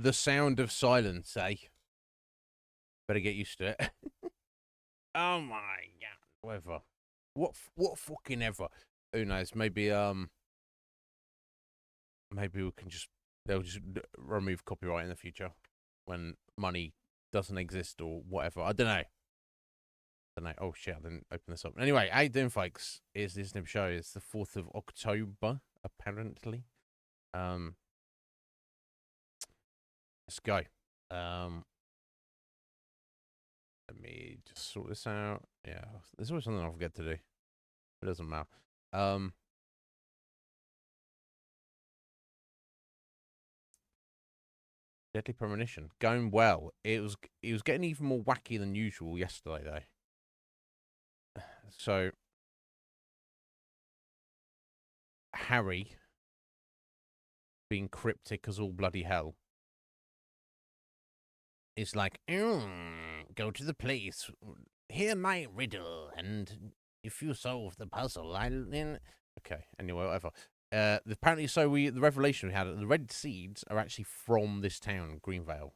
The sound of silence, eh? Better get used to it. Oh my god. Whatever. What fucking ever. Who knows? Maybe we can they'll just remove copyright in the future when money doesn't exist or whatever. I don't know. Oh shit, I didn't open this up. Anyway, how you doing, folks? It's the Iznib Show. It's the 4th of October, apparently. Let's go. Let me just sort this out. Yeah, there's always something I forget to do. It doesn't matter. Deadly Premonition. Going well. It was getting even more wacky than usual yesterday, though. So, Harry, being cryptic as all bloody hell, is like, go to the place, hear my riddle, and if you solve the puzzle, Okay, anyway, whatever. Apparently, the revelation we had, the red seeds are actually from this town, Greenvale,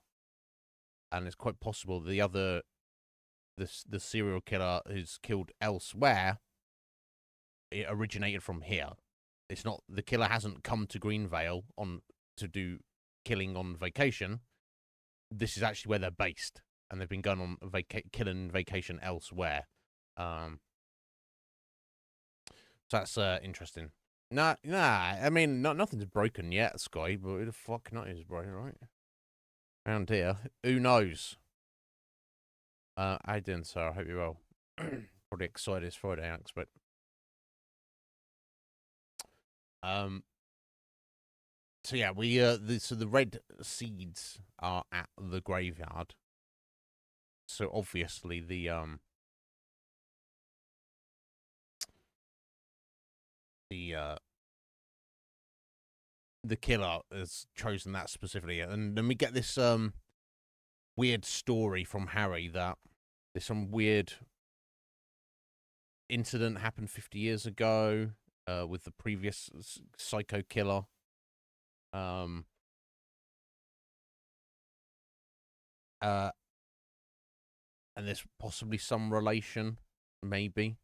and it's quite possible the serial killer who's killed elsewhere, it originated from here. It's not, the killer hasn't come to Greenvale to do killing on vacation. This is actually where they're based, and they've been going on killing vacation elsewhere. So that's interesting. Nah. I mean, nothing's broken yet, Sky. But who the fuck not is broken, right? Around here, who knows? How you doing, sir? I hope you're well. Probably excited it's Friday, I expect. So yeah, the red seeds are at the graveyard. So obviously the killer has chosen that specifically, and then we get this weird story from Harry that there's some weird incident happened 50 years ago with the previous psycho killer. And there's possibly some relation, maybe,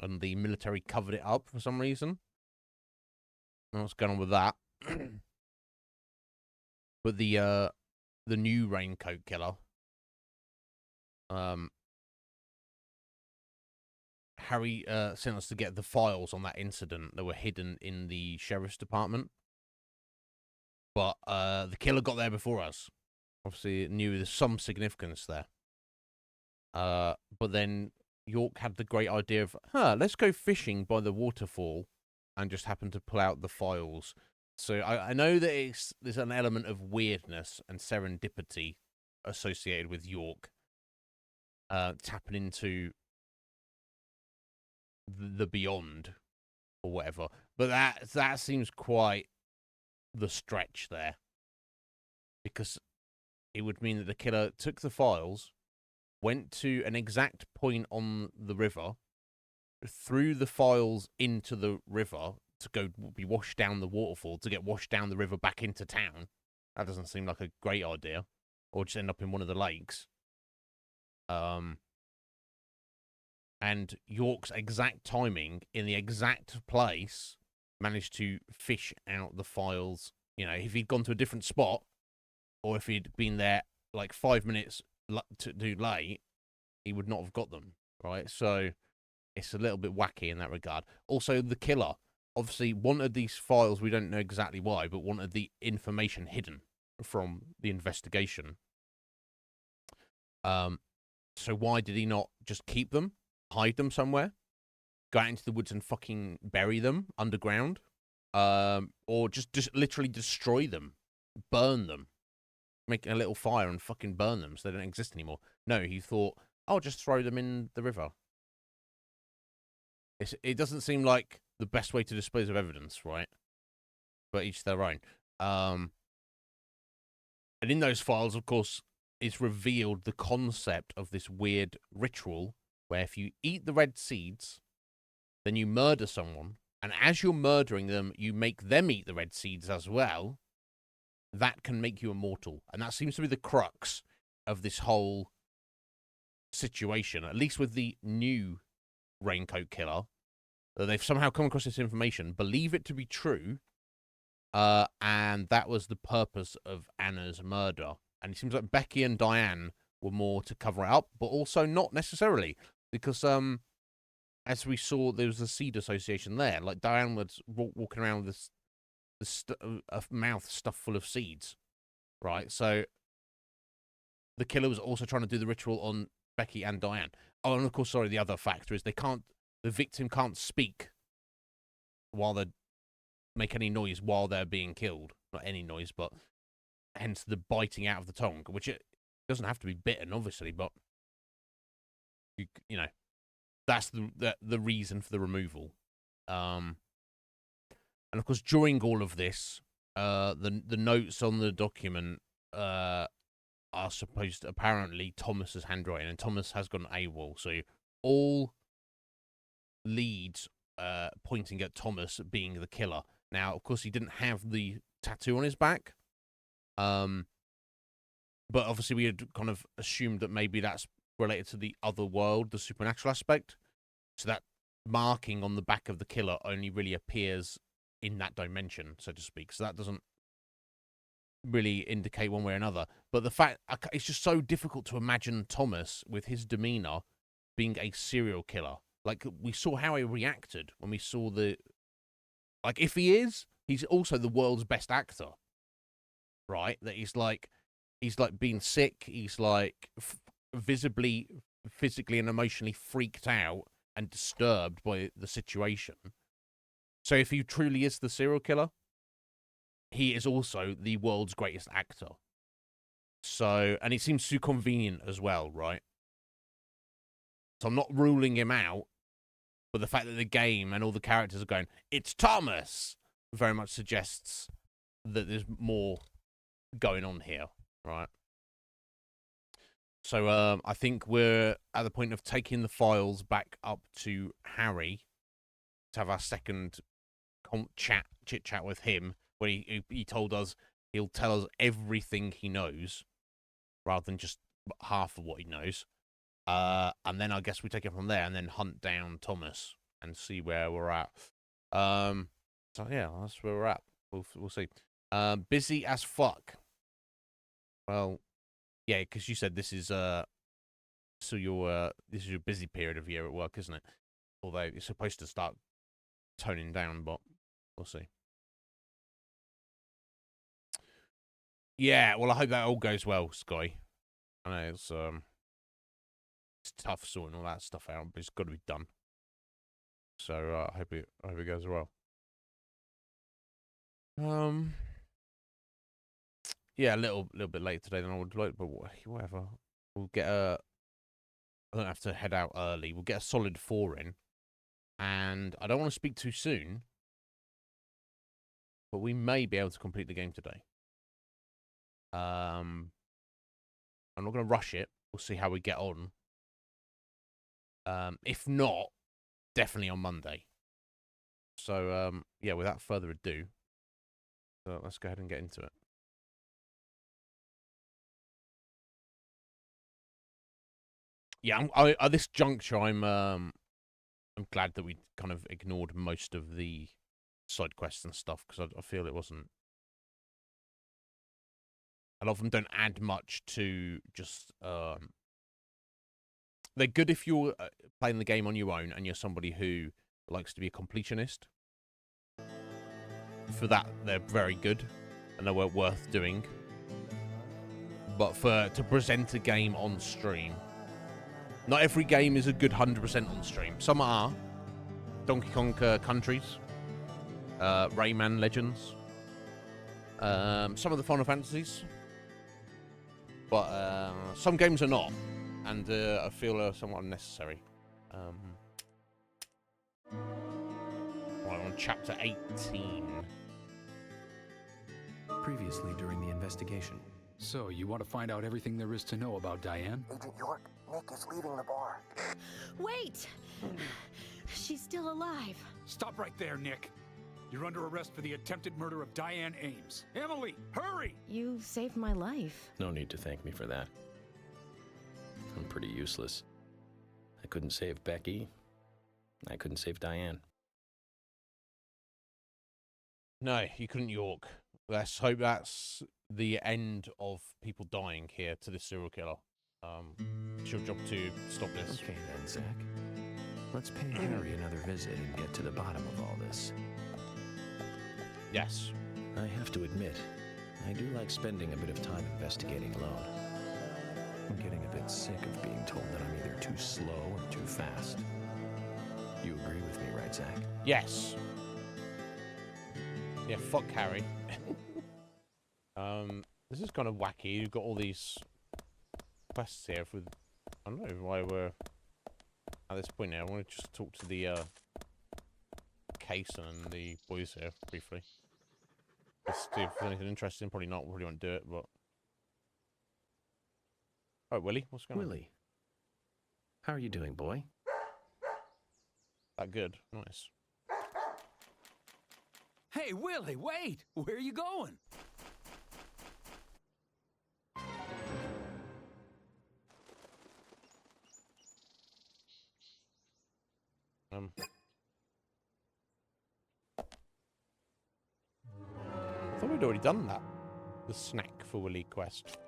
and the military covered it up for some reason. I don't know what's going on with that. But the new raincoat killer, Harry sent us to get the files on that incident that were hidden in the sheriff's department. But the killer got there before us. Obviously, it knew there's some significance there. But then York had the great idea of, let's go fishing by the waterfall, and just happened to pull out the files. So I know that there's an element of weirdness and serendipity associated with York tapping into the beyond or whatever. But that seems quite the stretch there, because it would mean that the killer took the files, went to an exact point on the river, threw the files into the river to go be washed down the waterfall, to get washed down the river back into town. That doesn't seem like a great idea. Or just end up in one of the lakes. And York's exact timing in the exact place managed to fish out the files. You know, if he'd gone to a different spot, or if he'd been there like 5 minutes too late, he would not have got them, right? So it's a little bit wacky in that regard. Also, the killer obviously wanted these files, we don't know exactly why, but wanted the information hidden from the investigation. So why did he not just keep them, hide them somewhere, go out into the woods and fucking bury them underground? Or just literally destroy them, burn them, make a little fire and fucking burn them so they don't exist anymore. No, he thought, I'll just throw them in the river. It doesn't seem like the best way to dispose of evidence, right? But each their own. And in those files, of course, is revealed the concept of this weird ritual where if you eat the red seeds, then you murder someone, and as you're murdering them, you make them eat the red seeds as well. that can make you immortal. And that seems to be the crux of this whole situation, at least with the new Raincoat Killer. They've somehow come across this information, believe it to be true, and that was the purpose of Anna's murder. And it seems like Becky and Diane were more to cover it up, but also not necessarily, because as we saw, there was a seed association there. Like, Diane was walking around with a mouth stuffed full of seeds, right? So the killer was also trying to do the ritual on Becky and Diane. Oh, and of course, sorry, the other factor is the victim can't speak while they make any noise while they're being killed. Not any noise, but hence the biting out of the tongue, which it doesn't have to be bitten, obviously, but you know, that's the reason for the removal. And of course, during all of this, the notes on the document are supposed to, apparently, Thomas's handwriting, and Thomas has gone AWOL. So all leads pointing at Thomas being the killer. Now, of course, he didn't have the tattoo on his back, but obviously we had kind of assumed that maybe that's related to the other world, the supernatural aspect. So that marking on the back of the killer only really appears in that dimension, so to speak. So that doesn't really indicate one way or another. But the fact, it's just so difficult to imagine Thomas with his demeanor being a serial killer. Like, we saw how he reacted when we saw like, if he is, he's also the world's best actor, right? That he's like being sick. He's like visibly, physically and emotionally freaked out and disturbed by the situation. So if he truly is the serial killer, he is also the world's greatest actor. So, and it seems too convenient as well, right? So I'm not ruling him out, but the fact that the game and all the characters are going, it's Thomas, very much suggests that there's more going on here, right? So I think we're at the point of taking the files back up to Harry to have our second chit chat with him, where he told us he'll tell us everything he knows rather than just half of what he knows. And then I guess we take it from there and then hunt down Thomas and see where we're at. So yeah, that's where we're at. We'll see. Busy as fuck. Well, yeah, because you said this is this is your busy period of year at work, isn't it? Although it's supposed to start toning down, but we'll see. Yeah, well, I hope that all goes well, Sky. I know it's tough sorting all that stuff out, but it's got to be done. So I hope it goes well. Yeah, a little bit late today than I would like, but whatever. We'll get I don't have to head out early. We'll get a solid 4 in, and I don't want to speak too soon, but we may be able to complete the game today. I'm not going to rush it. We'll see how we get on. If not, definitely on Monday. So, yeah, without further ado, let's go ahead and get into it. Yeah, at this juncture, I'm glad that we kind of ignored most of the side quests and stuff, because I feel it wasn't. A lot of them don't add much to just. They're good if you're playing the game on your own and you're somebody who likes to be a completionist. For that, they're very good and they're worth doing. But to present a game on stream, not every game is a good 100% on stream. Some are. Donkey Kong Countries, Rayman Legends, some of the Final Fantasies. But some games are not, and I feel somewhat unnecessary. Right, on chapter 18. Previously during the investigation. So, you want to find out everything there is to know about Diane? Agent York, Nick is leaving the bar. Wait! She's still alive. Stop right there, Nick. You're under arrest for the attempted murder of Diane Ames. Emily, hurry! You saved my life. No need to thank me for that. I'm pretty useless. I couldn't save Becky. I couldn't save Diane. No, you couldn't, York. Let's hope that's the end of people dying here to this serial killer. It's your job to stop this. Okay then, Zach. Let's pay Harry another visit and get to the bottom of all this. Yes. I have to admit, I do like spending a bit of time investigating alone. I'm getting a bit sick of being told that I'm either too slow or too fast. You agree with me, right, Zach? Yes. Yeah, fuck Harry. This is kind of wacky. You've got all these quests here with... I don't know why we're at this point now. I want to just talk to the case and the boys here briefly. Just see if there's anything interesting. Probably not. We probably won't do it, but... Oh, Willie? What's going on? Willie. How are you doing, boy? That good. Nice. Hey, Willie, wait! Where are you going? I thought we'd already done that. The snack for Willie quest.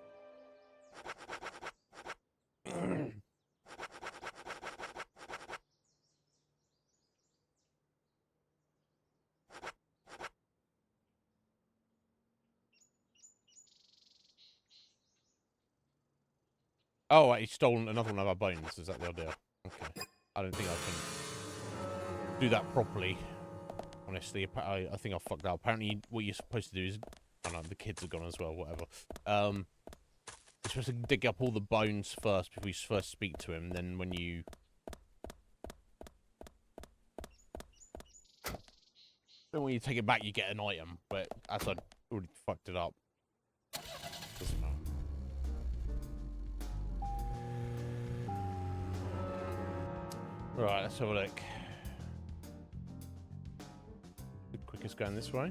Oh, he's stolen another one of our bones. Is that the idea? Okay. I don't think I can do that properly. Honestly, I think I fucked up. Apparently, what you're supposed to do is... I don't know, the kids are gone as well, whatever. You're supposed to dig up all the bones first before you first speak to him. Then when you... Then when you take it back, you get an item. But as I already fucked it up. Doesn't matter. Right, let's have a look. The quickest going this way.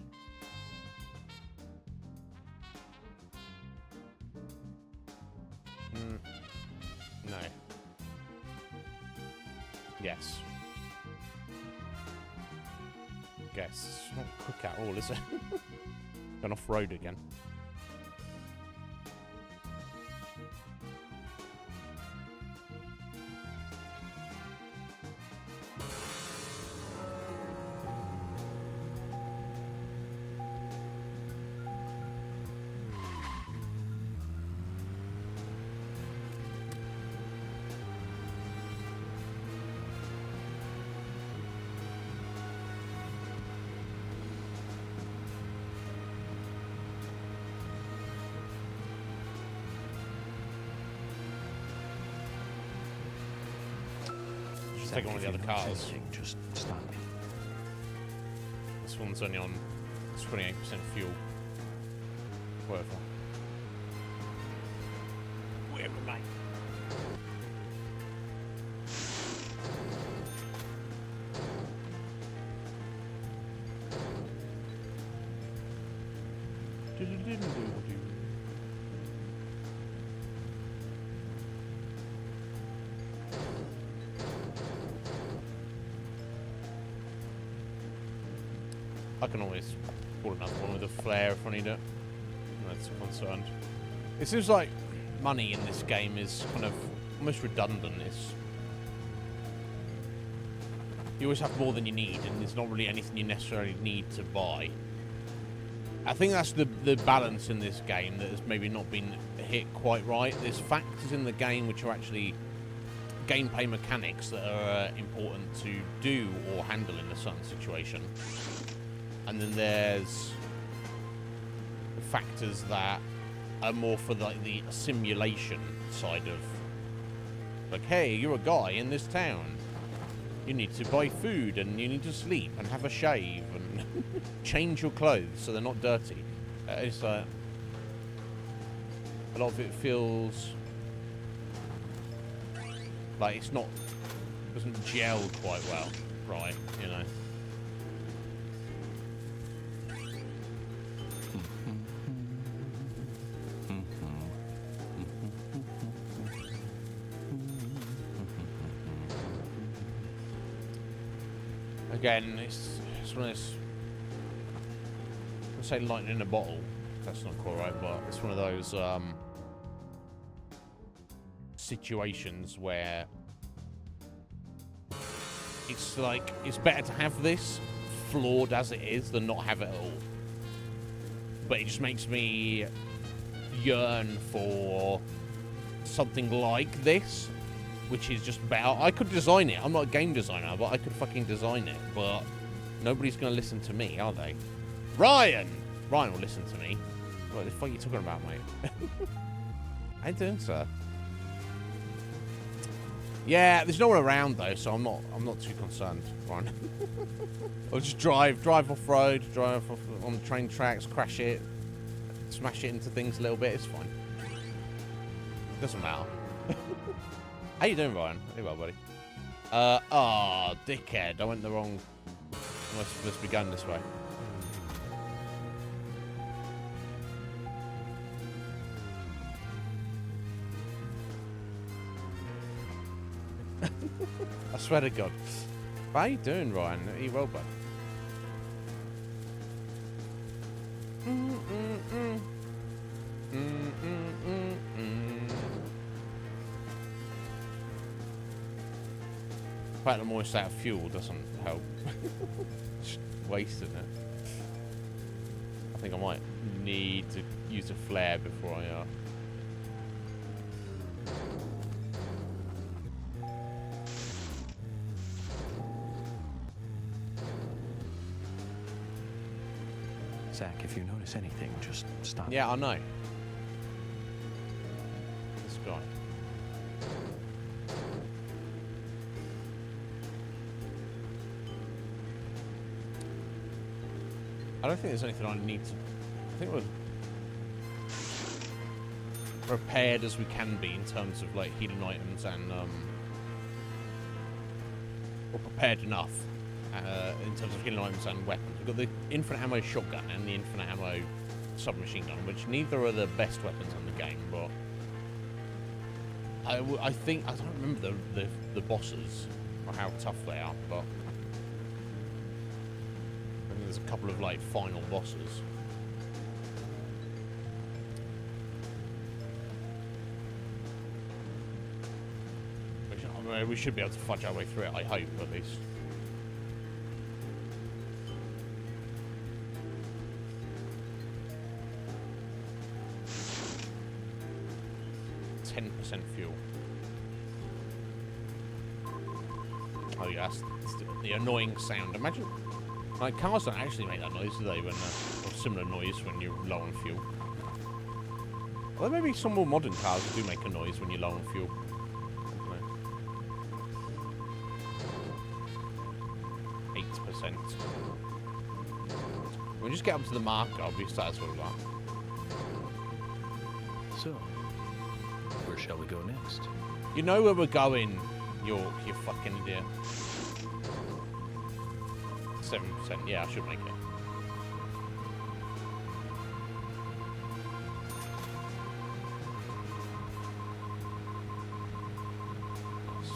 No. Yes. Guess it's not quick at all, is it? Gone off road again. Take one of the other cars. Just stop me. This one's only on 28% fuel. Whatever. Whatever, mate. I can always pull another one with a flare if I need it. That's concerned. It seems like money in this game is kind of almost redundant. You always have more than you need, and there's not really anything you necessarily need to buy. I think that's the balance in this game that has maybe not been hit quite right. There's factors in the game which are actually gameplay mechanics that are important to do or handle in a certain situation. And then there's factors that are more for like the simulation side of, like, hey, you're a guy in this town. You need to buy food and you need to sleep and have a shave and change your clothes so they're not dirty. It's like a lot of it feels like it's not, doesn't gel quite well, right? You know. Again, it's one of those. I say lightning in a bottle. That's not quite right, but it's one of those situations where it's like it's better to have this flawed as it is than not have it at all. But it just makes me yearn for something like this, which is just better. I could design it. I'm not a game designer, but I could fucking design it. But nobody's going to listen to me, are they? Ryan will listen to me. What the fuck are you talking about, mate? How you doing, sir? Yeah, there's no one around though, so I'm not too concerned. Right. I'll just drive off-road, drive off on the train tracks, crash it, smash it into things a little bit. It's fine. Doesn't matter. How you doing, Ryan? Hey, well, buddy. Oh, dickhead! I went the wrong. I was supposed to be going this way. I swear to God. How you doing, Ryan? Are you well, bud? The fact I'm almost out of fuel doesn't help. Just wasting it. I think I might need to use a flare before I Zach, if you notice anything, just stop. Yeah, I know. This guy. I don't think there's anything I need to. I think we're prepared as we can be in terms of like healing items and we're prepared enough in terms of healing items and weapons. We've got the infinite ammo shotgun and the infinite ammo submachine gun, which neither are the best weapons in the game, but I think I don't remember the bosses or how tough they are, but I think there's a couple of like final bosses. We should be able to fudge our way through it, I hope, at least. Fuel. Oh yeah, that's the annoying sound. Imagine, like, cars don't actually make that noise, do they? When or similar noise when you're low on fuel. Well, maybe some more modern cars do make a noise when you're low on fuel. I don't know. 8%. When we just get up to the marker, I'll be satisfied with that. So, where shall we go next? You know where we're going, York, you fucking idiot. 7%, yeah, I should make it. Nice.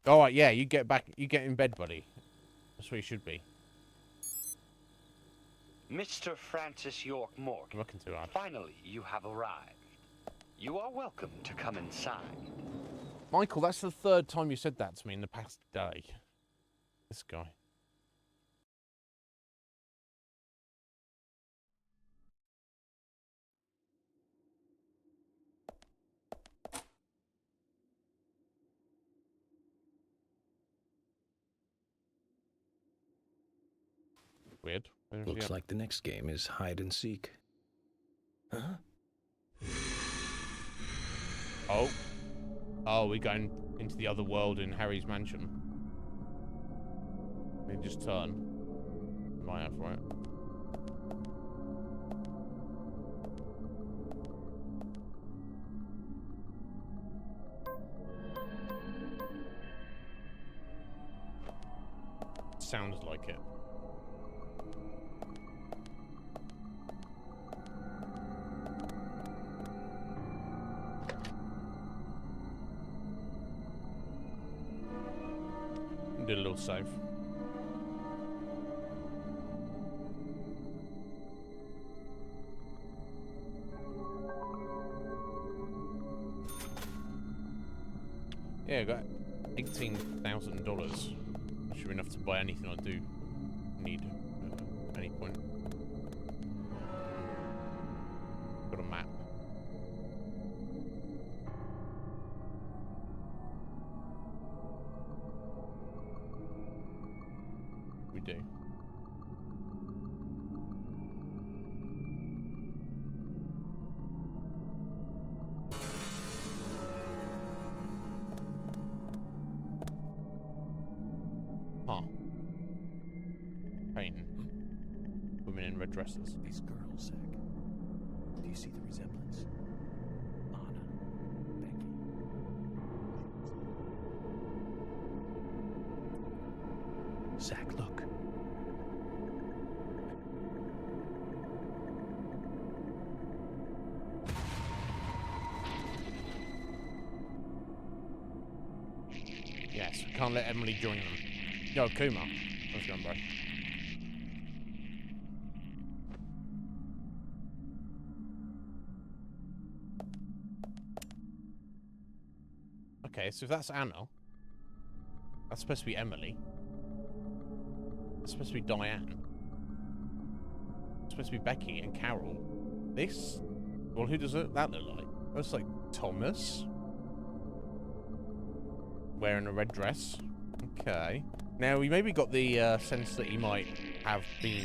Alright, yeah, you get in bed, buddy. That's where you should be. Mr. Francis York Morgan, I'm looking too hard. finally you have arrived. You are welcome to come inside. Michael, that's the third time you said that to me in the past day. This guy. Weird. Looks like the next game is hide and seek. Huh? Oh, we're going into the other world in Harry's mansion. We just turn. Might have, right? Sounds like it. did a little save. Yeah, I got $18,000. That should be enough to buy anything I do need at any point. Got a map. We do. Huh. Pain. Women in red dresses. These girls, Zach. Do you see the resemblance? Anna, Becky. Zach, look. Yes, we can't let Emily join them. Yo, Kuma. How's it going, bro? Okay, so if that's Anna, that's supposed to be Emily. That's supposed to be Diane. It's supposed to be Becky and Carol. This? Well, who does that look like? That's like Thomas. Wearing a red dress. Okay. Now, we maybe got the sense that he might have been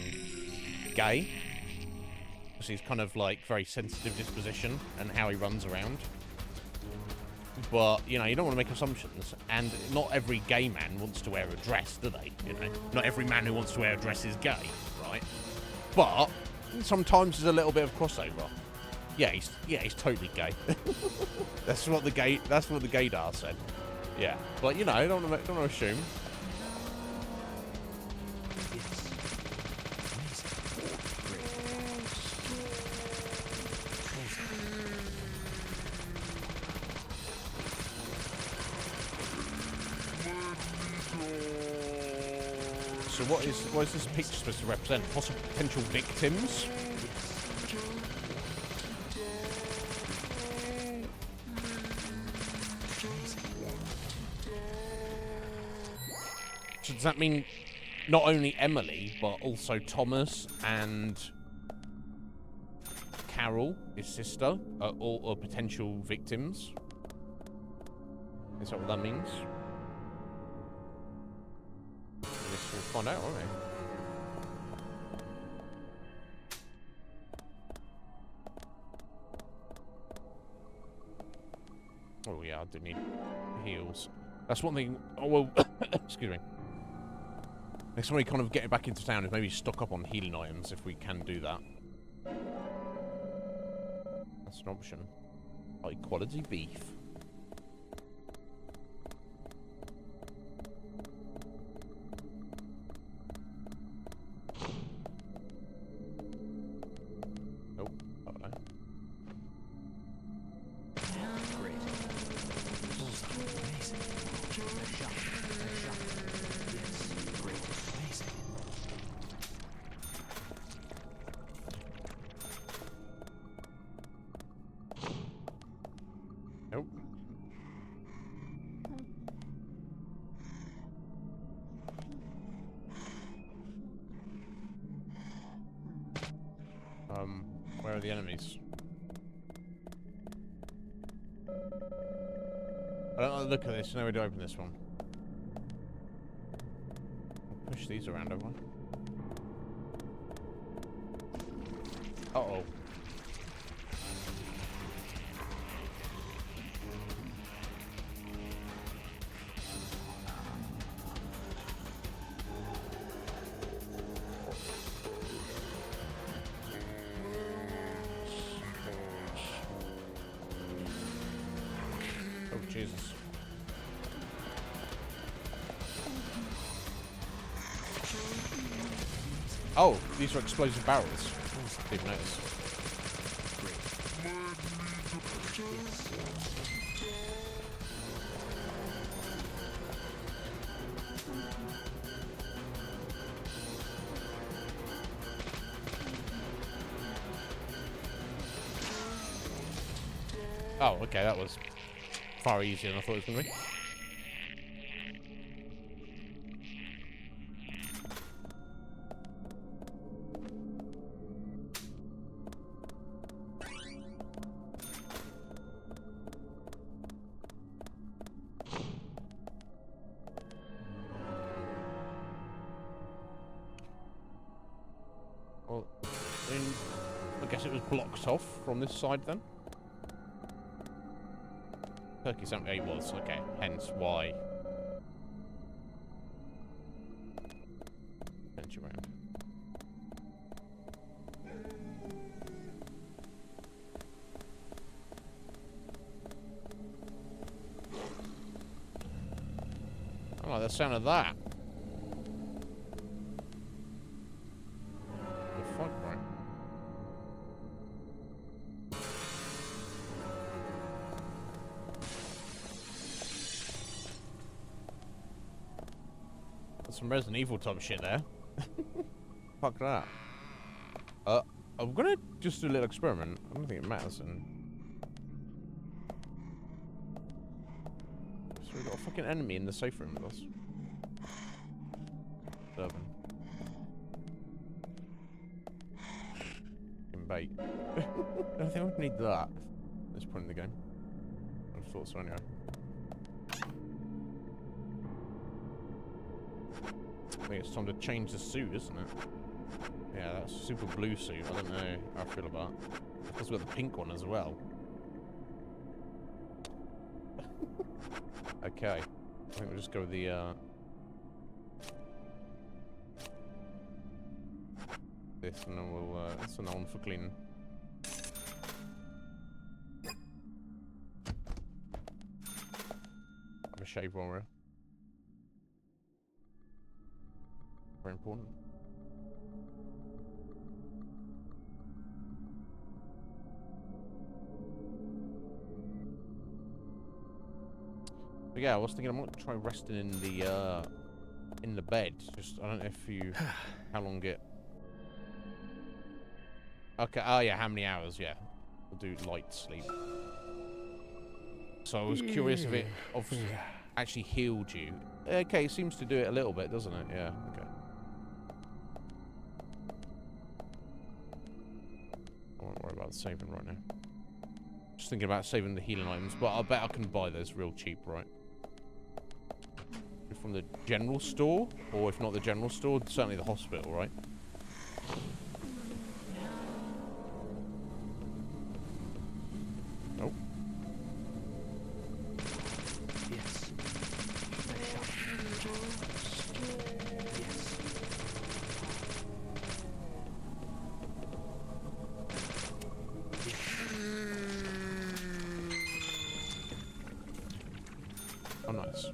gay. Because he's kind of like very sensitive disposition and how he runs around. But, you know, you don't want to make assumptions. And not every gay man wants to wear a dress, do they? You know, not every man who wants to wear a dress is gay, right? But sometimes there's a little bit of crossover. Yeah, he's totally gay. That's what the gaydar said. Yeah, but you know, don't want to assume. So what is this picture supposed to represent? Possible potential victims? So does that mean not only Emily, but also Thomas and Carol, his sister, are all potential victims? Is that what that means? I guess we'll find out, won't we? Oh yeah, I do need heals. That's one thing. Oh well, excuse me. Next time we kind of get back into town is maybe stock up on healing items if we can do that. That's an option. High quality beef. Nope. I don't know. Great. Amazing. Nice shot. Nice shot. Yes. Great. Amazing. Nope. Where are the enemies? I don't like the look at this. No way to open this one. I'll push these around, don't I? Uh-oh. Oh, Jesus. Oh, these are explosive barrels. Didn't notice. Oh, okay, that was far easier than I thought it was going to be. Well, I guess it was blocked off from this side then. Turkey 78 was, okay, hence why. Send you around. I like the sound of that. The fuck, right? That's some Resident Evil type shit there. Fuck that. I'm gonna just do a little experiment. I don't think it matters. And so we've got a fucking enemy in the safe room with us. Fucking bait. I don't think I would need that at this point in the game. I thought so anyway. I think it's time to change the suit, isn't it? Yeah, that's a super blue suit. I don't know how I feel about it. Because we've got the pink one as well. Okay. I think we'll just go with the, this, and then we'll, that's another one for cleaning. Have a shave while we're here. Very important. But yeah, I was thinking I might try resting in the bed. Just I don't know if you how long it. Okay. Oh yeah, how many hours? Yeah, we'll do light sleep. So I was curious if it actually healed you. Okay, it seems to do it a little bit, doesn't it? Yeah. Okay. I won't worry about saving right now. Just thinking about saving the healing items, but I bet I can buy those real cheap, right? From the general store, or if not the general store, certainly the hospital, right? Nope. Yes. Oh, nice.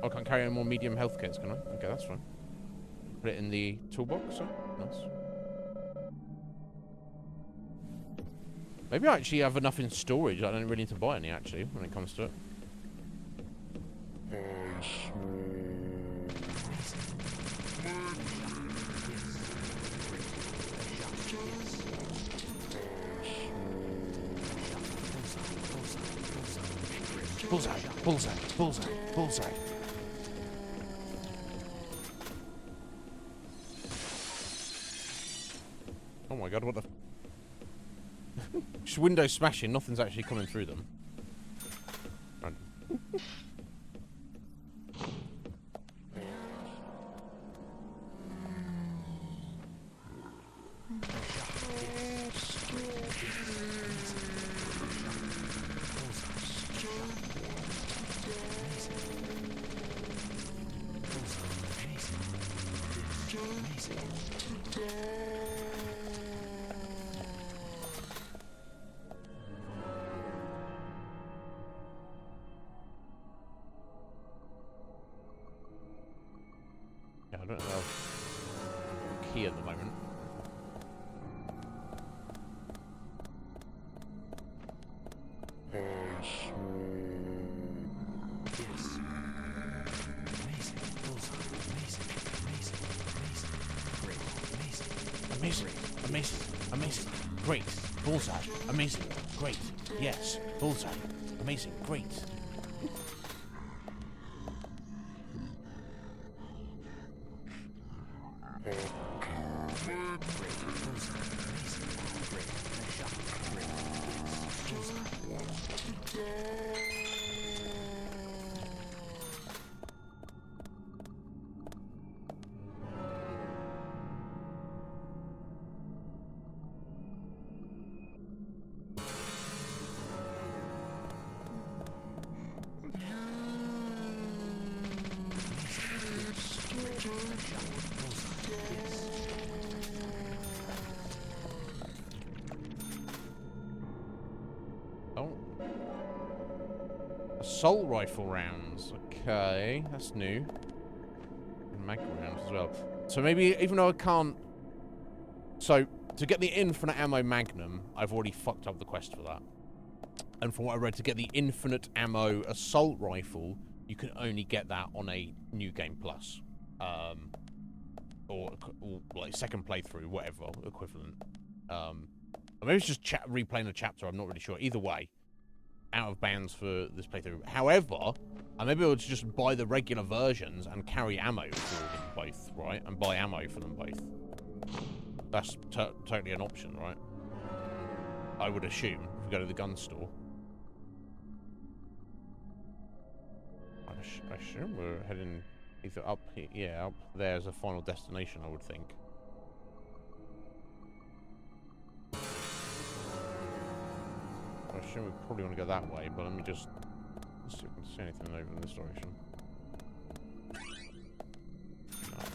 I can't carry any more medium health kits, can I? Okay, that's fine. Put it in the toolbox, so nice. Maybe I actually have enough in storage. I don't really need to buy any, actually, when it comes to it. Bullseye, bullseye, bullseye, bullseye. Oh my god, what the... Just windows smashing, nothing's actually coming through them. Right. Yeah, I don't know. Key at the moment. Amazing, amazing, amazing. great. Bullseye, amazing, great. Yes, bullseye, amazing, great. Oh. Assault rifle rounds. Okay, that's new. And mag rounds as well. So maybe, even though I can't... So, to get the infinite ammo magnum, I've already fucked up the quest for that. And from what I read, to get the infinite ammo assault rifle, you can only get that on a New Game Plus. Or like second playthrough, whatever, equivalent. Or maybe it's just replaying a chapter, I'm not really sure. Either way, out of bounds for this playthrough. However, I may be able to just buy the regular versions and carry ammo for them both, right? And buy ammo for them both. That's totally an option, right? I would assume, if we go to the gun store. I assume we're heading either up here, yeah, up there as a final destination, I would think. I assume we probably want to go that way, but let me just see if we can see anything over in this direction. No, okay.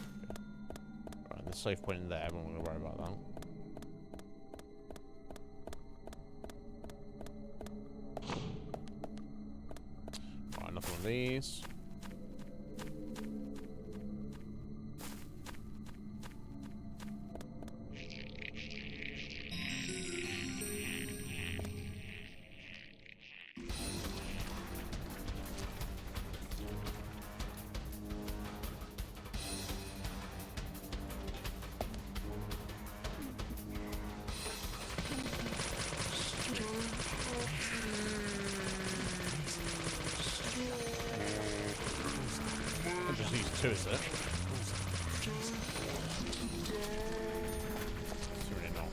Right, there's a safe point in there, I'm not going to worry about that. Right, another one of these. Just these two, is it? It's really not.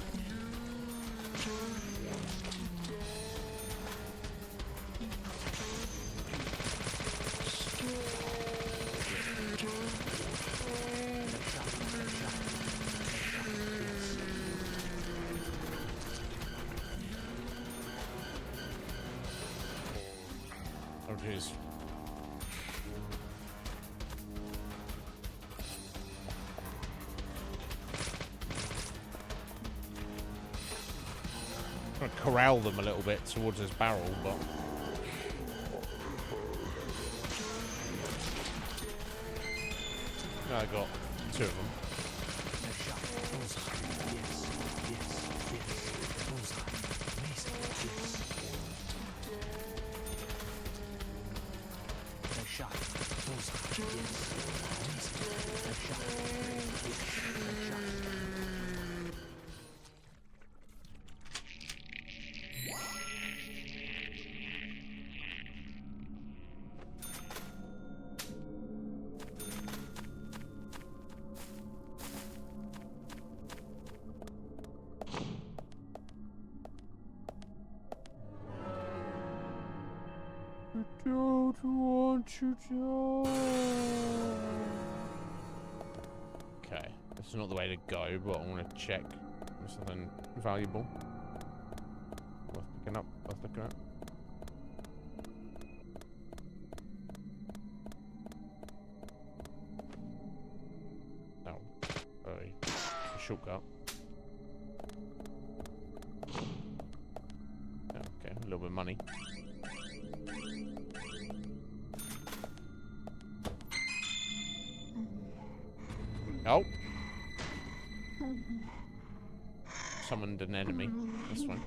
Oh, jeez. Trying to corral them a little bit towards his barrel, but no, I got two of them. I don't want you to. Okay, this is not the way to go, but I want to check for something valuable. Worth picking up, worth looking at. Oh, a shortcut. Okay, a little bit of money. Oh! Summoned an enemy. This one.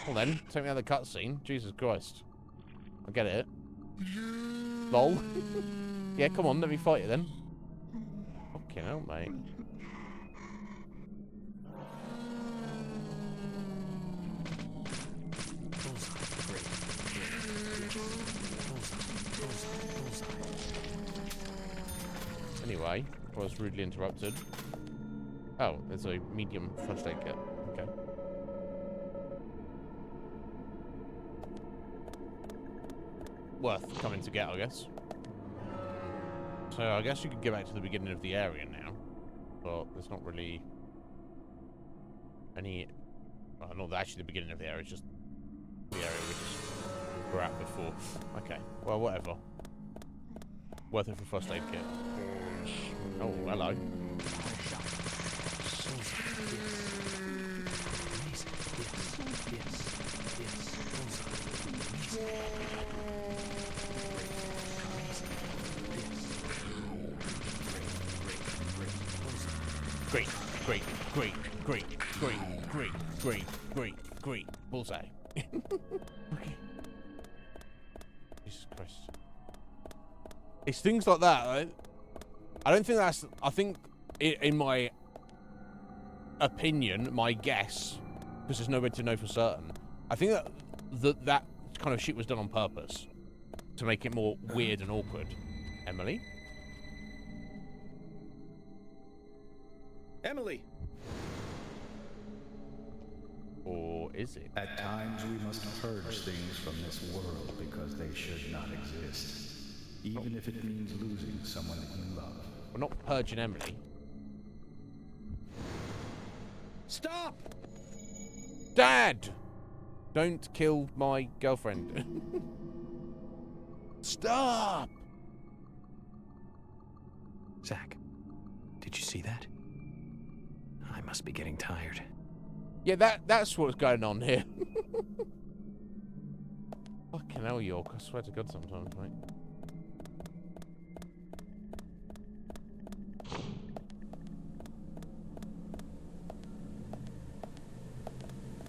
Well then, take me out of the cutscene. Jesus Christ. I get it. Lol. Yeah, come on, let me fight you then. Fucking hell, mate. Anyway, I was rudely interrupted. Oh, there's a medium first aid kit. Okay. Worth coming to get, I guess. So I guess you could get back to the beginning of the area now, but there's not really any. Well, not actually the beginning of the area. It's just the area we were at before. Okay. Well, whatever. Worth it for first aid kit. Oh, hello. Great, great, great, great, great, great, great, great, great. Bullseye. Okay. Jesus Christ. It's things like that, right? I don't think that's... I think, in my opinion, my guess, because there's no way to know for certain, I think that kind of shit was done on purpose to make it more weird and awkward. Emily? Emily! Or is it? At times we must purge things from this world because they should not exist. Even if it means losing someone that you love. We're not purging Emily. Stop! Dad! Don't kill my girlfriend. Stop! Zach, did you see that? I must be getting tired. Yeah, that's what's going on here. Fucking hell, York. I swear to God sometimes, mate.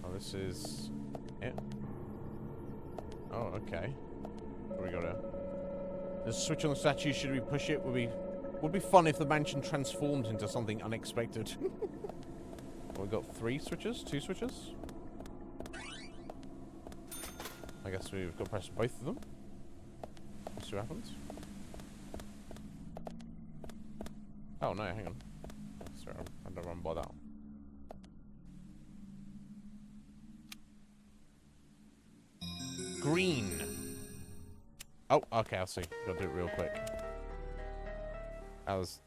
Oh, this is it. Oh, okay. What do we got here? There's a switch on the statue. Should we push it? Would be fun if the mansion transformed into something unexpected. We've got 3 switches? 2 switches? I guess we've got to press both of them. Let's see what happens. Oh no, hang on. Sorry, I don't remember that one. Green. Oh, okay, I'll see. Gotta do it real quick. That was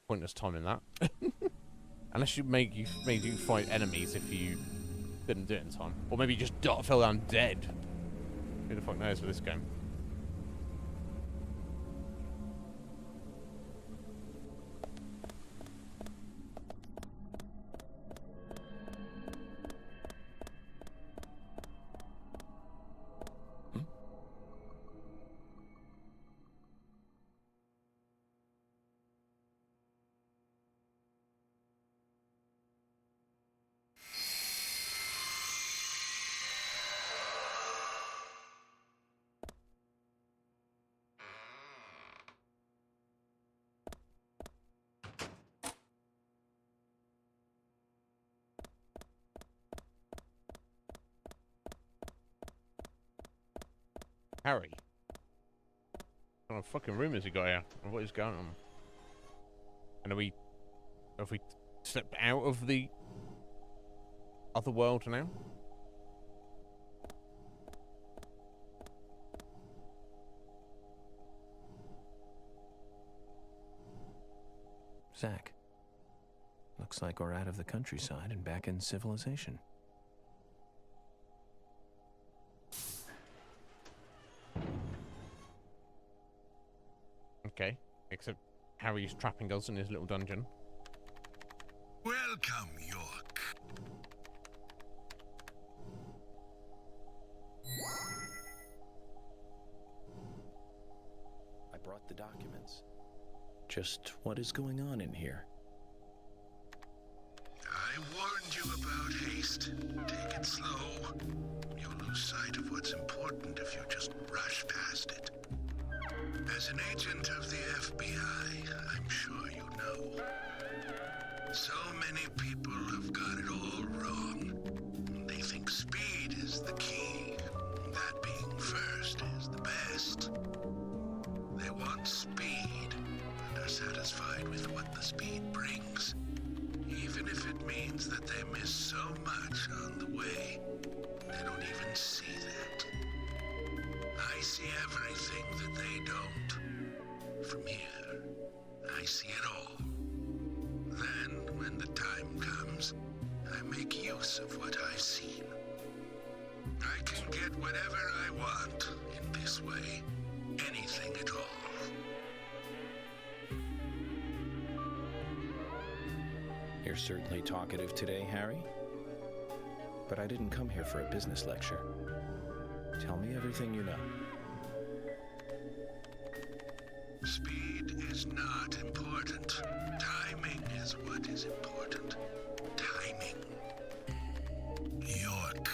pointless timing that. Unless you made you fight enemies if you didn't do it in time. Or maybe you just fell down dead. Who the fuck knows with this game? Harry. What kind of fucking room has he got here? And what is going on? And have we stepped out of the other world now? Zach, looks like we're out of the countryside and back in civilization. Okay, except Harry's trapping us in his little dungeon. Welcome, York. I brought the documents. Just what is going on in here? I warned you about haste. Take it slow. You'll lose sight of what's important if you just rush past it. As an agent of the FBI, I'm sure you know. So many people have got it all wrong. They think speed is the key. That being first is the best. They want speed and are satisfied with what the speed brings. Even if it means that they miss so much on the way, they don't even see that. I see everything that they don't. From here, I see it all. Then, when the time comes, I make use of what I've seen. I can get whatever I want in this way. Anything at all. You're certainly talkative today, Harry. But I didn't come here for a business lecture. Tell me everything you know. Speed is not important. Timing is what is important. Timing. York,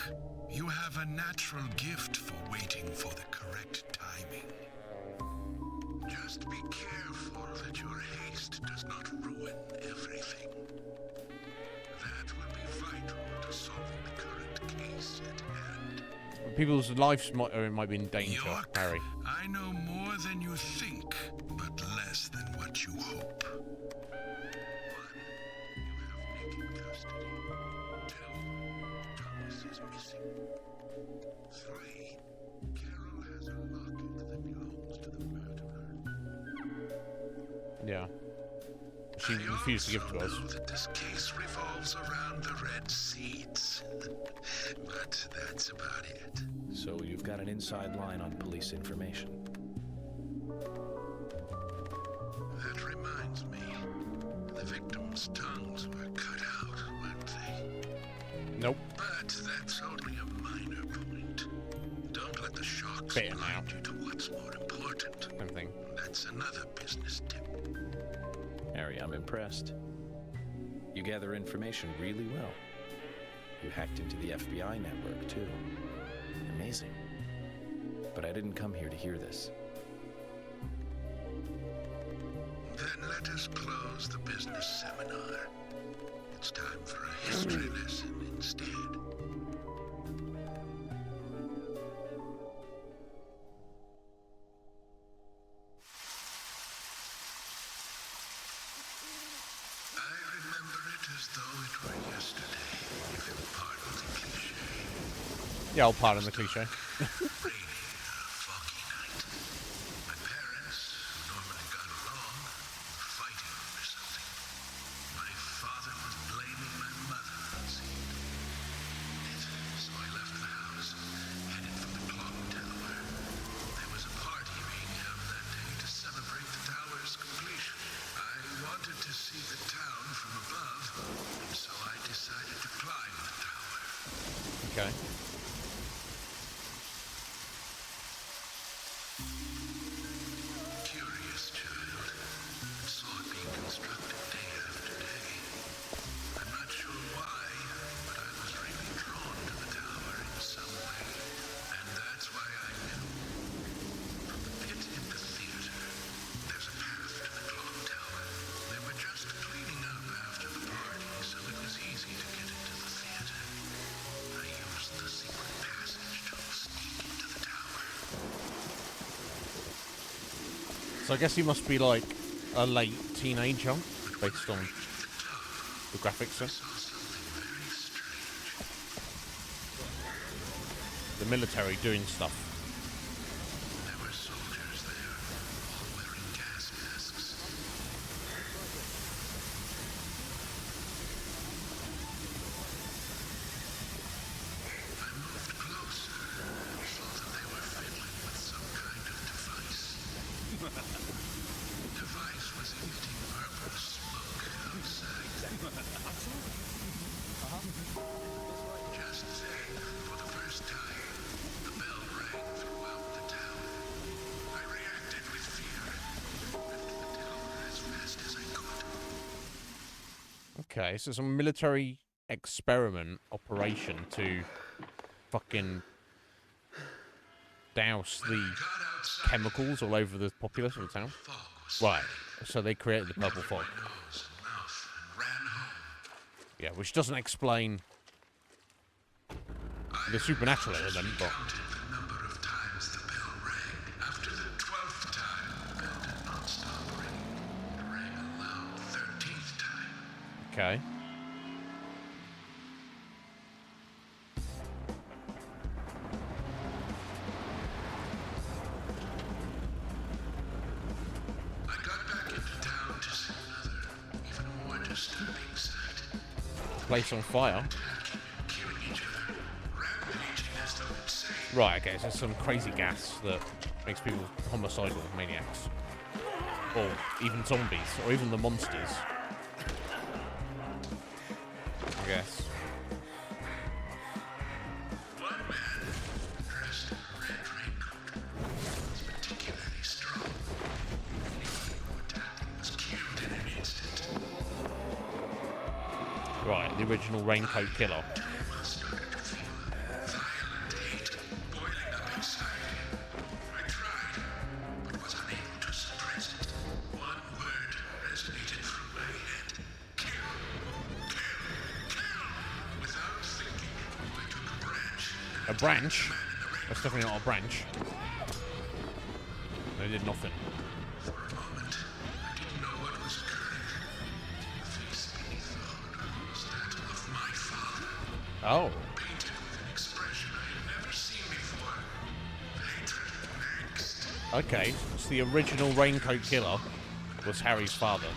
you have a natural gift for waiting for the correct timing. Just be careful that your haste does not ruin everything. That will be vital to solving the current case at hand. People's lives might be in danger, York, Harry. I know more than you think, but less than what you hope. 1, you have Nick in custody. 2, Thomas is missing. 3, Carol has a locket that belongs to the murderer. Yeah. She refused to give to us. I also know that this case revolves around the red seeds. But that's about it. So you've got an inside line on police information. That reminds me. The victims' tongues were cut out, weren't they? Nope. But that's only a minor point. Don't let the shocks Fair blind now. you to what's more important. Same thing. That's another business tip. Harry, I'm impressed. You gather information really well. You hacked into the FBI network, too. Amazing. But I didn't come here to hear this. Then let us close the business seminar. It's time for a history lesson instead. I remember it as though it were yesterday, if you'll pardon the cliché. Yeah, I'll pardon the cliche. Rainy, foggy night. My parents, who normally got along, were fighting over something. My father was blaming my mother, it seemed. So I left the house, headed for the clock tower. There was a party being held that day to celebrate the tower's completion. I wanted to see the town from above, and so I decided to climb the tower. Okay. Curious child. I saw it being constructed day after day. I'm not sure why, but I was really drawn to the tower in some way. And that's why I knew. From the pit in the theater, there's a path to the clock tower. They were just cleaning up after the party, so it was easy to get into the theater. I used the secret passage to sneak into the tower. So I guess he must be like a late teenager, based on the graphics. The military doing stuff. There were soldiers there, all wearing gas masks. I moved closer and saw that they were fiddling with some kind of device. The device was emitting purple smoke outside. Just then, for the first time, the bell rang throughout the town. I reacted with fear and left the tower as fast as I could. Okay, so some military experiment operation to fucking douse the Got outside. chemicals all over the populace of the town. Fog was Right. So they created the purple fog. Nose and mouth and ran home. Yeah, which doesn't explain the supernatural element, but Counted the number of times the bell rang. After the 12th time, the bell did not stop ringing. It rang a loud 13th time. okay. I got back into town to see another, even more disturbing sight. Place on fire. Killing each other, rampaging as though insane. Right, okay, so some crazy gas that makes people homicidal maniacs. Or even zombies, or even the monsters. I guess. One man, dressed in a red raincoat, was particularly strong. Anyone who attacked him was killed in an instant. Right, the original Raincoat Killer. I started to feel a violent hate boiling up inside. I tried, but was unable to suppress it. One word resonated through my head. Kill! Kill! Kill! Without thinking, I took a branch. A branch? That's definitely not a branch. They did nothing. For a moment, I didn't know what was occurring. The face beneath the hood was that of my father, Oh. painted with an expression I had never seen before. Hatred and angst. Okay, so the original Raincoat Killer was Harry's father.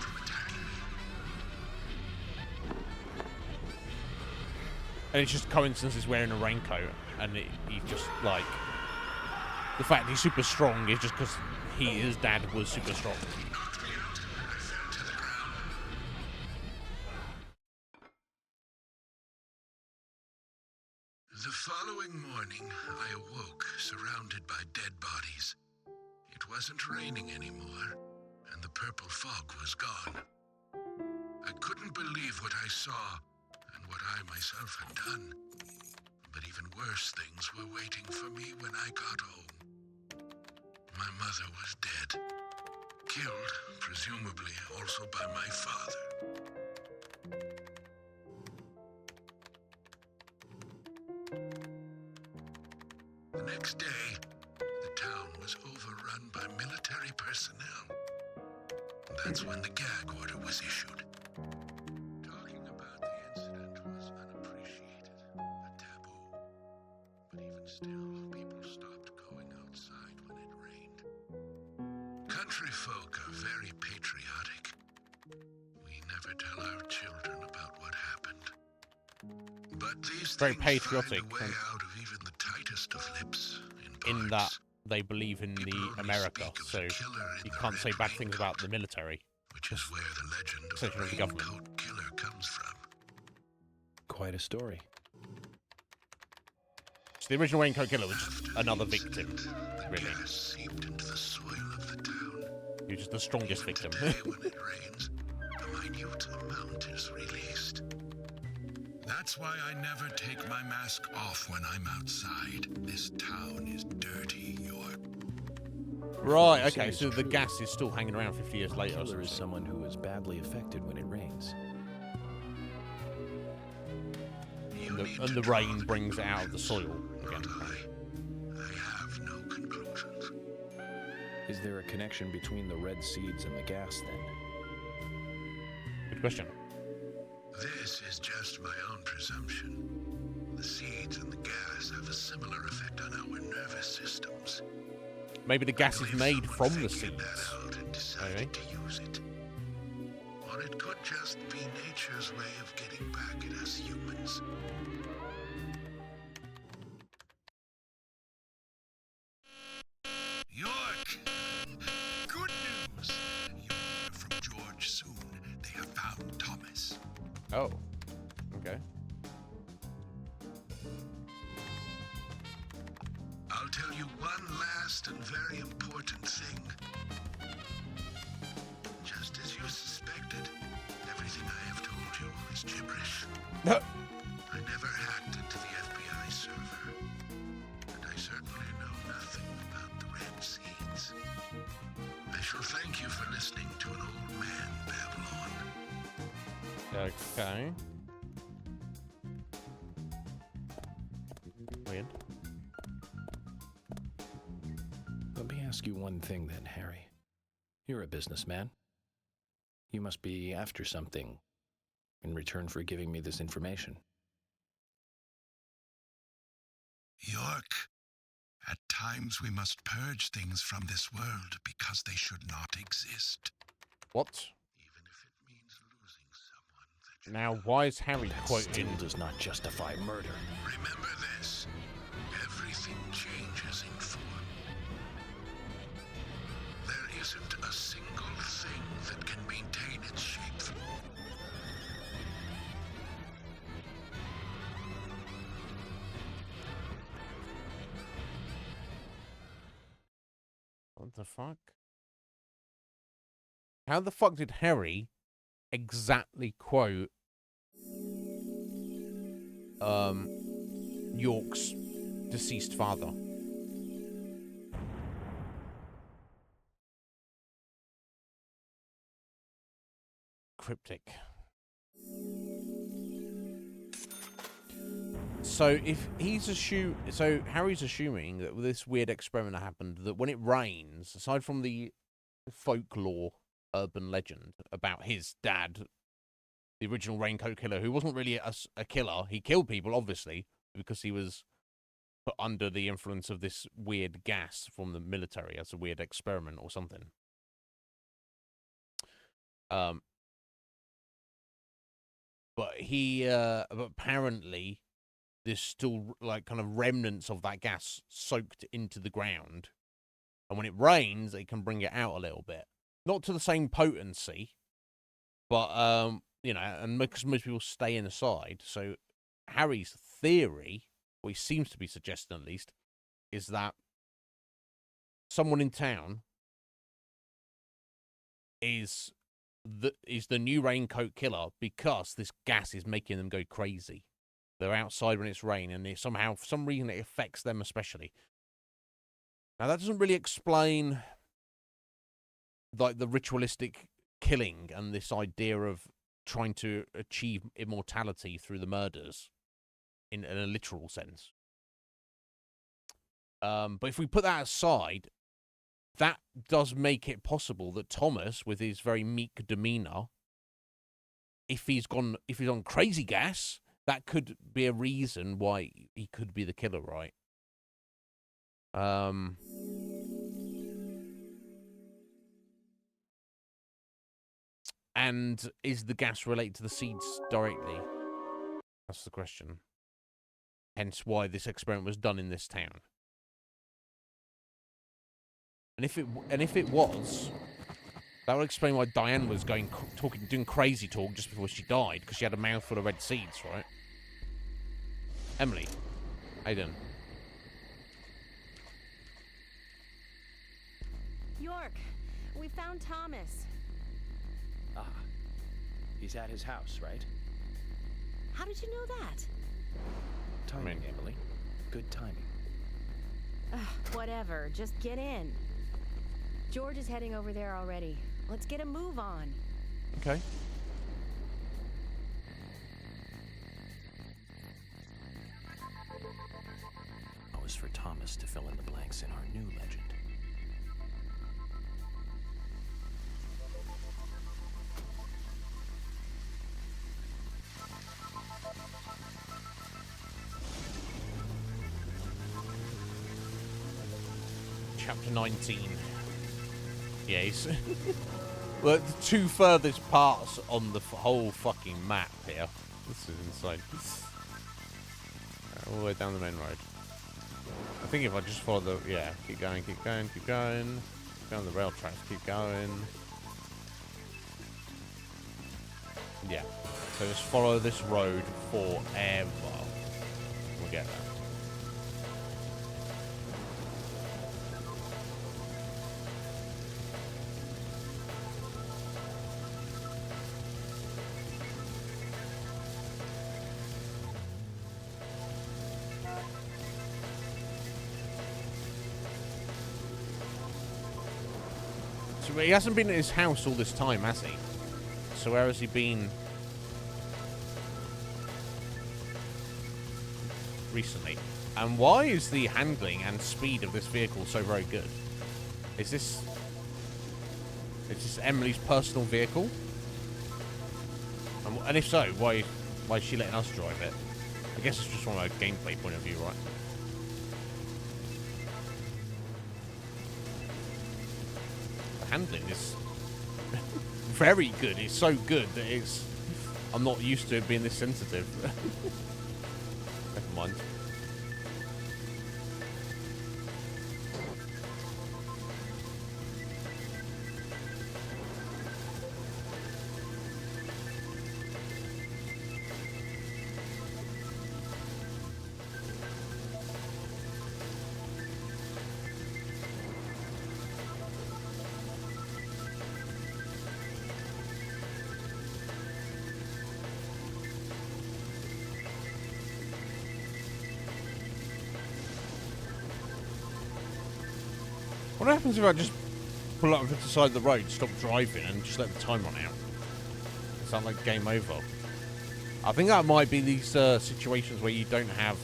And it's just coincidence he's wearing a raincoat, and he's just like... The fact he's super strong is just because his dad was super strong. Knocked me out. I fell to the ground. The following morning, I awoke surrounded by dead bodies. It wasn't raining anymore, and the purple fog was gone. I couldn't believe what I saw and what I myself had done. But even worse things were waiting for me when I got home. My mother was dead. Killed, presumably also by my father. The next day, the town was overrun by military personnel. That's when the gag order was issued. Talking about the incident was unappreciated, a taboo. But even still, people stopped going outside when it rained. Country folk are very patriotic. We never tell our children about what happened. But these Very things patriotic, find a way and- out of even the tightest of lips In that parts. they believe in People the only America, speak of so the killer in you the can't say red bad things about raincoat, the military. which is where the legend of Essentially the the government. raincoat killer comes from. Quite a story. So the original Raincoat Killer was just After the another incident, victim, the really. gas seeped into the soil of the town. He was just the strongest Even victim. today, when it rains, a minute amount is released. That's why I never take my mask off when I'm outside. This town is dirty, York. Right, If okay, it's so the true, gas is still hanging around 50 years The later. or killer is something. someone who is badly affected when it rains. You need And to the draw rain brings it out of the soil Not again. I have no conclusions. Is there a connection between the red seeds and the gas then? Good question. This is just my own presumption. The seeds and the gas have a similar effect on our nervous systems. Maybe the gas is Believe made someone from the figured that seeds. out and decided Maybe. to use it. Or it could just be nature's way of getting back at us humans. York! Good news! You'll hear from George soon. They have found Thomas. Oh, okay. I'll tell you one last and very important thing. Just as you suspected, everything I have told you is gibberish. I never hacked into the FBI server, and I certainly know nothing about the red seeds. I shall thank you for You're listening to an old man babble on. Okay. Weird. Let me ask you one thing then, Harry. You're a businessman. You must be after something in return for giving me this information. York, at times we must purge things from this world because they should not exist. What? Even if it means losing someone that you Now, why is Harry That quoting? still does not justify murder. remember this. Everything changes in form. There isn't a single thing that can maintain its shape. What the fuck? How the fuck did Harry exactly quote York's deceased father? Cryptic. So if he's so Harry's assuming that this weird experiment happened, that when it rains, aside from the folklore urban legend about his dad, the original Raincoat Killer, who wasn't really a killer, he killed people obviously because he was put under the influence of this weird gas from the military as a weird experiment or something. But apparently there's still like kind of remnants of that gas soaked into the ground, and when it rains it can bring it out a little bit, not to the same potency, but you know, and because most people stay inside. So Harry's theory, what he seems to be suggesting at least, is that someone in town is the new Raincoat Killer because this gas is making them go crazy. They're outside when it's raining, and it somehow, for some reason, it affects them especially. Now, that doesn't really explain, like, the ritualistic killing and this idea of trying to achieve immortality through the murders in a literal sense. But if we put that aside, that does make it possible that Thomas, with his very meek demeanor, if he's on crazy gas, that could be a reason why he could be the killer, right? And is the gas related to the seeds directly? That's the question. Hence why this experiment was done in this town. And if it was, that would explain why Diane was doing crazy talk just before she died, because she had a mouthful of red seeds, right? Emily, how you doing? York, we found Thomas. Ah, he's at his house, right? How did you know that? Timing, Emily. Good timing. Whatever, just get in. George is heading over there already. Let's get a move on. Okay. That was for Thomas to fill in the blanks in our new legend. Chapter 19. Yes. Well, the two furthest parts on the whole fucking map here. This is insane. All the way down the main road. I think if I just follow the... Yeah, keep going, keep going, keep going. Keep going the rail tracks, keep going. Yeah. So just follow this road forever. We'll get there. he hasn't been at his house all this time, has he? So where has he been recently? And why is the handling and speed of this vehicle so very good? Is this Emily's personal vehicle? And if so, why is she letting us drive it? I guess it's just from a gameplay point of view, right? The handling is very good. It's so good that I'm not used to it being this sensitive. Never mind. What happens if I just pull up to the side of the road, stop driving, and just let the time run out? Is that like game over? I think that might be these situations where you don't have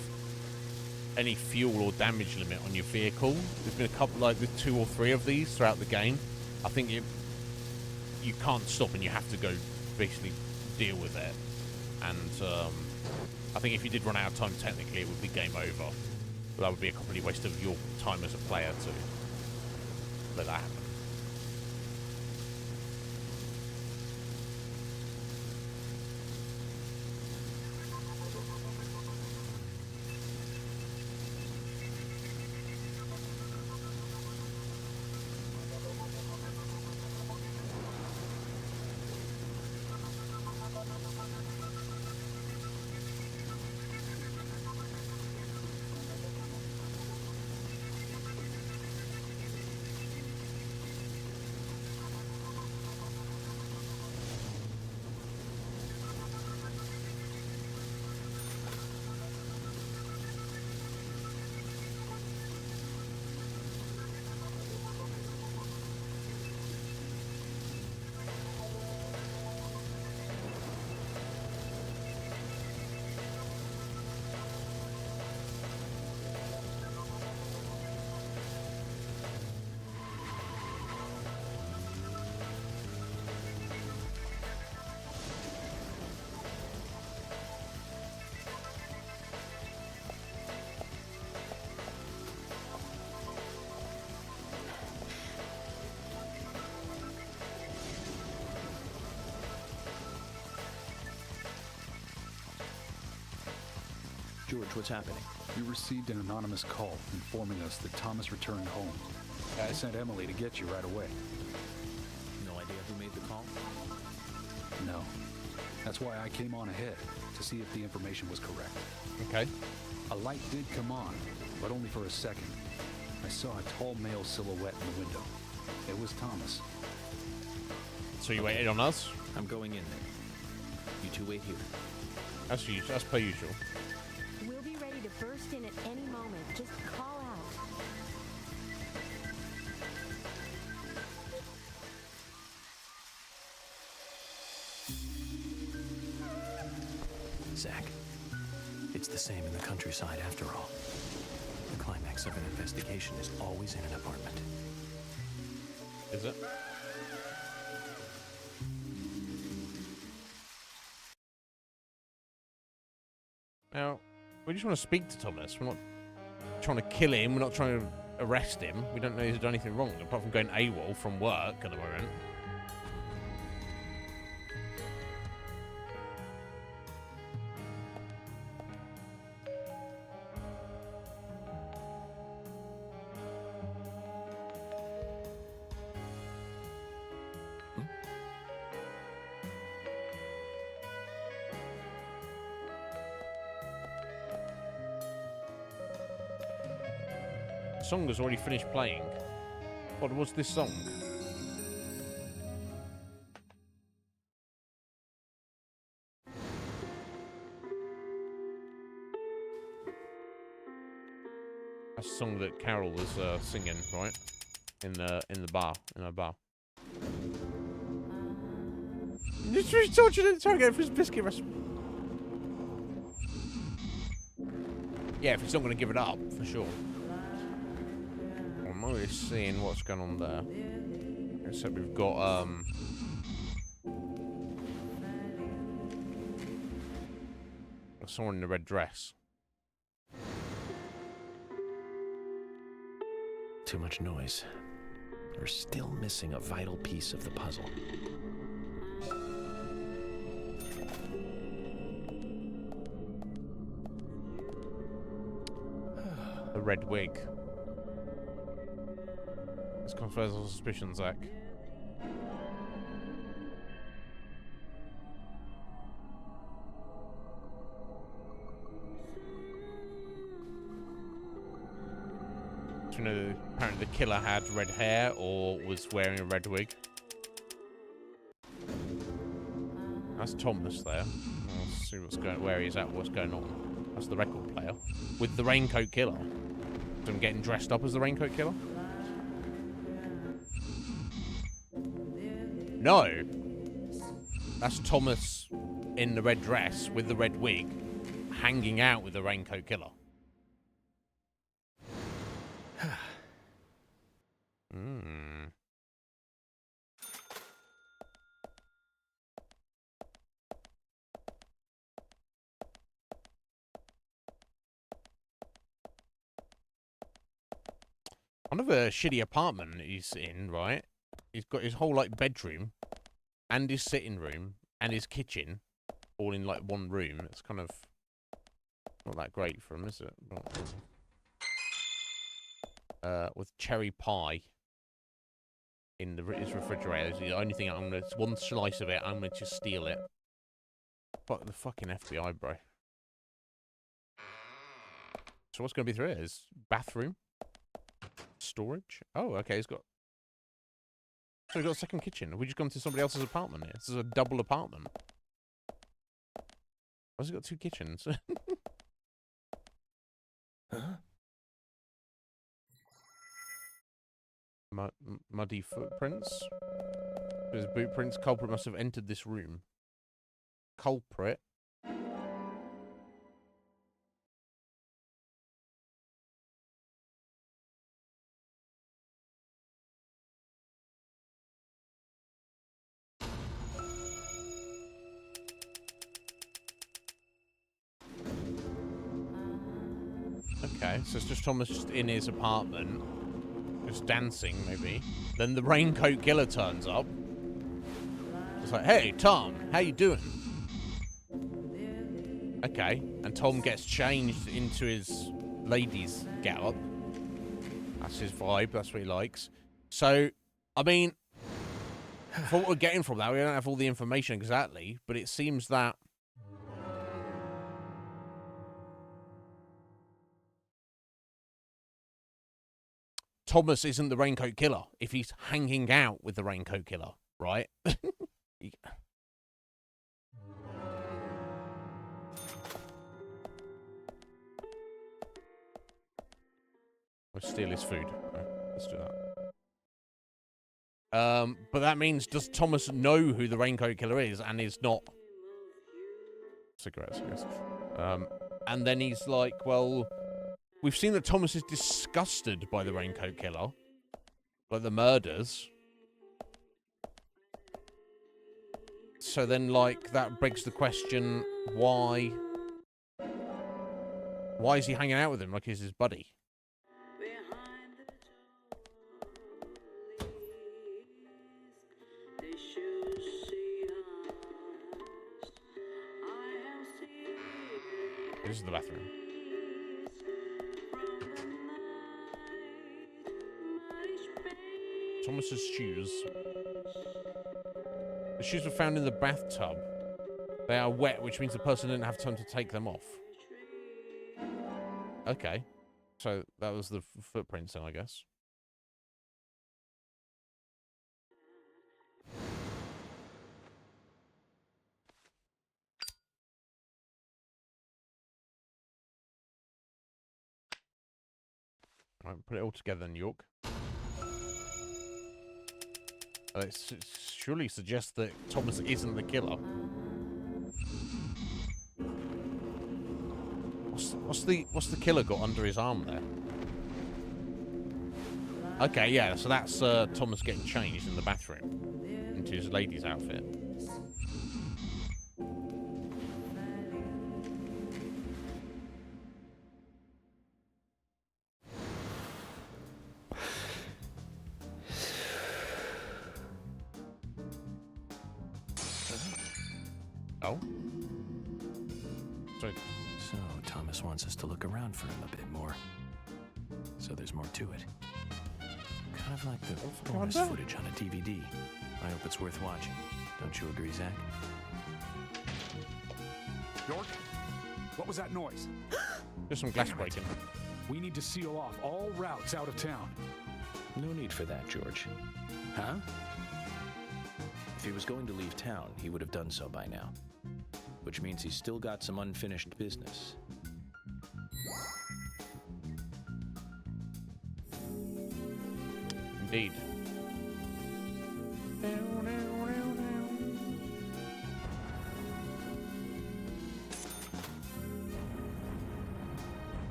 any fuel or damage limit on your vehicle. There's been a couple, like the 2 or 3 of these throughout the game. I think you can't stop and you have to go basically deal with it. And I think if you did run out of time, technically it would be game over. But that would be a complete waste of your time as a player to let that happen. George, what's happening? You received an anonymous call informing us that Thomas returned home. I sent Emily to get you right away. No idea who made the call? No. That's why I came on ahead, to see if the information was correct. Okay. A light did come on, but only for a second. I saw a tall male silhouette in the window. It was Thomas. So you waited on us? I'm going in there. You two wait here. As per usual. We'll be ready to burst in at any moment. Just call out. Zach, it's the same in the countryside after all. The climax of an investigation is always in an apartment. Is it? Now, we just want to speak to Thomas. We're not trying to kill him. We're not trying to arrest him. We don't know he's done anything wrong, apart from going AWOL from work at the moment. The song has already finished playing. What was this song? That's a song that Carol was singing, right? In the bar, in her bar. He's torturing and interrogating for his biscuit recipe. Yeah, if he's not going to give it up, for sure. I'm not really seeing what's going on there. Except we've got, someone in a red dress. Too much noise. We're still missing a vital piece of the puzzle. The red wig. This confers all suspicions, Zach. Do you know that apparently the killer had red hair or was wearing a red wig? That's Thomas there. Let's see where he's at, what's going on. That's the record player. With the raincoat killer. So I'm getting dressed up as the raincoat killer? No! That's Thomas in the red dress with the red wig hanging out with the raincoat killer. Hmm. Kind of a shitty apartment he's in, right? He's got his whole, like, bedroom and his sitting room and his kitchen all in, like, one room. It's kind of not that great for him, is it? With cherry pie in his refrigerator. It's the only thing it's one slice of it, I'm gonna just steal it. Fuck the fucking FBI, bro. So what's gonna be through it? His bathroom? Storage? Oh, okay, he's got... So he's got a second kitchen. Have we just gone to somebody else's apartment here? This is a double apartment. Why's he got two kitchens? Huh? Muddy footprints? There's boot prints. Culprit must have entered this room. Culprit? Okay, so it's just Thomas just in his apartment, just dancing, maybe. Then the raincoat killer turns up. It's like, hey, Tom, how you doing? Okay, and Tom gets changed into his ladies' getup. That's his vibe, that's what he likes. So, I mean, for what we're getting from that, we don't have all the information exactly, but it seems that Thomas isn't the raincoat killer if he's hanging out with the raincoat killer, right? Let's steal his food. Right, let's do that. But that means, does Thomas know who the raincoat killer is and is not... Cigarettes, I guess. And then he's like, well... We've seen that Thomas is disgusted by the raincoat killer. Like the murders. So then, like, that begs the question, why... Why is he hanging out with him like he's his buddy? This is the bathroom. Thomas's shoes. The shoes were found in the bathtub. They are wet, which means the person didn't have time to take them off. Okay. So that was the footprints then, I guess. All right, put it all together, New York. It surely suggests that Thomas isn't the killer. What's the killer got under his arm there? Okay, yeah, so that's Thomas getting changed in the bathroom into his lady's outfit. Oh? Sorry. So, Thomas wants us to look around for him a bit more. So there's more to it. Kind of like the bonus footage on a DVD. I hope it's worth watching. Don't you agree, Zach? York, what was that noise? Just some glass breaking. We need to seal off all routes out of town. No need for that, George. Huh? If he was going to leave town, he would have done so by now. Which means he's still got some unfinished business. Indeed.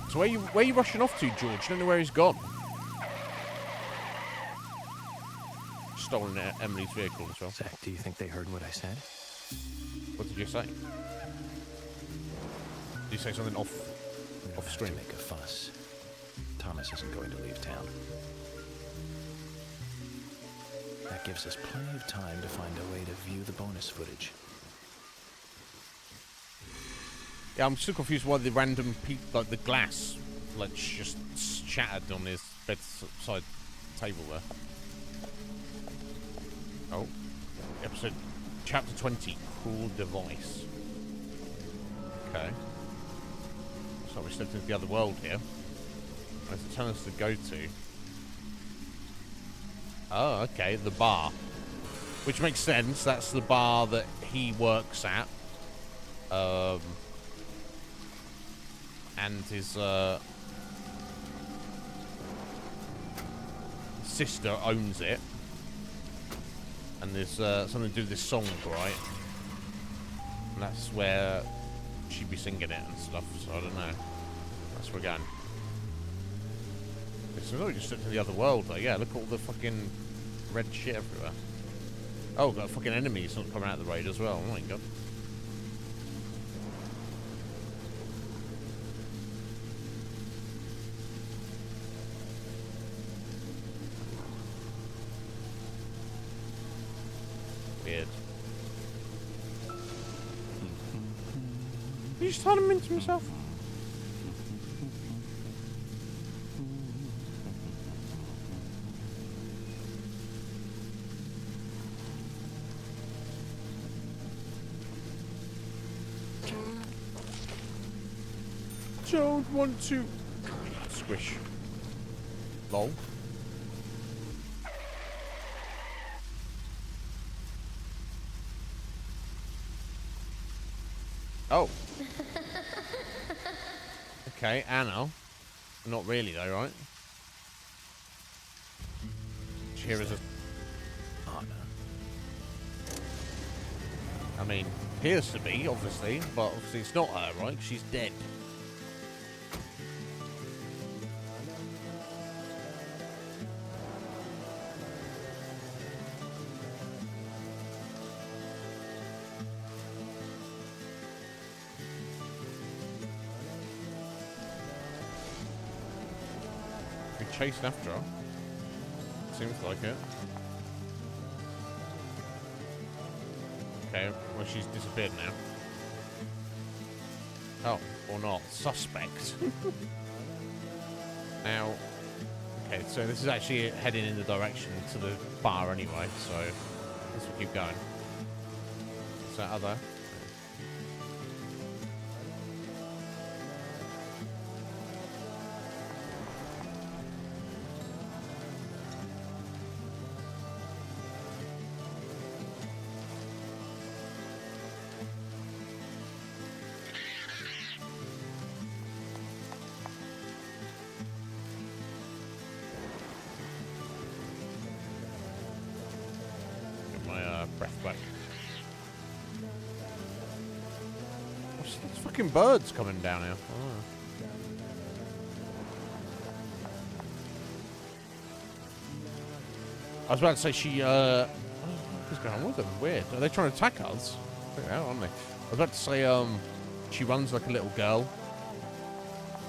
So where you rushing off to, George? You don't know where he's gone. Stolen Emily's vehicle as well. Zach, do you think they heard what I said? What did you say? Did you say something off screen? To make a fuss. Thomas isn't going to leave town. That gives us plenty of time to find a way to view the bonus footage. Yeah, I'm still confused why the random like the glass, like just shattered on his bedside table there. Oh, episode chapter 20, Cruel Device. Okay, so we stepped into the other world here. Where's it telling us to go to? Oh, okay, the bar, which makes sense. That's the bar that he works at. And his sister owns it. And there's something to do with this song, right? And that's where she'd be singing it and stuff, so I don't know. That's where we're going. So we just stepped to the other world, though. Yeah, look at all the fucking red shit everywhere. Oh, got fucking enemies not coming out of the raid as well. Oh my god. Weird. You just turn him into himself. Don't want to squish. Lol. Oh. Okay, Anna. Not really though, right? Here is a... Anna. I mean, appears to be, obviously, but obviously it's not her, right? She's dead. Chasing after her. Seems like it. Okay, well she's disappeared now. Oh, or not. Suspect. Now, okay, so this is actually heading in the direction to the bar anyway, so let's keep going. Is that other? There's fucking birds coming down here. Oh. I was about to say she, what's going on with them? Weird. Are they trying to attack us? Yeah, aren't they? I was about to say, she runs like a little girl.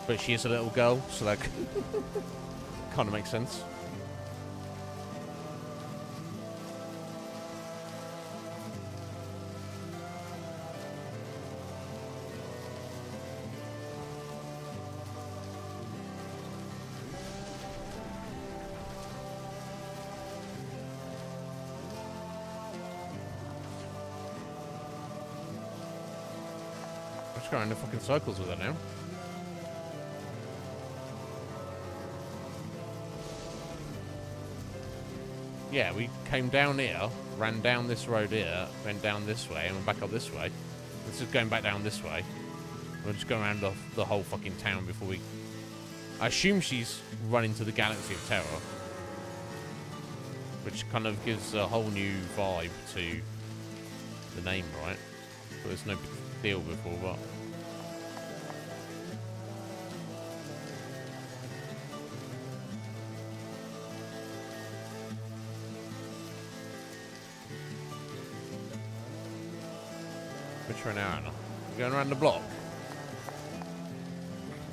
But she is a little girl, so that kind of makes sense. Going into fucking circles with it now. Yeah, we came down here, ran down this road here, went down this way, and went back up this way. This is going back down this way. We're just going around the whole fucking town before we... I assume she's running to the Galaxy of Terror. Which kind of gives a whole new vibe to the name, right? But there's no big deal before, but... Which way now, Anna? We're going around the block.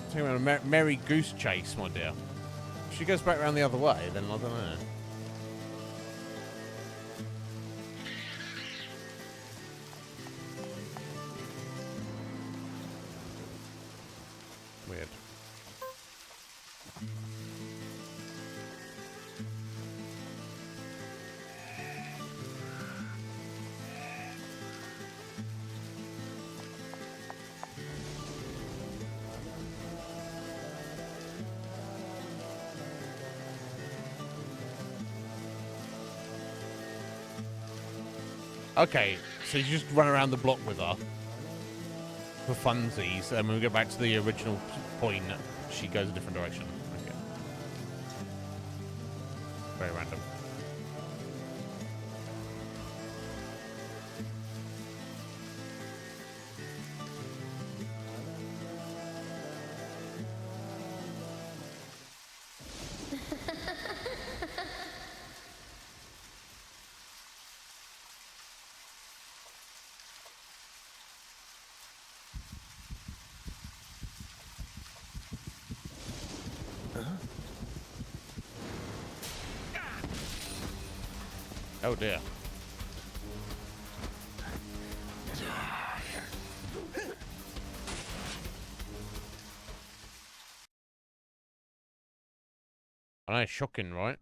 Talking about a merry goose chase, my dear. If she goes back around the other way, then I don't know. Weird. Okay, so you just run around the block with her for funsies, and when we go back to the original point, she goes a different direction. Okay. Very random. Oh dear. I know, it's shocking, right?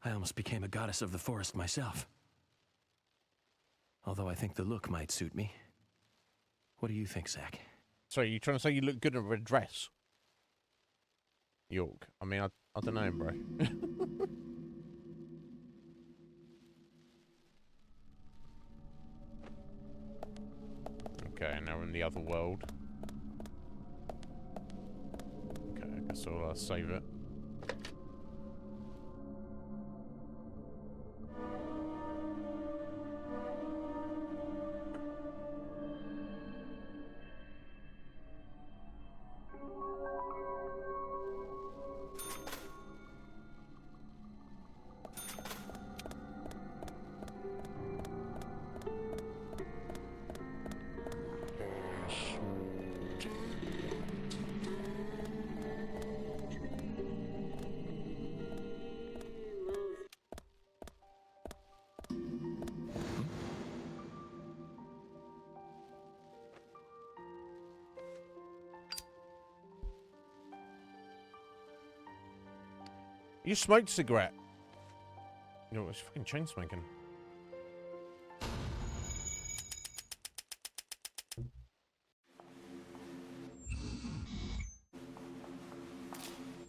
I almost became a goddess of the forest myself. Although I think the look might suit me. What do you think, Zach? So you trying to say you look good in a red dress? York. I mean, I don't know, bro. Okay, now we're in the other world. Okay, I guess I'll save it. You smoked a cigarette. You know, it's fucking chain smoking.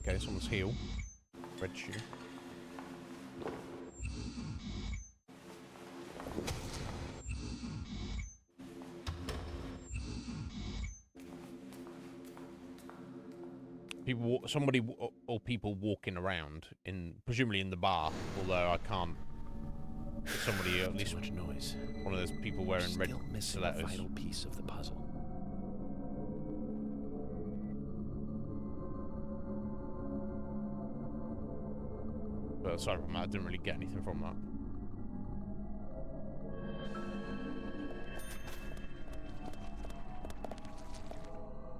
Okay, someone's heel. Red shoe. People, or people walking around presumably in the bar. Although I can't. Somebody, at least too much noise. One of those people wearing red Still missing a stilettos. vital piece of the puzzle. But aside from that, I didn't really get anything from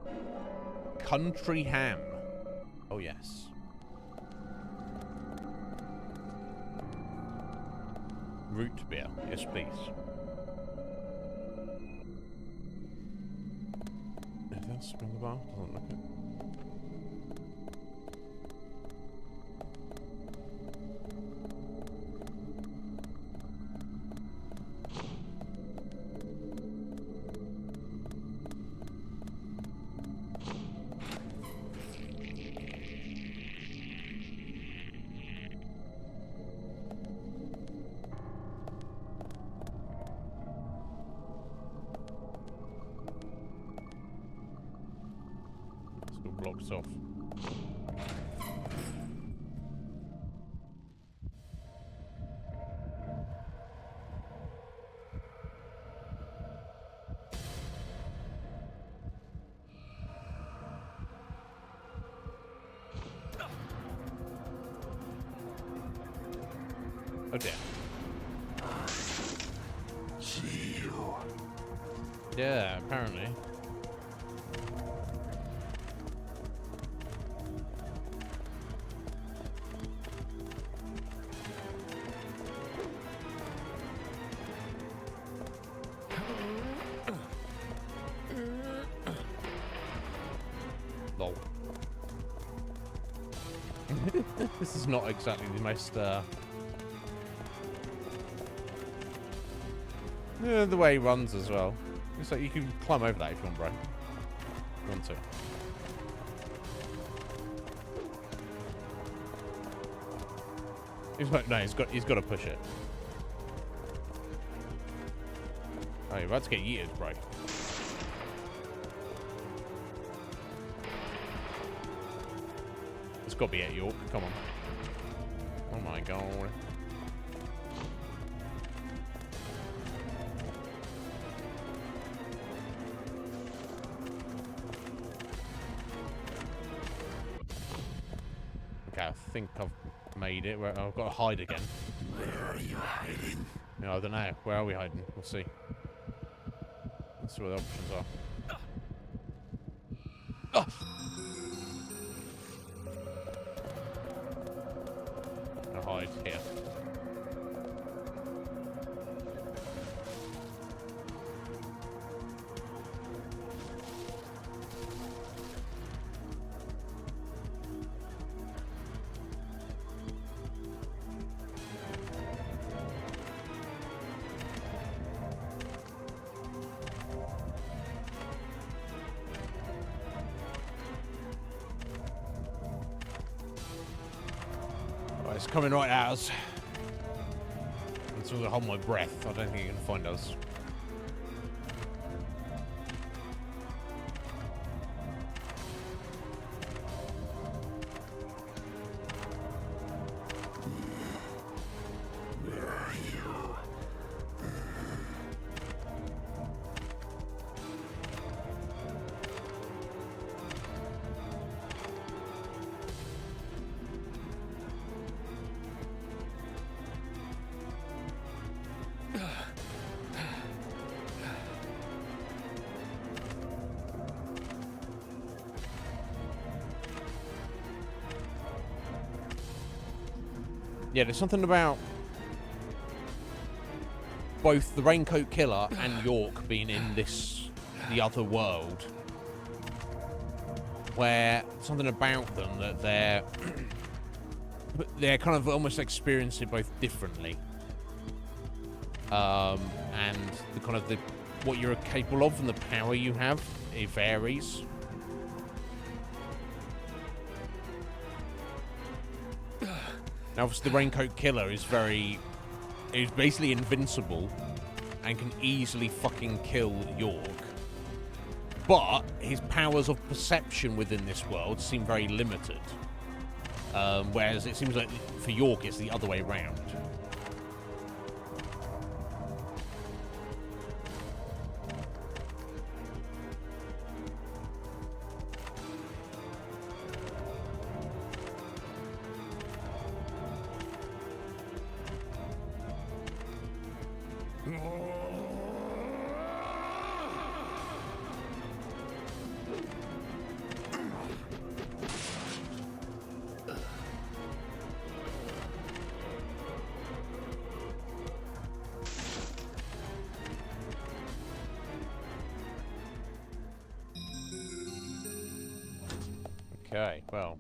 that. Country ham. Oh, yes. Root beer. Yes, please. Anything else from the bar? Doesn't look it. Blocked off. Oh dear. See you. Yeah, apparently. Lol. This is not exactly the most, yeah, the way he runs as well. It's like you can climb over that if you want, bro. If you want to. He's like, no, he's got to push it. Oh, you're about to get yeeted, bro. It's got to be at York. Come on. Oh my god. Okay, I think I've made it. I've got to hide again. Where are you hiding? No, I don't know. Where are we hiding? We'll see. Let's see what the options are. Oh! I'll hide here. It's coming right at us. Until I hold my breath, I don't think you can find us. Where are you? Yeah, there's something about both the Raincoat Killer and York being in the other world, where something about them that they're they're kind of almost experience it both differently. And the kind of what you're capable of and the power you have, it varies. Now, obviously, the Raincoat Killer is basically invincible and can easily fucking kill York. But his powers of perception within this world seem very limited. Whereas it seems like for York, it's the other way around. Okay, well.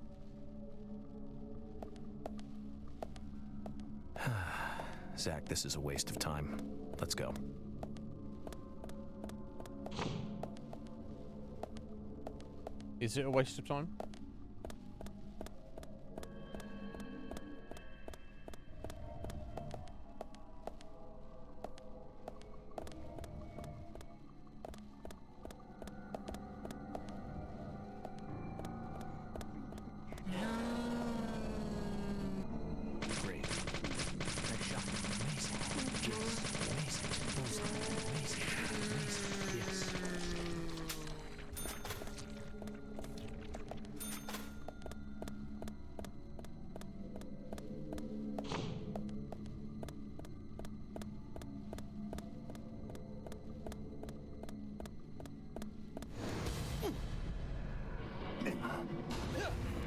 Zach, this is a waste of time. Let's go. Is it a waste of time?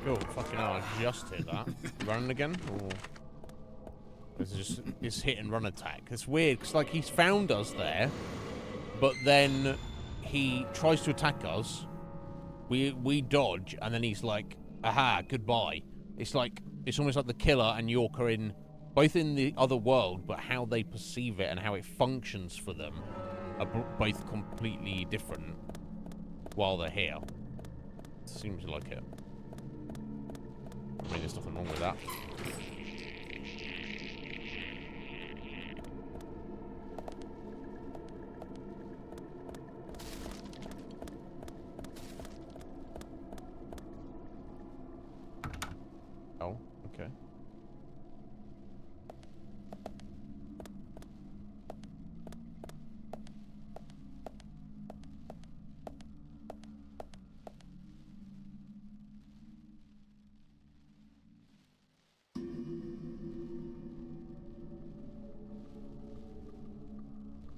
Oh, fucking hell, I just hit that. Running again? Or is it just this hit and run attack? It's weird, because like he's found us there, but then he tries to attack us. We dodge, and then he's like, aha, goodbye. It's like, it's almost like the killer and York are both in the other world, but how they perceive it and how it functions for them are both completely different while they're here. Seems like it. I mean, there's nothing wrong with that. Oh, okay.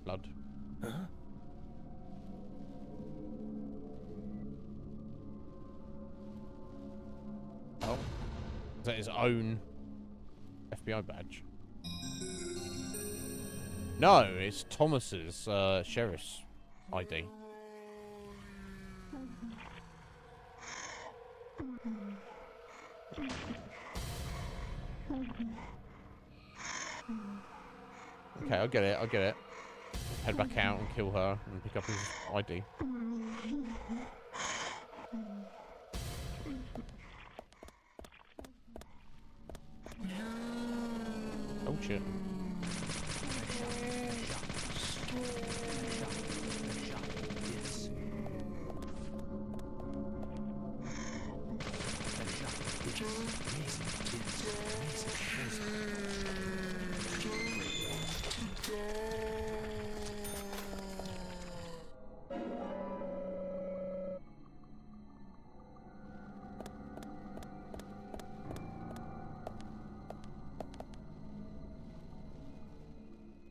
Blood. Huh? Oh. Is that his own FBI badge? No, it's Thomas's sheriff's ID. Okay, I get it, I get it. Head back out and kill her and pick up his ID. Oh shit.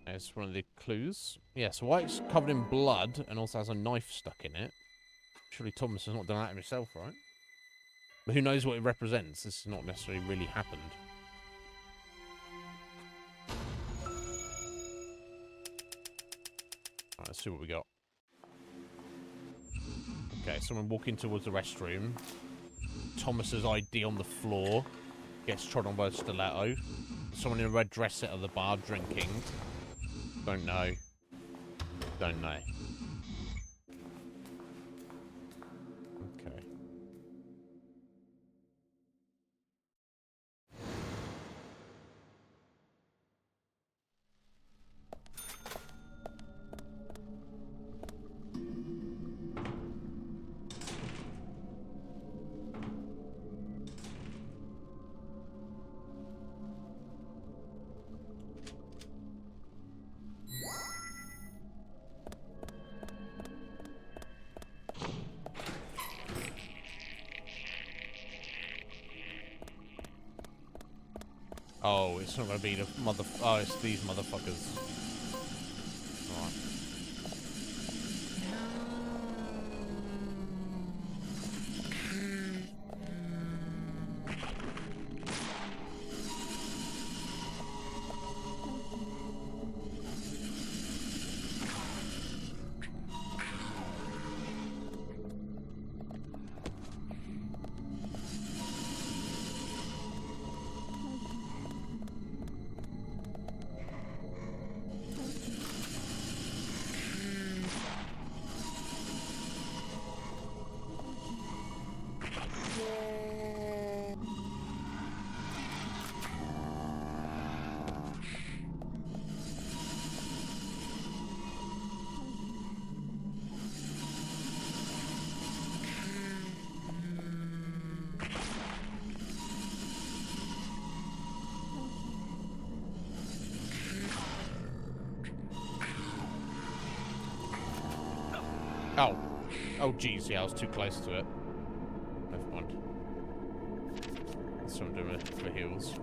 There's one of the clues. Yeah, so White's covered in blood and also has a knife stuck in it. Surely Thomas has not done that himself, right? But who knows what it represents? This has not necessarily really happened. Alright, let's see what we got. Okay, someone walking towards the restroom. Thomas's ID on the floor. gets trod on by a stiletto. Someone in a red dress sit at the bar drinking. Don't know. Don't know. Okay. Oh, it's not gonna be the oh, it's these motherfuckers. Alright. Oh. Oh, jeez, yeah, I was too close to it. Never mind. That's what I'm doing for heals.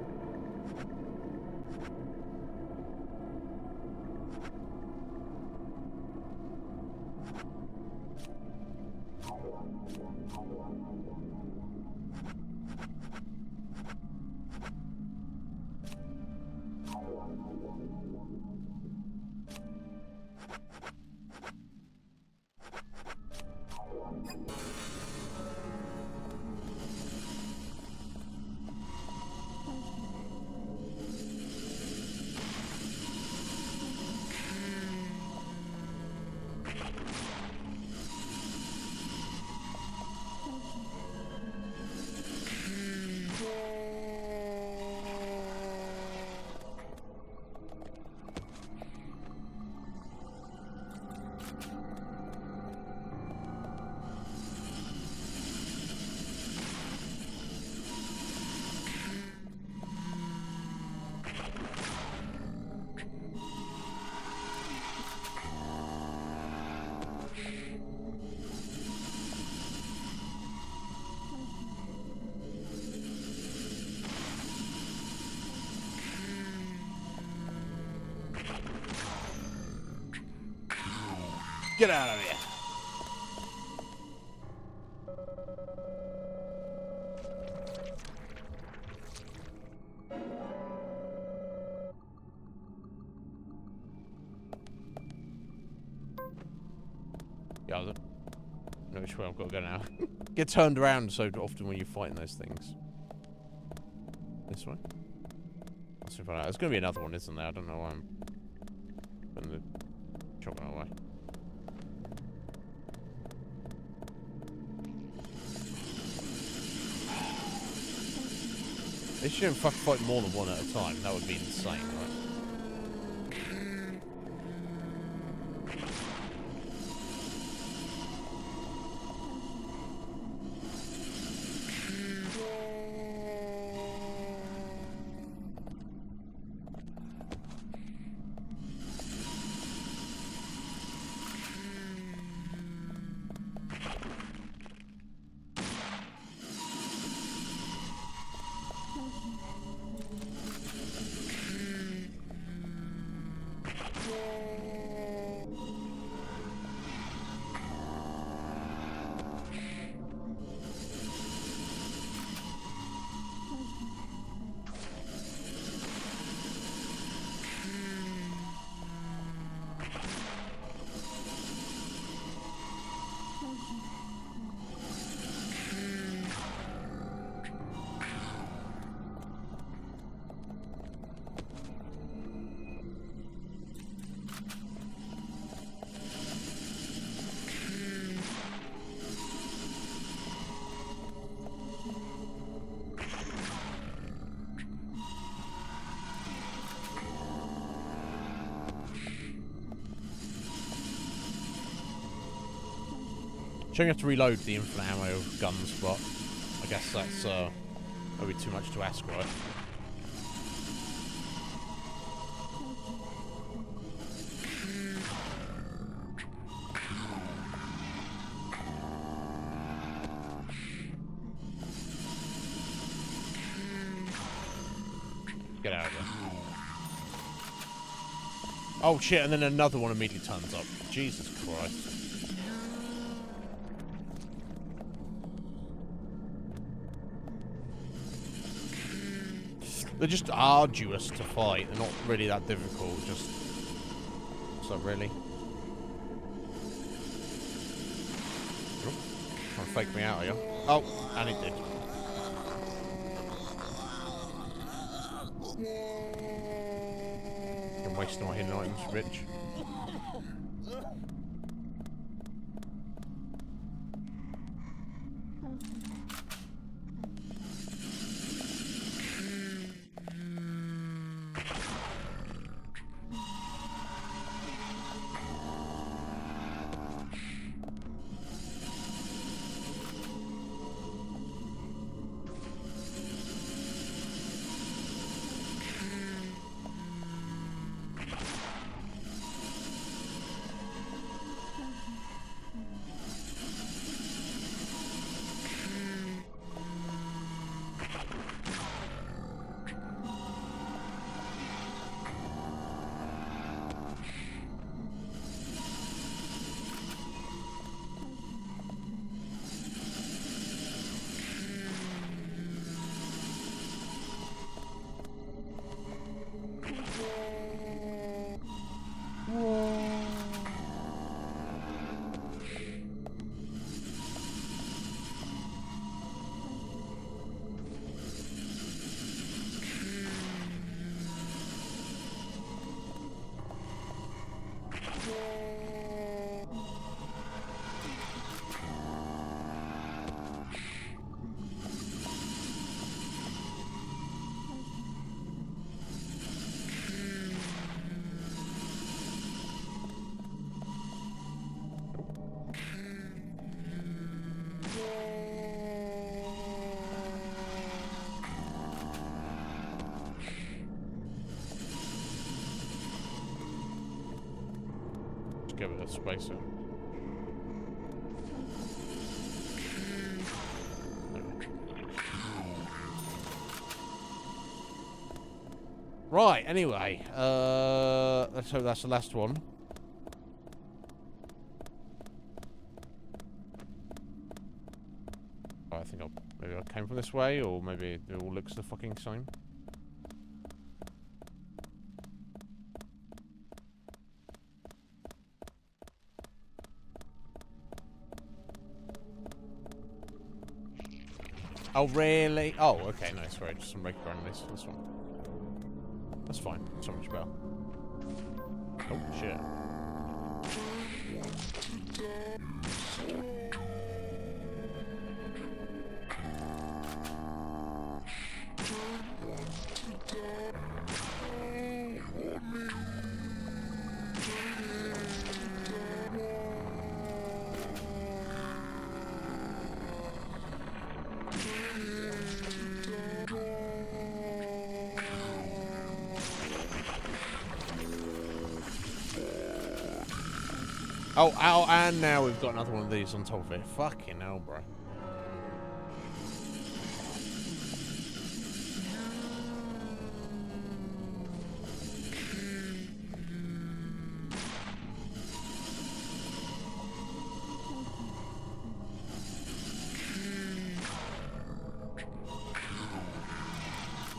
Get out of here. Yeah, I don't know which way I've got to go now. Get turned around so often when you're fighting those things. This way? Let's see if I know. There's going to be another one, isn't there? I don't know why I'm putting the shotgun away. They shouldn't fight more than one at a time. That would be insane, right? Showing you have to reload the infinite ammo guns, but I guess that's maybe too much to ask, right? Get out of here. Oh shit, and then another one immediately turns up. Jesus Christ. They're just arduous to fight. They're not really that difficult, just... So really? Oh, trying to fake me out, are you? Oh, and it did. I'm wasting my hidden items, bitch. Give it a spacer. Right, anyway, let's hope that's the last one. I think maybe I came from this way, or maybe it all looks the fucking same. Oh, really? Oh, okay, no, sorry, just some regular enemies. This one. That's fine. So much better. Oh, shit. Oh, and now we've got another one of these on top of it. Fucking hell, bro.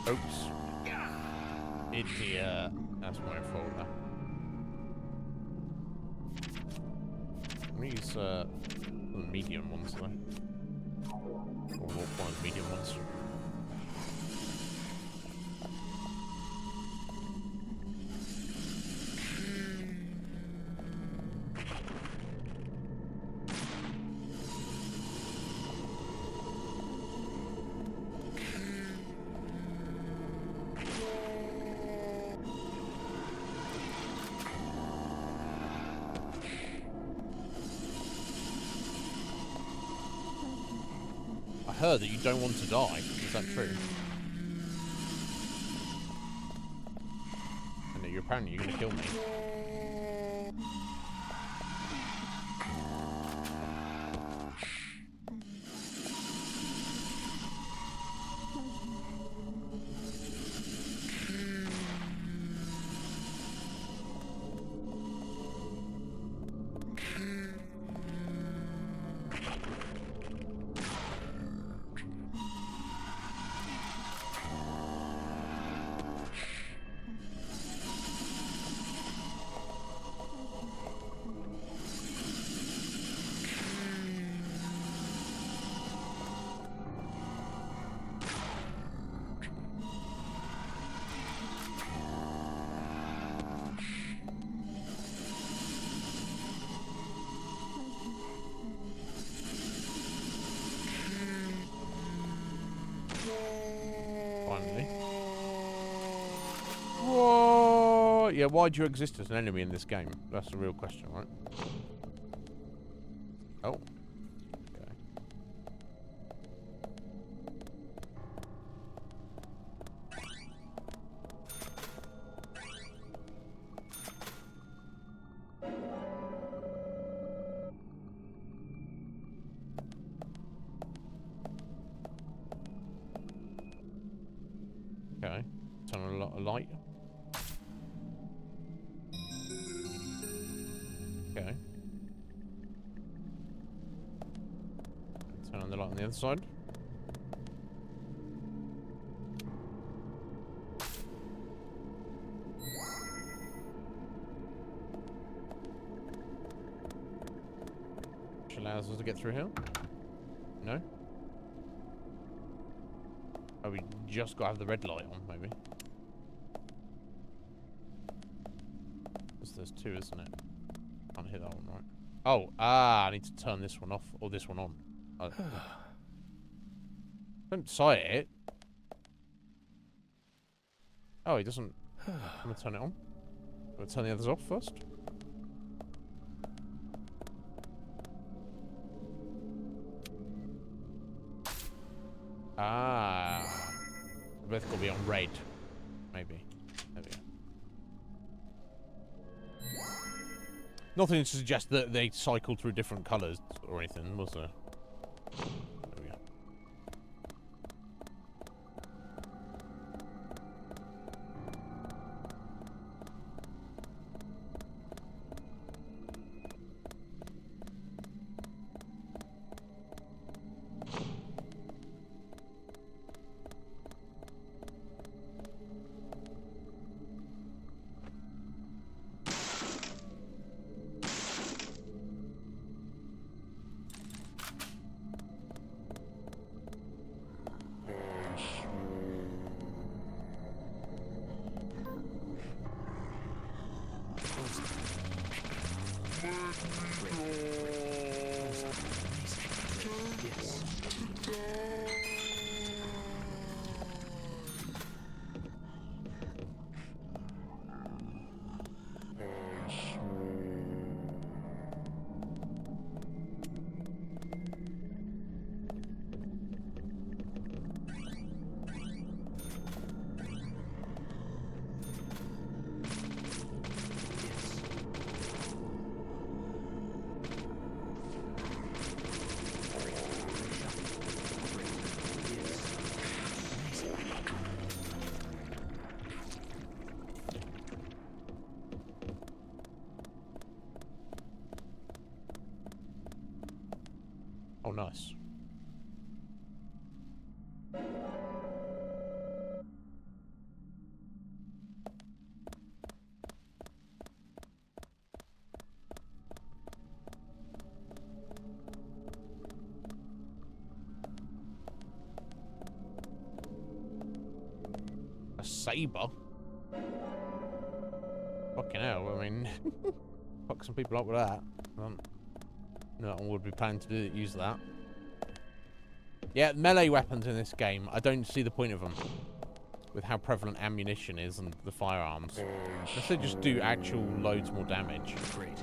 Oops. Idiot. That's my fault now. These the medium ones though. Or one of the medium ones. heard that you don't want to die. Is that true? I know, apparently you're gonna kill me. Finally. Whoa! Yeah, why do you exist as an enemy in this game? That's the real question, right? Oh. Okay. Okay. Turn on a light. Okay. Turn on the light on the other side. Which allows us to get through here. No? Oh, we just got to have the red light on, maybe. There's two, isn't it? Can't hit that one, right? Oh, I need to turn this one off, or this one on. Don't sight it. Oh, he doesn't. I'm gonna turn it on. I'm gonna turn the others off first. Both got to be on red. Maybe. There we go. Nothing to suggest that they cycle through different colours or anything, was there? There we go. Oh, nice. A saber? Fucking hell, I mean, fuck some people up with that. No one would be planning to use that. Yeah, melee weapons in this game, I don't see the point of them. With how prevalent ammunition is and the firearms. Unless they just do actual loads more damage. Great.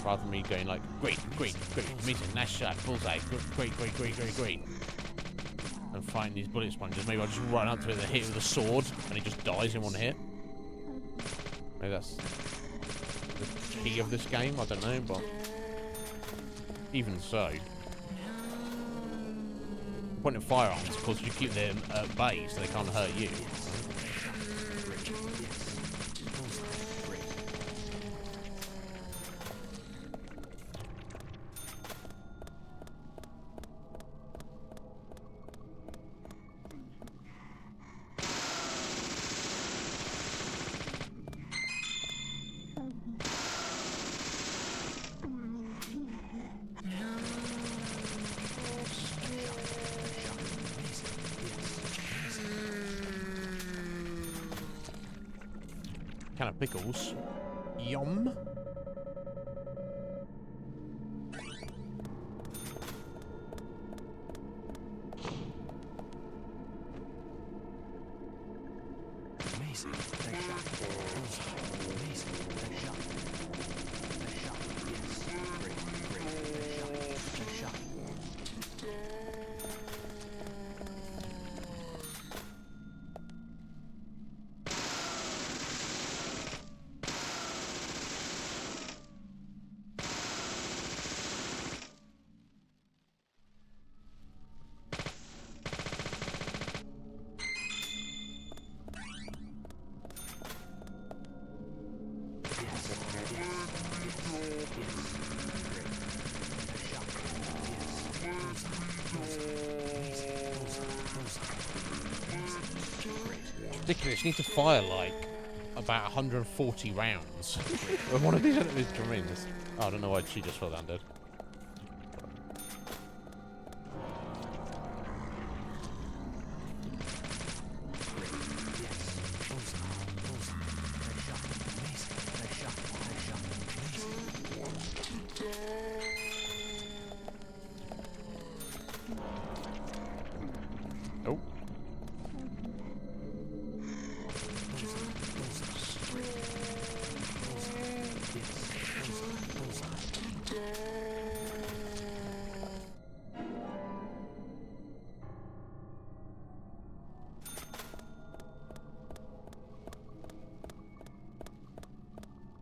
Rather than me going like, great, amazing, nice shot, bullseye, great. and fighting these bullet sponges. Maybe I'll just run up to it and hit it with a sword, and he just dies in one hit. Maybe that's the key of this game. I don't know, but even so, the point of firearms, of course, you keep them at bay so they can't hurt you. Can of pickles. Yum. Amazing. Nice shot. Amazing. Nice shot. Nice shot. Yes. Great. Nice shot. Nice shot. Ridiculous. You need to fire like about 140 rounds. When one of these enemies come in. Oh, I don't know why she just fell down dead. Oh.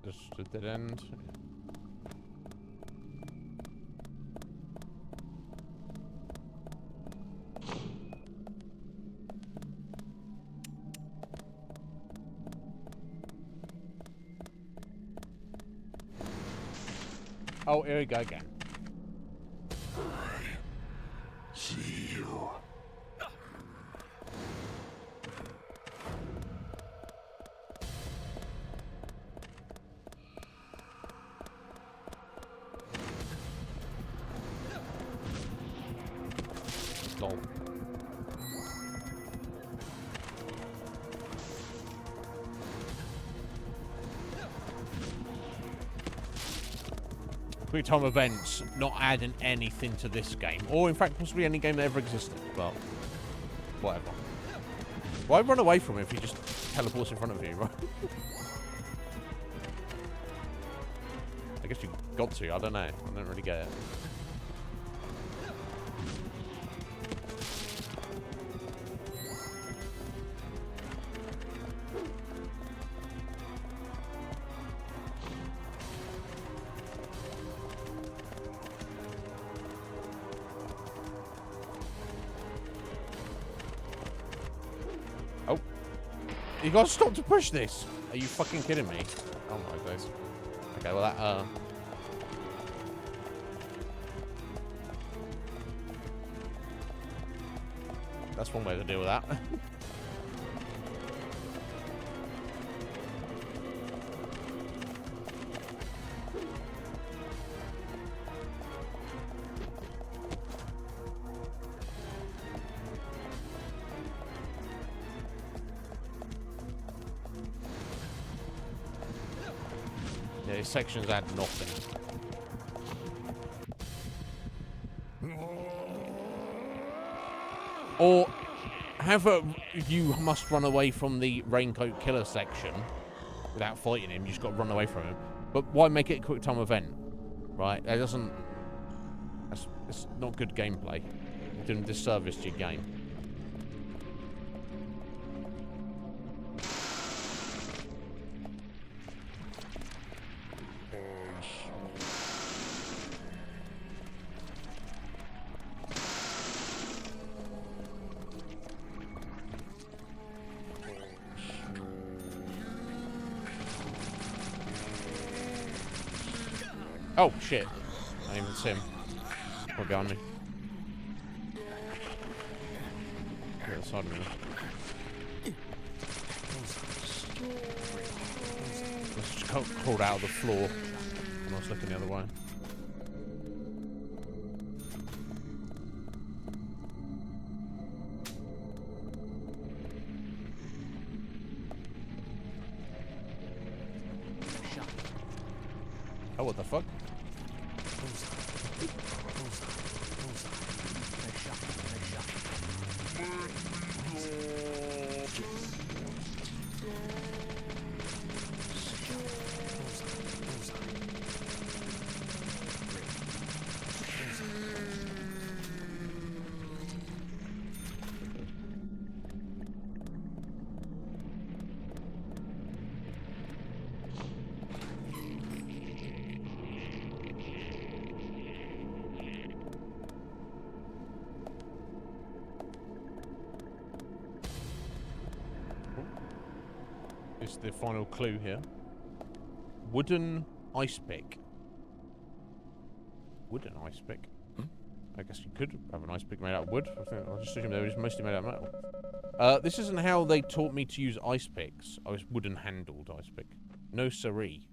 Just a dead end. Oh, here we go again. See you. Lol. Quick time events not adding anything to this game, or in fact possibly any game that ever existed, but whatever. Why run away from him if he just teleports in front of you, right? I guess you got to, I don't know. I don't really get it. Oh. You gotta stop to push this. Are you fucking kidding me? Oh my days. Okay, well that, that's one way to deal with that. Yeah, these sections add nothing. Or have a you must run away from the raincoat killer section without fighting him. You just got to run away from him. But why make it a quick time event? Right? That doesn't. It's not good gameplay. You're doing a disservice to your game. Oh shit! I didn't even see him. Right behind me. Get the side of me. I just crawled out of the floor and I was looking the other way. Oh, what the fuck? Is the final clue here. Wooden ice pick. Wooden ice pick? I guess you could have an ice pick made out of wood. I just assumed they were mostly made out of metal. This isn't how they taught me to use ice picks. I was wooden handled ice pick. No siree.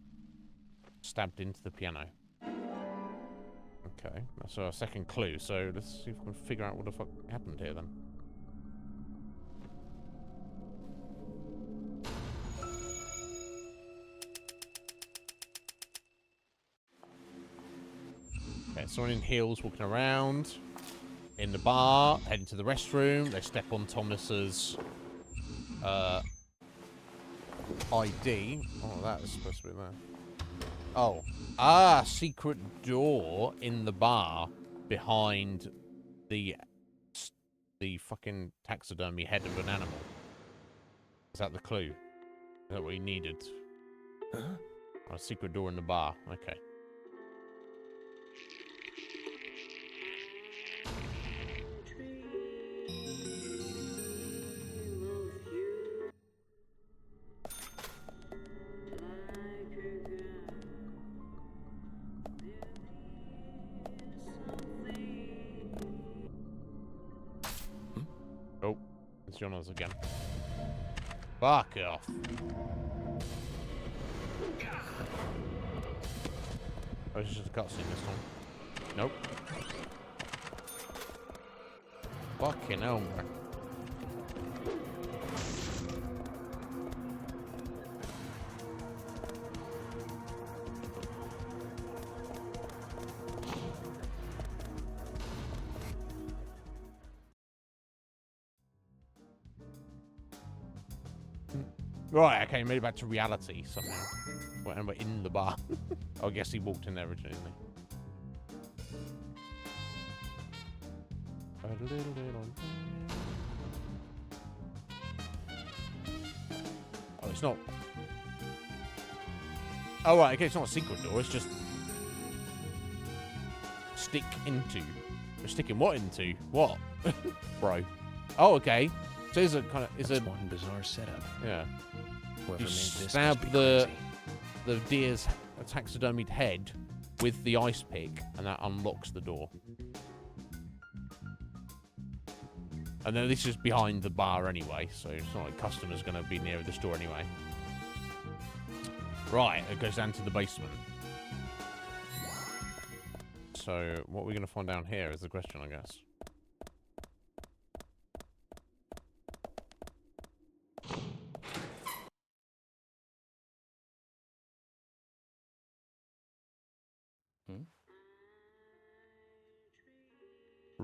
Stabbed into the piano. Okay, that's our second clue. So let's see if we can figure out what the fuck happened here then. Okay, someone in heels walking around in the bar, heading to the restroom. They step on Thomas's ID. Oh, that is supposed to be there. Oh, secret door in the bar behind the fucking taxidermy head of an animal. Is that the clue? Is that what you needed? Huh? Oh, a secret door in the bar. Okay. Oh, it's Jonas again. Fuck off. Oh, it's just a cutscene this time. Nope. Fucking hell, man. Right, okay, made it back to reality somehow. Well, and we're in the bar. I guess he walked in there originally, didn't he? Oh, it's not. Oh, right, okay, it's not a secret door, it's just stick into. We're sticking what into? What? Bro. Oh, okay. So it's a kind of That's one bizarre setup. Yeah. Whoever You made this stab must be the crazy. deer's taxidermied head with the ice pick, and that unlocks the door. And then this is behind the bar anyway, so it's not like customers going to be near the store anyway. Right, it goes down to the basement. So what we're going to find down here is the question, I guess.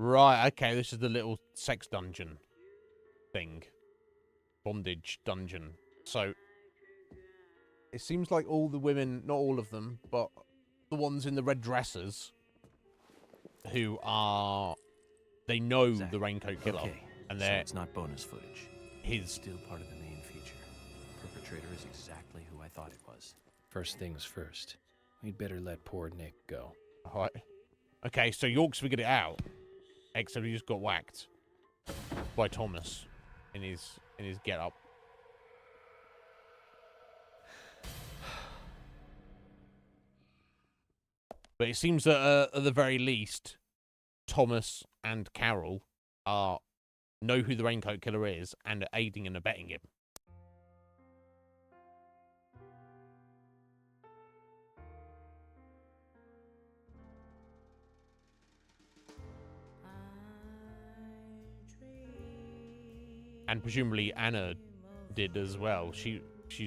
Right, okay, this is the little sex dungeon thing. Bondage dungeon. So, it seems like all the women, not all of them, but the ones in the red dresses who are, they know Zach, the Raincoat Killer. Okay, And so they're it's not bonus footage. his. Still part of the main feature. Perpetrator is exactly who I thought it was. First things first. We'd better let poor Nick go. Alright. Okay, so York's figured it out. Except he just got whacked by Thomas in his get-up. But it seems that at the very least, Thomas and Carol know who the Raincoat Killer is and are aiding and abetting him. And presumably Anna did as well. She's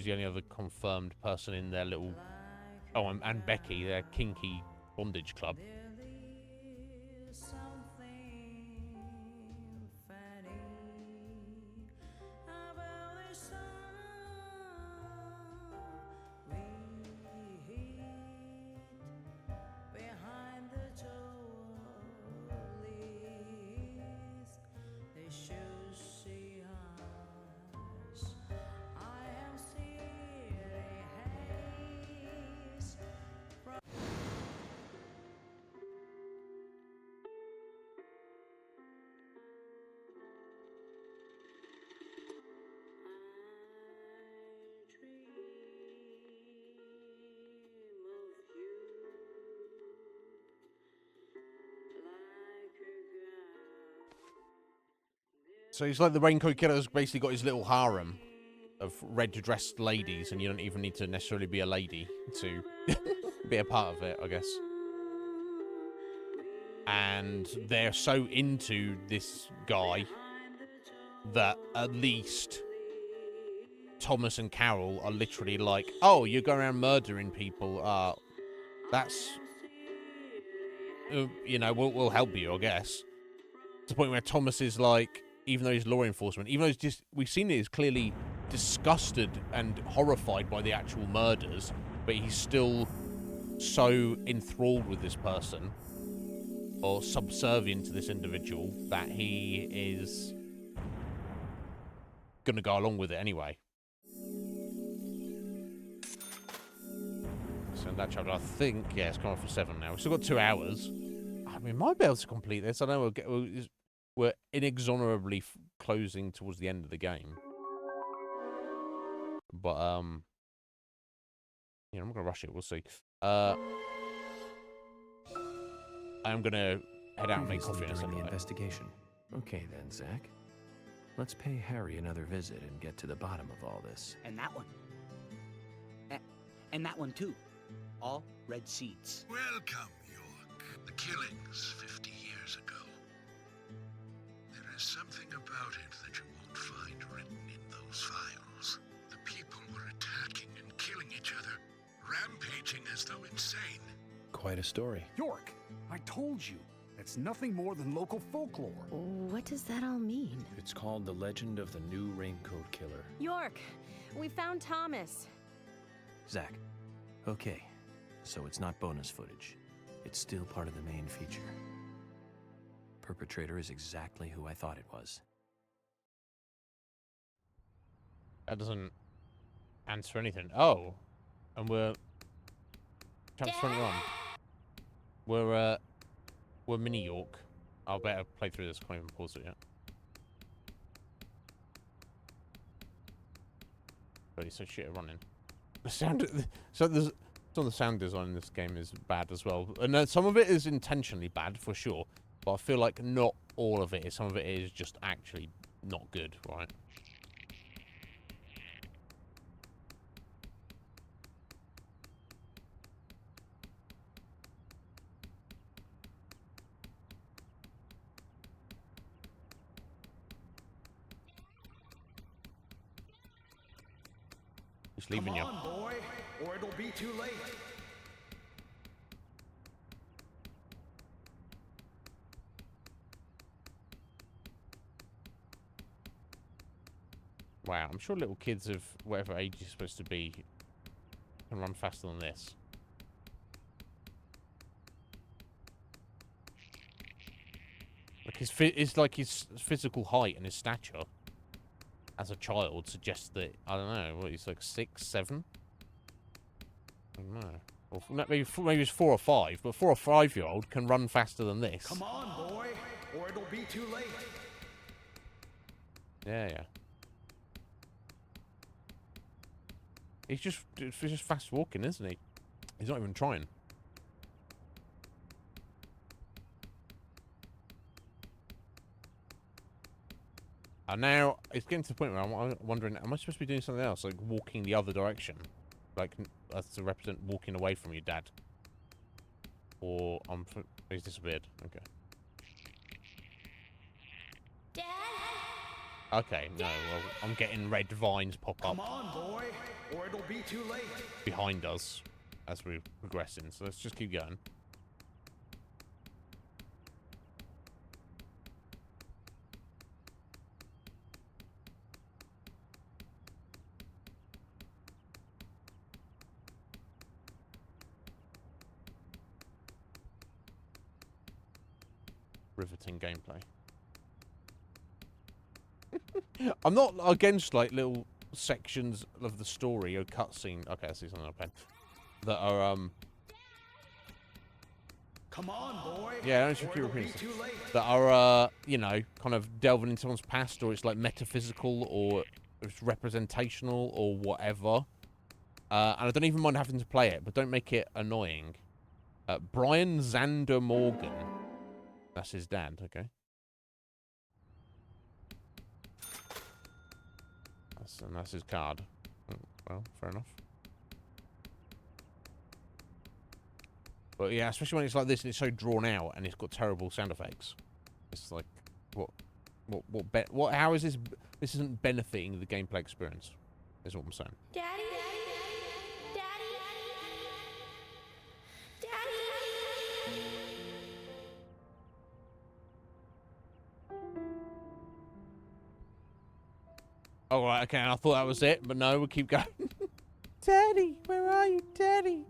the only other confirmed person in their little... Oh, and Becky, their kinky bondage club. So it's like the Raincoat Killer's basically got his little harem of red-dressed ladies, and you don't even need to necessarily be a lady to be a part of it, I guess. And they're so into this guy that at least Thomas and Carol are literally like, oh, you're going around murdering people. That's... you know, we'll help you, I guess. To the point where Thomas is like... Even though he's law enforcement, even though he's just, we've seen it, he's clearly disgusted and horrified by the actual murders, but he's still so enthralled with this person, or subservient to this individual, that he is going to go along with it anyway. So in that chapter, I think, yeah, it's gone for 7 now. We've still got 2 hours. I mean, might be able to complete this. I know we're inexorably closing towards the end of the game. But, yeah, I'm not going to rush it. We'll see. I'm going to head out and make coffee in a second. The investigation. Okay then, Zach. Let's pay Harry another visit and get to the bottom of all this. And that one. And that one, too. All red seeds. Welcome, York. The killings 50 years ago. There is something about it that you won't find written in those files. The people were attacking and killing each other, rampaging as though insane. Quite a story. York, I told you. It's nothing more than local folklore. What does that all mean? It's called The Legend of the New Raincoat Killer. York, we found Thomas. Zach, okay, so it's not bonus footage. It's still part of the main feature. Perpetrator is exactly who I thought it was. That doesn't answer anything. Oh, and we're chapter 21. We're mini York. I'll better play through this. Can't even pause it yet. But it's so shit at running. The sound. So there's some of the sound design in this game is bad as well, and some of it is intentionally bad for sure. But I feel like not all of it is. Some of it is just actually not good, right? Just leaving you. Come on, boy, or it'll be too late. Wow, I'm sure little kids of whatever age you're supposed to be can run faster than this. Like it's like his physical height and his stature as a child suggests that, I don't know, what, he's like 6, 7? I don't know. Or maybe it's 4 or 5, but 4 or 5-year-old can run faster than this. Come on, boy, or it'll be too late. Yeah. He's just fast walking, isn't he? He's not even trying. And now it's getting to the point where I'm wondering, am I supposed to be doing something else, like walking the other direction, like as to represent walking away from your dad? Or he's disappeared. Okay. Dad? Okay, no. Well, I'm getting red vines pop up. Come on, boy, or it'll be too late. Behind us as we're progressing. So let's just keep going. Riveting gameplay. I'm not against like little sections of the story or cutscene. Okay, I see something on a pen. That are Come on, boy. yeah, don't you keep or it'll be repeating too late. that are you know, kind of delving into someone's past, or it's like metaphysical, or it's representational, or whatever. And I don't even mind having to play it, but don't make it annoying. Brian Xander Morgan. That's his dad, okay. That's his card. Well, fair enough. But yeah, especially when it's like this and it's so drawn out and it's got terrible sound effects. It's like, how is this? This isn't benefiting the gameplay experience. Is what I'm saying. Daddy? Daddy? Daddy? Oh, right, okay, I thought that was it, but no, we'll keep going. Daddy, where are you, Daddy?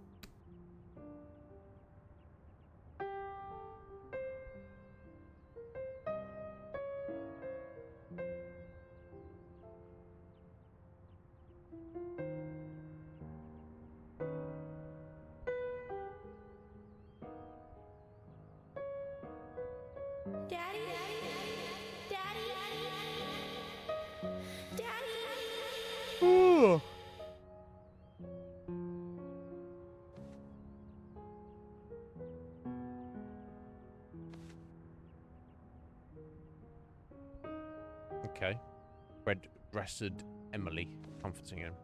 Daddy? Daddy? Daddy? Ooh. Okay. Red-breasted Emily comforting him.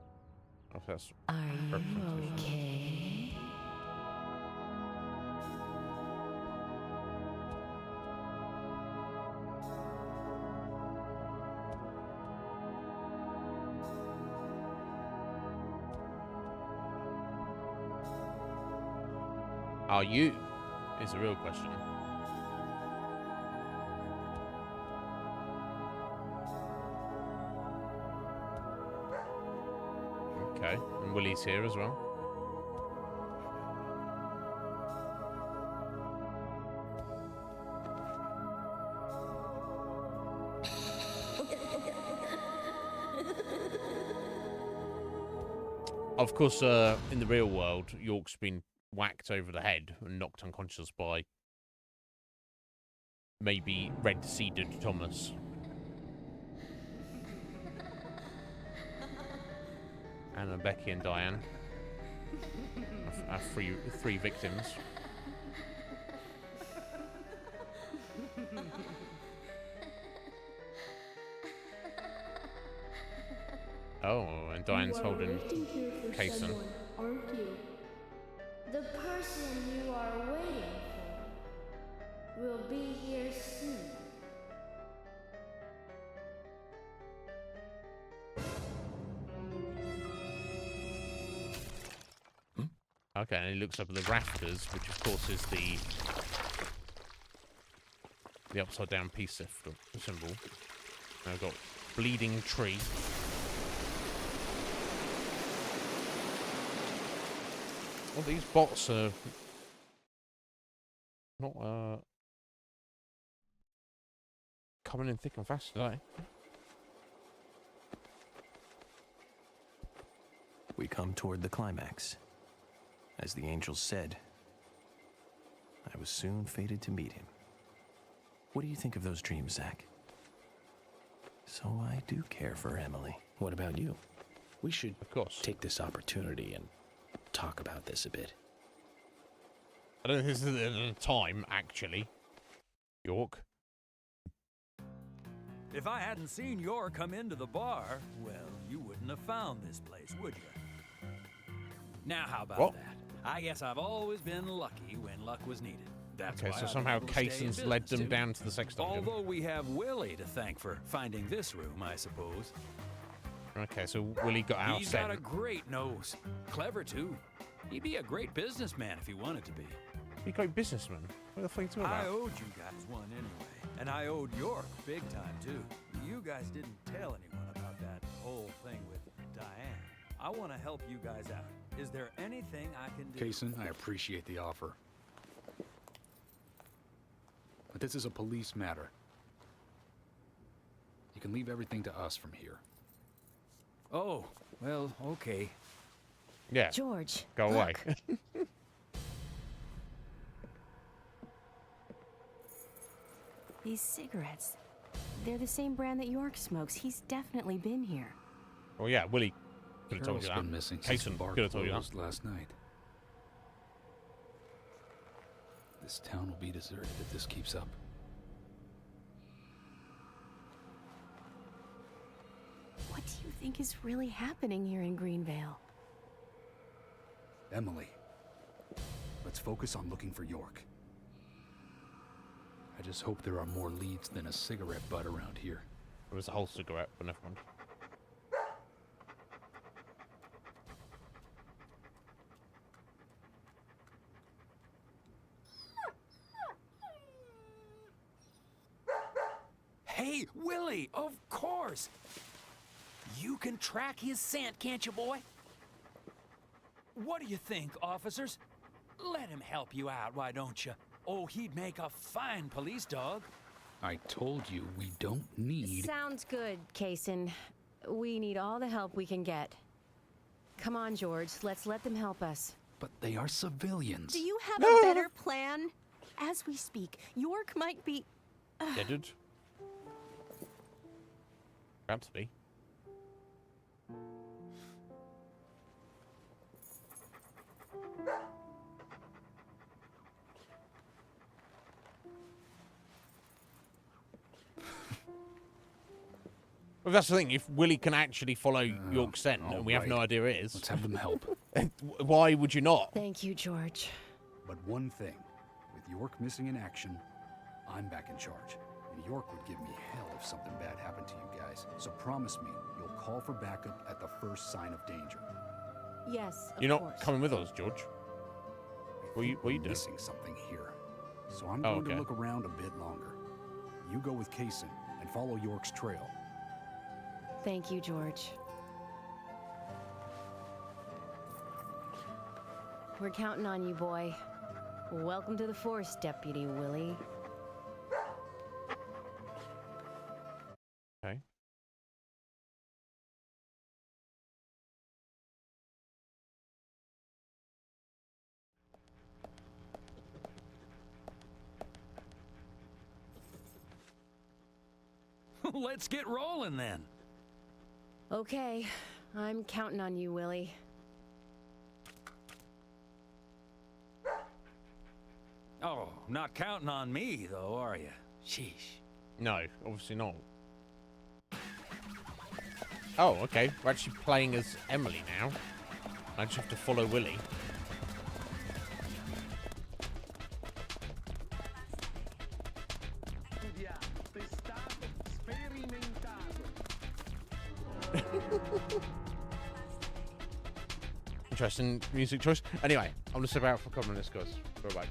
Oh, that's Are you representation. okay? Are you? Is the real question. Okay, and Willie's here as well. Of course, in the real world, York's been whacked over the head and knocked unconscious by maybe red-seeded Thomas. Anna, Becky, and Diane. Our three victims. Oh, and Diane's holding Kason. Aren't you? The person you are waiting for will be here soon. Okay, and he looks up at the rafters, which of course is the upside down peace symbol. Now I've got bleeding tree. Well, these bots are not coming in thick and fast today. We come toward the climax. As the angels said, I was soon fated to meet him. What do you think of those dreams, Zach? So I do care for Emily. What about you? We should, Of course. take this opportunity and talk about this a bit. I don't think this is the time, actually. York. If I hadn't seen York come into the bar, well, you wouldn't have found this place, would you? Now, how about What? that? I guess I've always been lucky when luck was needed. That's Okay, why so I've somehow been able to stay in Kaysen's led business, them too. down to the sex dungeon. Although we have Willie to thank for finding this room, I suppose. Okay, so Willie got out He's got a sent. great nose. Clever, too. He'd be a great businessman if he wanted to be. He got a businessman. What the fuck are you talking I about? owed you guys one anyway. And I owed York big time, too. You guys didn't tell anyone about that whole thing with Diane. I want to help you guys out. Is there anything I can do? Kaysen, I appreciate the offer. But this is a police matter. You can leave everything to us from here. Oh, well, okay. Yeah. George, Go away. look. These cigarettes. They're the same brand that York smokes. He's definitely been here. Well, yeah, Willie could have told you Carol's that. been missing since the Kaysen bar could have told you that. closed last night. This town will be deserted if this keeps up. What do you think is really happening here in Greenvale? Emily, let's focus on looking for York. I just hope there are more leads than a cigarette butt around here. It was a whole cigarette, but never mind. Hey, Willie, of course. You can track his scent, can't you, boy? What do you think, officers? Let him help you out, why don't you? Oh, he'd make a fine police dog. I told you we don't need... Sounds good, Kaysen. We need all the help we can get. Come on, George. Let's let them help us. But they are civilians. Do you have a better plan? As we speak, York might be... Dead. Perhaps be. Well, that's the thing. If Willie can actually follow York's scent, and we have no idea it is, Let's have them help. why would you not? Thank you, George. But one thing, with York missing in action, I'm back in charge. And York would give me hell if something bad happened to you guys. So promise me you'll call for backup at the first sign of danger. Yes, of You're not course. coming with us, George. What are you We're doing? missing something here. So I'm Oh, going to okay. look around a bit longer. You go with Kaysen and follow York's trail. Thank you, George. We're counting on you, boy. Welcome to the force, Deputy Willie. Okay. Let's get rolling then. Okay, I'm counting on you, Willie. Oh, not counting on me, though, are you? Sheesh. No, obviously not. Oh, okay. We're actually playing as Emily now. I just have to follow Willie. Interesting music choice. Anyway, I'm gonna step out for a couple minutes, guys. Go back.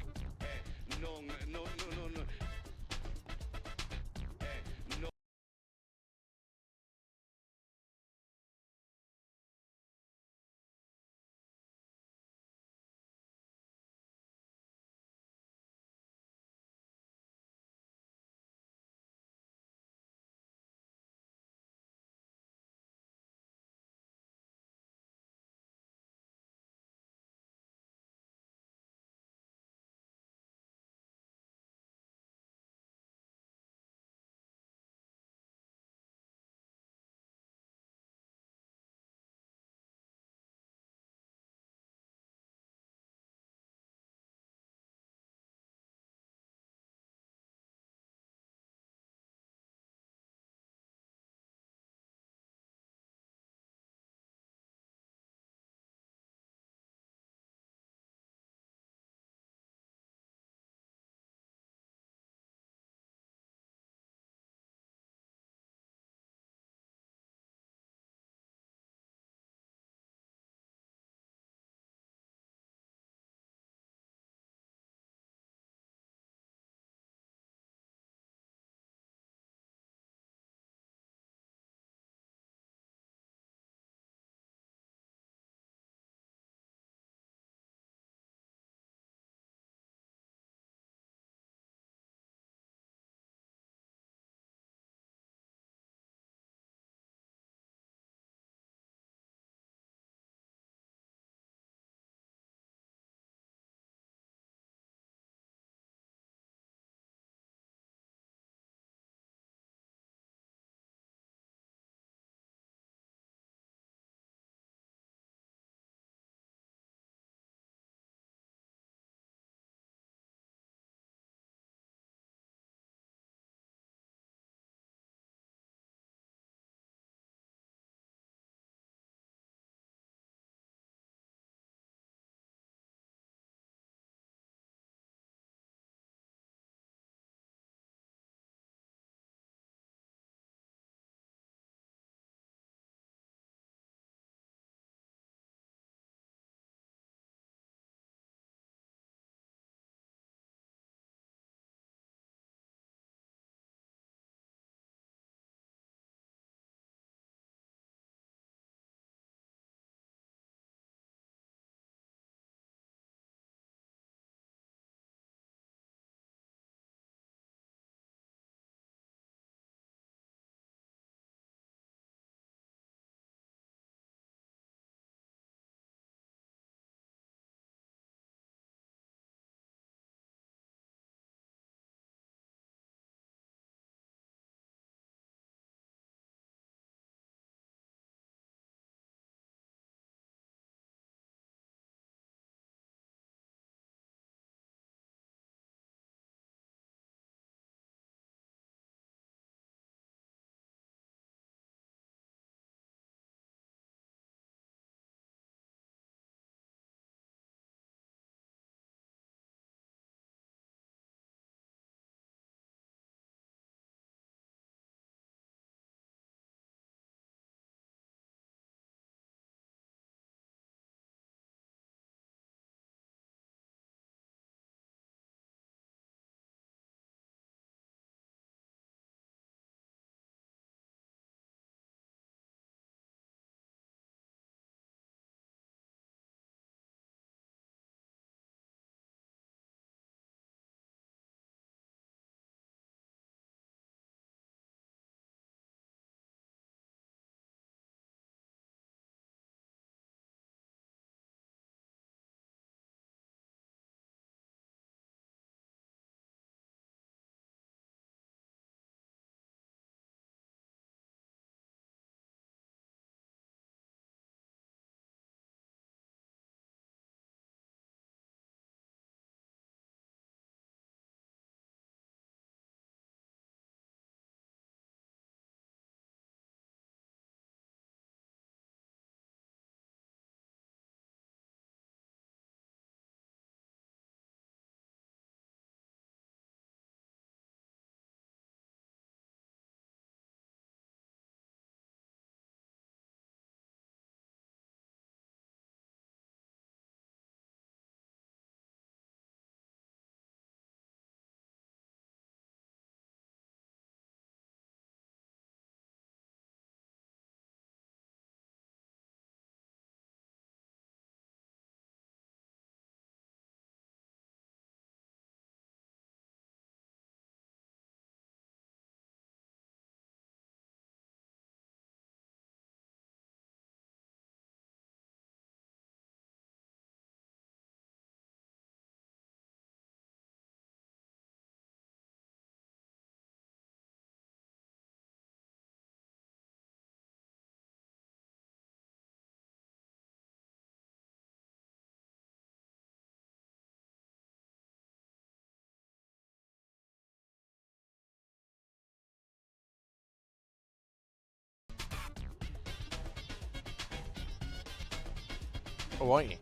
Oh, are you?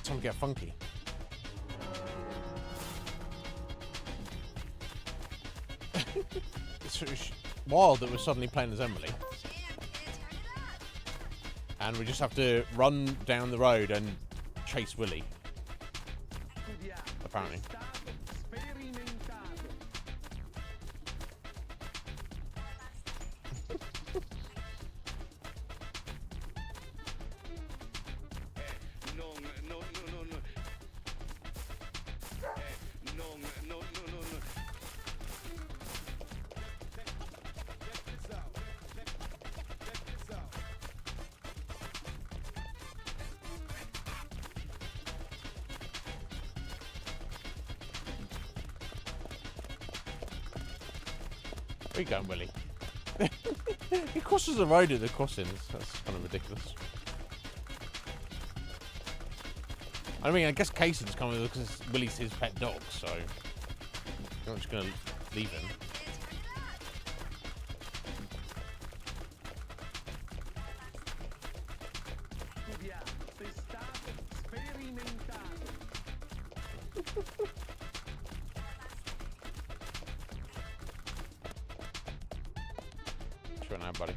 Time to get funky. It's wild that we're suddenly playing as Emily. And we just have to run down the road and chase Willie. Apparently. Where you going, Willie? He crosses the road at the crossings. That's kind of ridiculous. I mean, I guess Cason's coming because Willie's his pet dog, so I'm not just going to leave him. Sure now, buddy.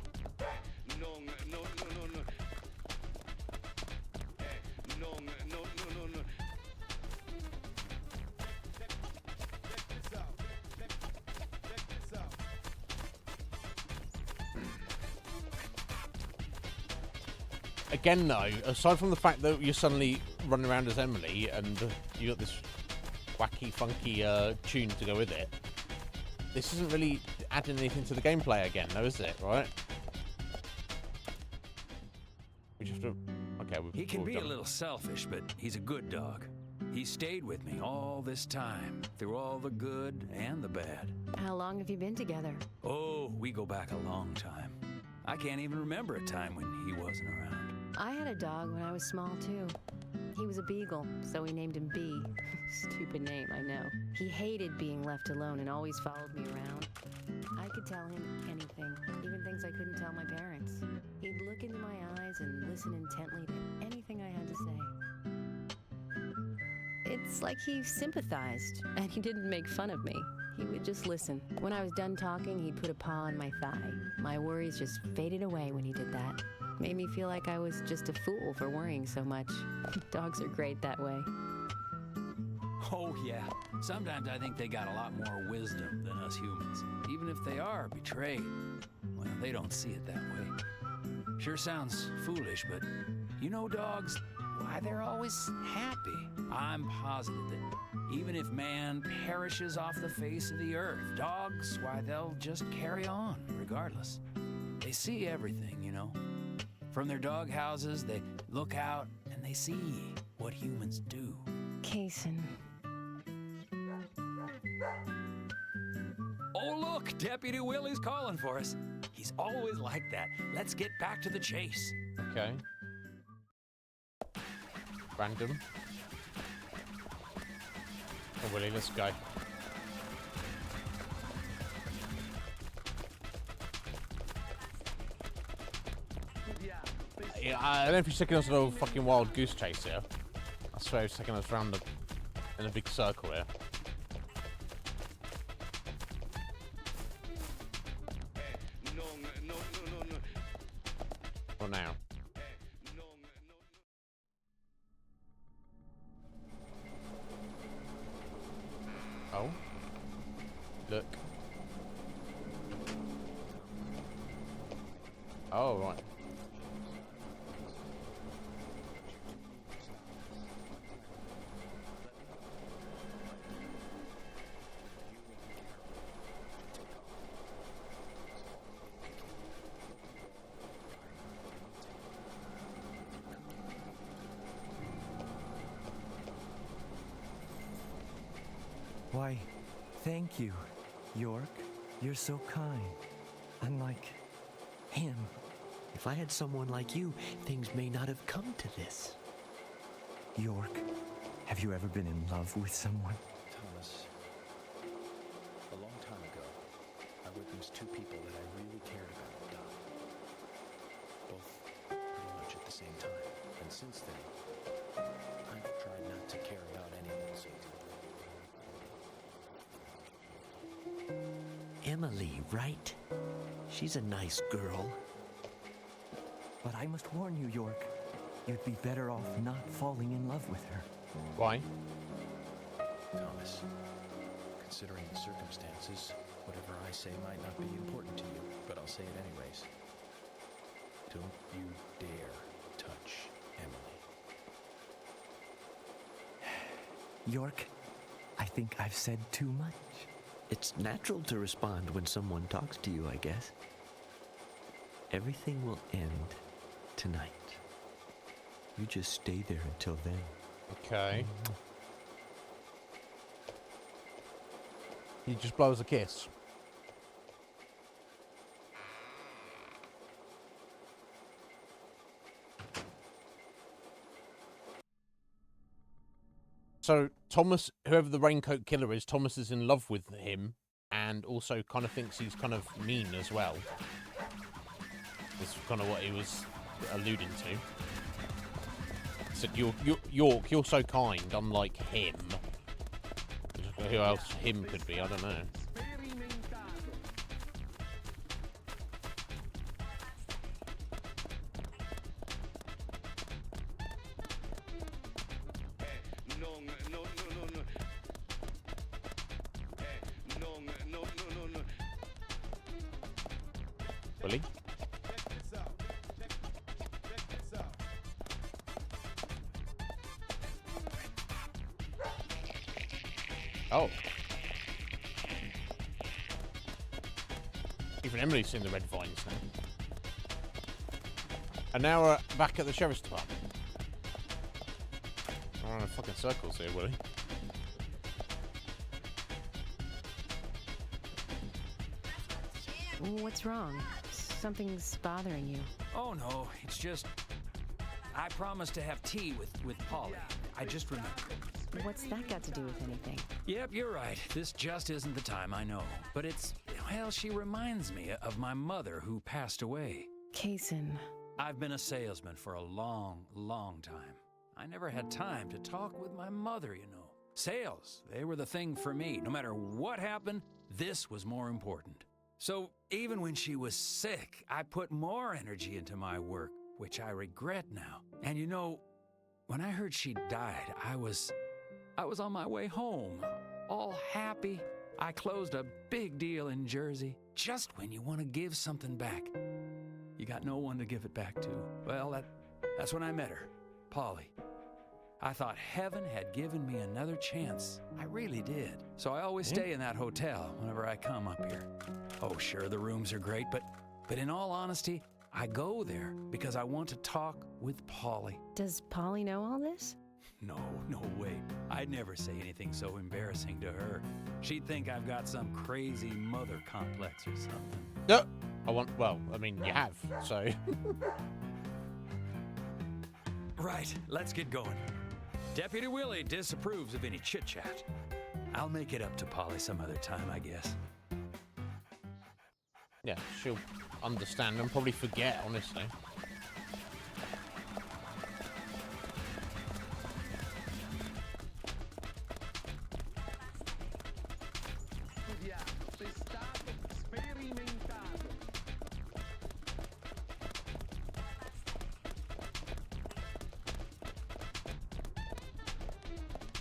Again, though, aside from the fact that you're suddenly running around as Emily and you got this wacky, funky tune to go with it, this isn't really adding anything to the gameplay again, though, is it? Right? We just have to... Okay, he can be a little selfish, but he's a good dog. He stayed with me all this time, through all the good and the bad. How long have you been together? Oh, we go back a long time. I can't even remember a time when he wasn't around. I had a dog when I was small, too. He was a beagle, so we named him B. Stupid name, I know. He hated being left alone and always followed me around. I could tell him anything, even things I couldn't tell my parents. He'd look into my eyes and listen intently to anything I had to say. It's like he sympathized, and he didn't make fun of me. He would just listen. When I was done talking, he'd put a paw on my thigh. My worries just faded away when he did that. Made me feel like I was just a fool for worrying so much. Dogs are great that way. Oh, yeah. Sometimes I think they got a lot more wisdom than us humans. Even if they are betrayed, well, they don't see it that way. Sure sounds foolish, but you know dogs, why they're always happy. I'm positive that even if man perishes off the face of the earth, dogs, why, they'll just carry on regardless. They see everything, you know. From their dog houses, they look out and they see what humans do. Kason. Oh, look, Deputy Willie's calling for us. He's always like that. Let's get back to the chase. Okay. Random. Oh, Willie, let's go. Yeah, I don't know if he's taking us on a fucking wild goose chase here. I swear he's taking us around in a big circle here. Well, now. Oh. Look. Oh, right. Why, thank you, York. You're so kind. Unlike him. If I had someone like you, things may not have come to this. York, have you ever been in love with someone? Thomas, a long time ago, I witnessed two people that I really cared about died. Both pretty much at the same time. And since then, I've tried not to care about anyone so deeply. Emily, right? She's a nice girl. But I must warn you, York. You'd be better off not falling in love with her. Why? Thomas, considering the circumstances, whatever I say might not be important to you, but I'll say it anyways. Don't you dare touch Emily. York, I think I've said too much. It's natural to respond when someone talks to you, I guess. Everything will end tonight. You just stay there until then. Okay. He just blows a kiss. So Thomas, whoever the raincoat killer is, Thomas is in love with him and also kind of thinks he's kind of mean as well. That's kind of what he was alluding to. He said, York, you're so kind, unlike him. Who else him could be, I don't know. Willie? Oh. Even Emily's seen the red vines now. And now we're back at the sheriff's department. We're on fucking circles here, Willie. What's wrong? Something's bothering you. Oh, no, it's just... I promised to have tea with Polly. I just remembered. What's that got to do with anything? Yep, you're right. This just isn't the time, I know. But it's... well, she reminds me of my mother who passed away. Kaysen. I've been a salesman for a long, long time. I never had time to talk with my mother, you know. Sales, they were the thing for me. No matter what happened, this was more important. So even when she was sick, I put more energy into my work, which I regret now. And you know, when I heard she died, I was on my way home, all happy. I closed a big deal in Jersey. Just when you want to give something back, you got no one to give it back to. Well, that's when I met her, Polly. I thought heaven had given me another chance. I really did. So I always stay in that hotel whenever I come up here. Oh, sure, the rooms are great, but in all honesty, I go there because I want to talk with Polly. Does Polly know all this? No way. I'd never say anything so embarrassing to her. She'd think I've got some crazy mother complex or something. No, well, I mean, you have, so. Right, let's get going. Deputy Willie disapproves of any chit-chat. I'll make it up to Polly some other time, I guess. Yeah, she'll understand and probably forget, honestly.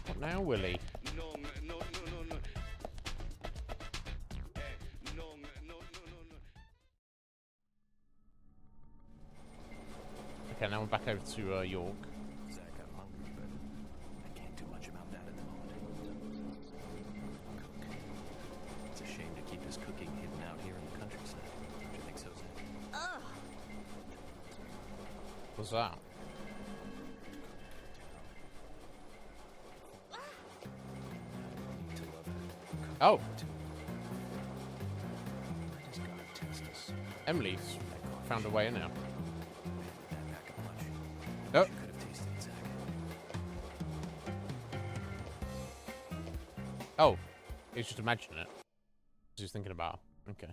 What now, Willie? Okay, now we're back over to York. Zach, I'm hungry, but I can't do much about that at the moment. Cook. It's a shame to keep his cooking hidden out here in the countryside. Don't you think so, Zach? Ugh. What's that? Oh. Emily's found a way in now. Oh. Oh, he's just imagining it. He's thinking about it. Okay.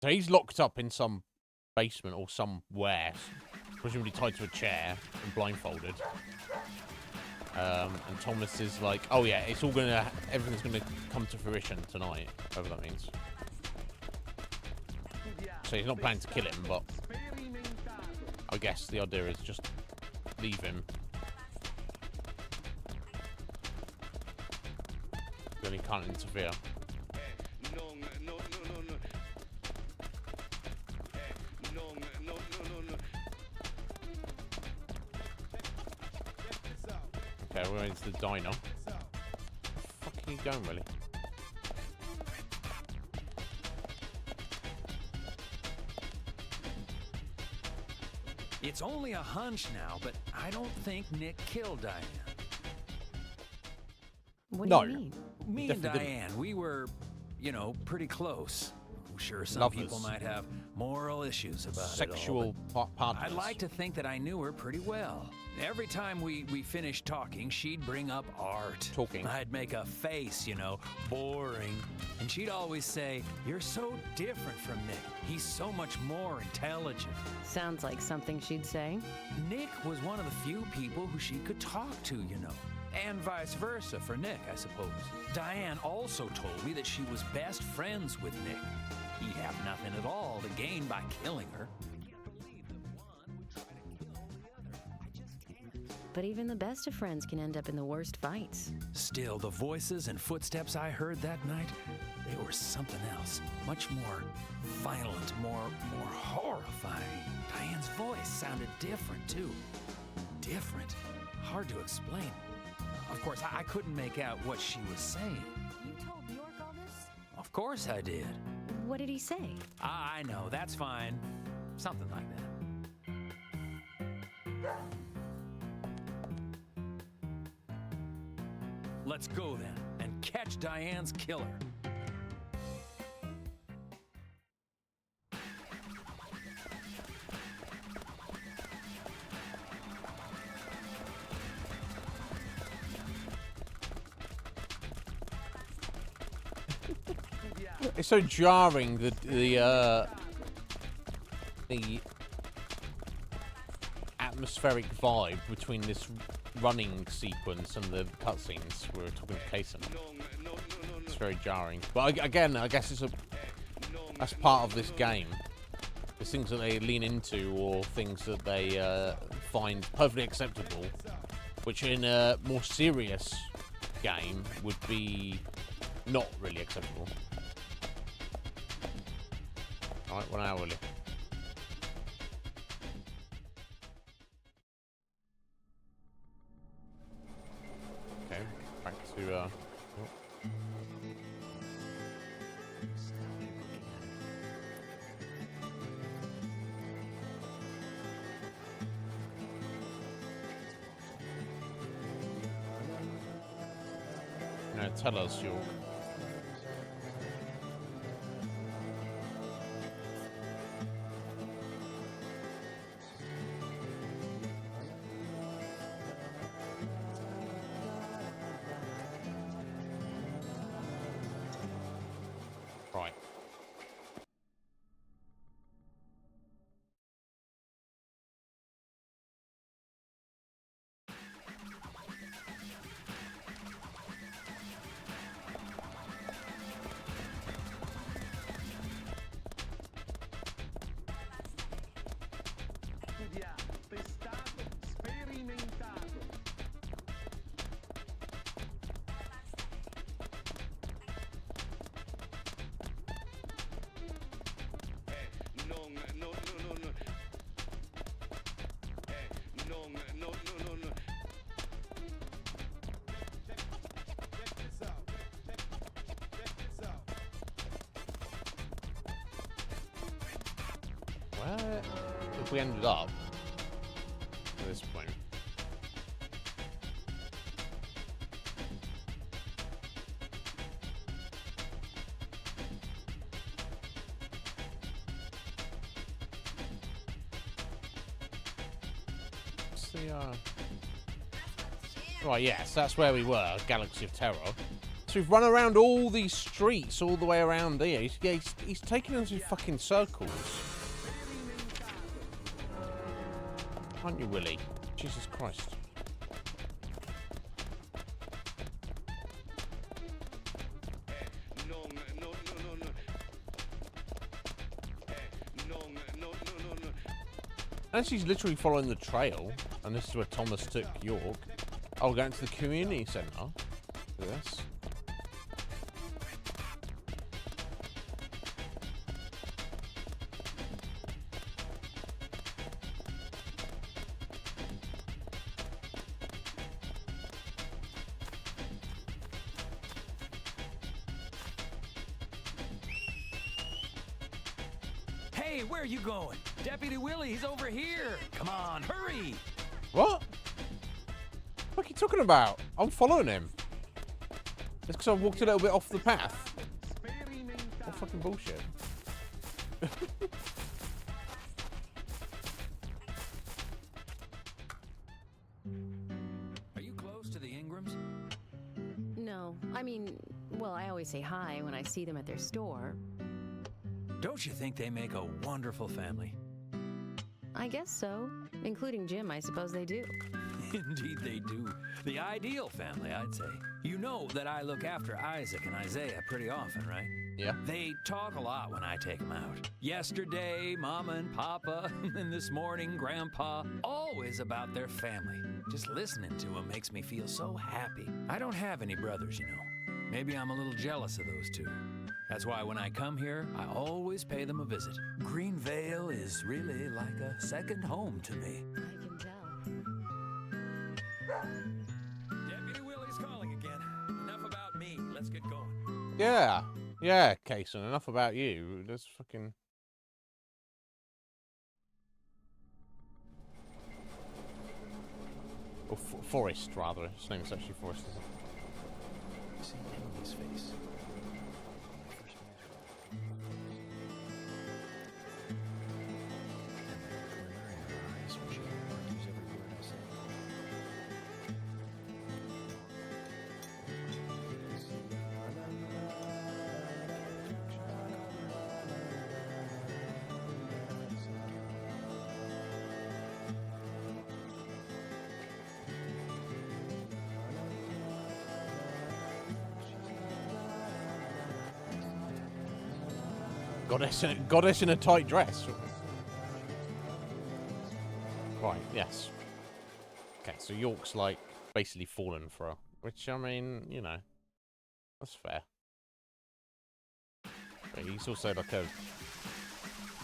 So he's locked up in some basement or somewhere, presumably tied to a chair and blindfolded. And Thomas is like, oh yeah, it's all gonna, everything's gonna come to fruition tonight, whatever that means. So he's not planning to kill him, but I guess the idea is just leave him. Then he can't interfere. Okay, we're into the diner. Where the fuck are you going, really? It's only a hunch now, but I don't think Nick killed Diane. What do you mean? Me and Diane, we were, you know, pretty close. I'm sure some people might have moral issues about sexual it all. partners. I'd like to think that I knew her pretty well. Every time we finished talking, she'd bring up art. Talking. I'd make a face, you know, boring. And she'd always say, "You're so different from Nick. He's so much more intelligent." Sounds like something she'd say. Nick was one of the few people who she could talk to, you know. And vice versa for Nick, I suppose. Diane also told me that she was best friends with Nick. He'd have nothing at all to gain by killing her. But even the best of friends can end up in the worst fights. Still, the voices and footsteps I heard that night, they were something else. Much more violent, more horrifying. Diane's voice sounded different, too. Different. Hard to explain. Of course, I couldn't make out what she was saying. You told York all this? Of course I did. What did he say? I know, that's fine. Something like that. Let's go then, and catch Diane's killer. It's so jarring, the atmospheric vibe between this running sequence and the cutscenes we were talking to Kason. It's very jarring. But again, I guess that's part of this game. There's things that they lean into or things that they find perfectly acceptable, which in a more serious game would be not really acceptable. Alright, well now, Willie. Okay, back to, oh. Now tell us, York. Right. Where if we ended up at this point? What's the Right, yes, that's where we were, Galaxy of Terror. It's So we've run around all these streets all the way around here. He's taking us in fucking circles. Aren't you, Willie? Jesus Christ. And she's literally following the trail, and this is where Thomas took York. Oh, we're going to the community centre. Yes. Hey, where are you going? Deputy Willie, he's over here. Come on, hurry. What? What are you talking about? I'm following him. It's because I walked a little bit off the path. What fucking bullshit. Are you close to the Ingrams? No, I mean, well, I always say hi when I see them at their store. Don't you think they make a wonderful family? I guess so. Including Jim, I suppose they do. Indeed they do. The ideal family, I'd say. You know that I look after Isaac and Isaiah pretty often, right? Yeah. They talk a lot when I take them out. Yesterday, Mama and Papa, and this morning, Grandpa. Always about their family. Just listening to them makes me feel so happy. I don't have any brothers, you know. Maybe I'm a little jealous of those two. That's why when I come here, I always pay them a visit. Greenvale is really like a second home to me. I can tell. Deputy Willie's calling again. Enough about me. Let's get going. Yeah. Yeah, Kason, enough about you. Let's fucking... Or Forrest, rather. His name is actually Forrest, isn't it? See Emily's face. Goddess in a tight dress. Right, yes. Okay, so York's like basically fallen for her, which I mean, you know, that's fair. But he's also like a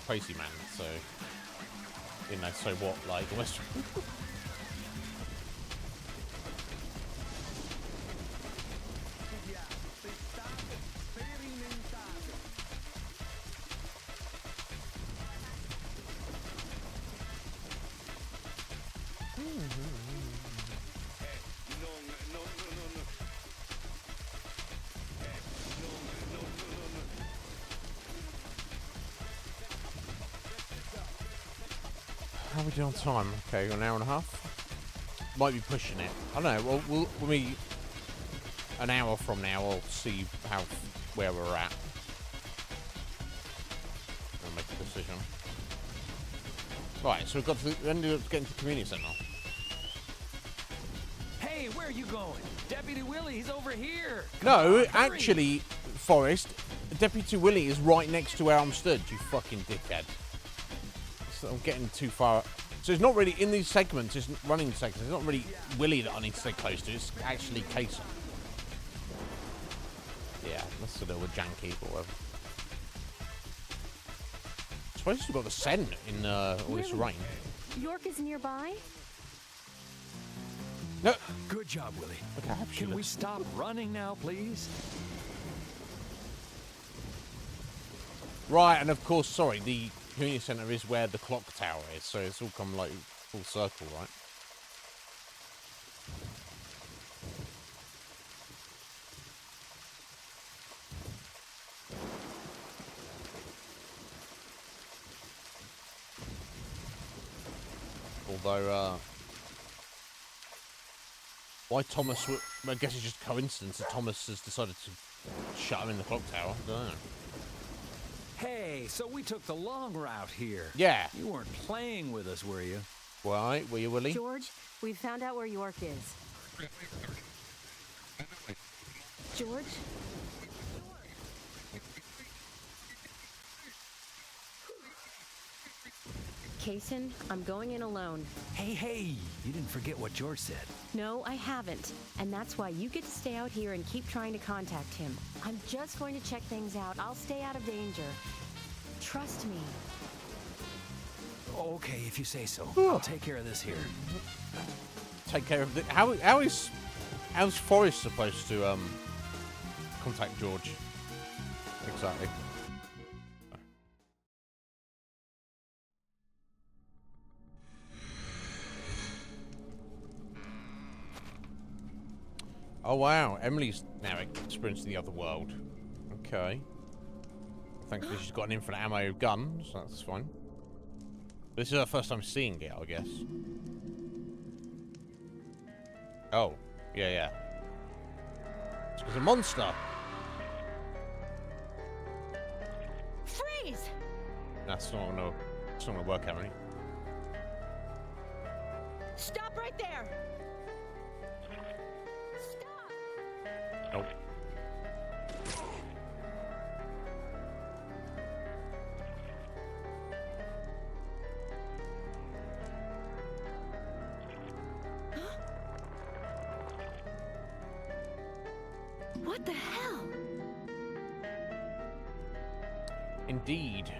crazy man, so you know, so what? Like almost. How are we doing on time? Okay, an hour and a half. Might be pushing it. I don't know. Well, we'll be an hour from now. I'll see where we're at. I'll make a decision. Right, so we've got to ended up getting to the community centre. Hey, where are you going? Deputy Willie, he's over here. No, actually, Forrest, Deputy Willie is right next to where I'm stood. You fucking dickhead. So I'm getting too far. So it's not really in these segments. It's running segments. It's not really Willie that I need to stay close to. It's actually Kason. Yeah, that's a little janky, but whatever. I suppose we've got the scent in all this rain. York is nearby? No. Good job, Willie. Okay, can we stop running now, please? Right, and of course, sorry, the community centre is where the clock tower is, so it's all come like full circle, right? Although, Why Thomas? I guess it's just coincidence that Thomas has decided to shut him in the clock tower. I don't know. Hey, so we took the long route here. Yeah. You weren't playing with us, were you? Why? Were you, Willie? George, we've found out where York is. George? Kaysen, I'm going in alone. Hey, you didn't forget what George said. No, I haven't. And that's why you get to stay out here and keep trying to contact him. I'm just going to check things out. I'll stay out of danger. Trust me. Okay, if you say so. I'll take care of this here. Take care of the. How's Forrest supposed to contact George? Exactly. Oh wow, Emily's now experiencing the other world. Okay. Thankfully she's got an infinite ammo gun, so that's fine. This is her first time seeing it, I guess. Oh, yeah. It's because a monster. Freeze! That's not gonna work, Emily. Stop right there! Nope. What the hell? Indeed.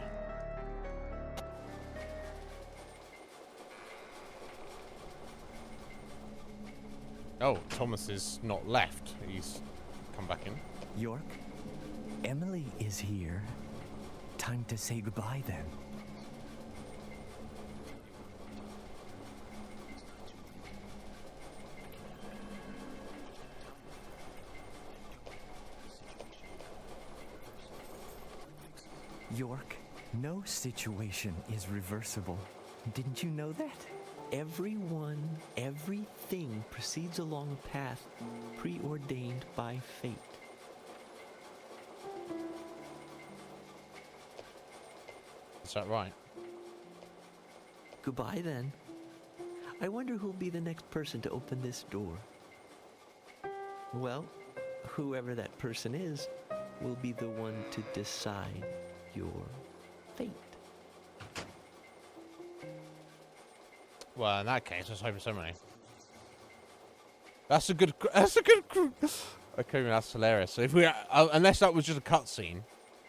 Oh, Thomas is not left. He's come back in. York, Emily is here. Time to say goodbye then. York, no situation is reversible. Didn't you know that? Everyone, everything proceeds along a path preordained by fate. Is that right? Goodbye then. I wonder who'll be the next person to open this door. Well, whoever that person is will be the one to decide your fate. Well, in that case, let's hope for so many. Okay, that's hilarious. So if we, unless that was just a cutscene,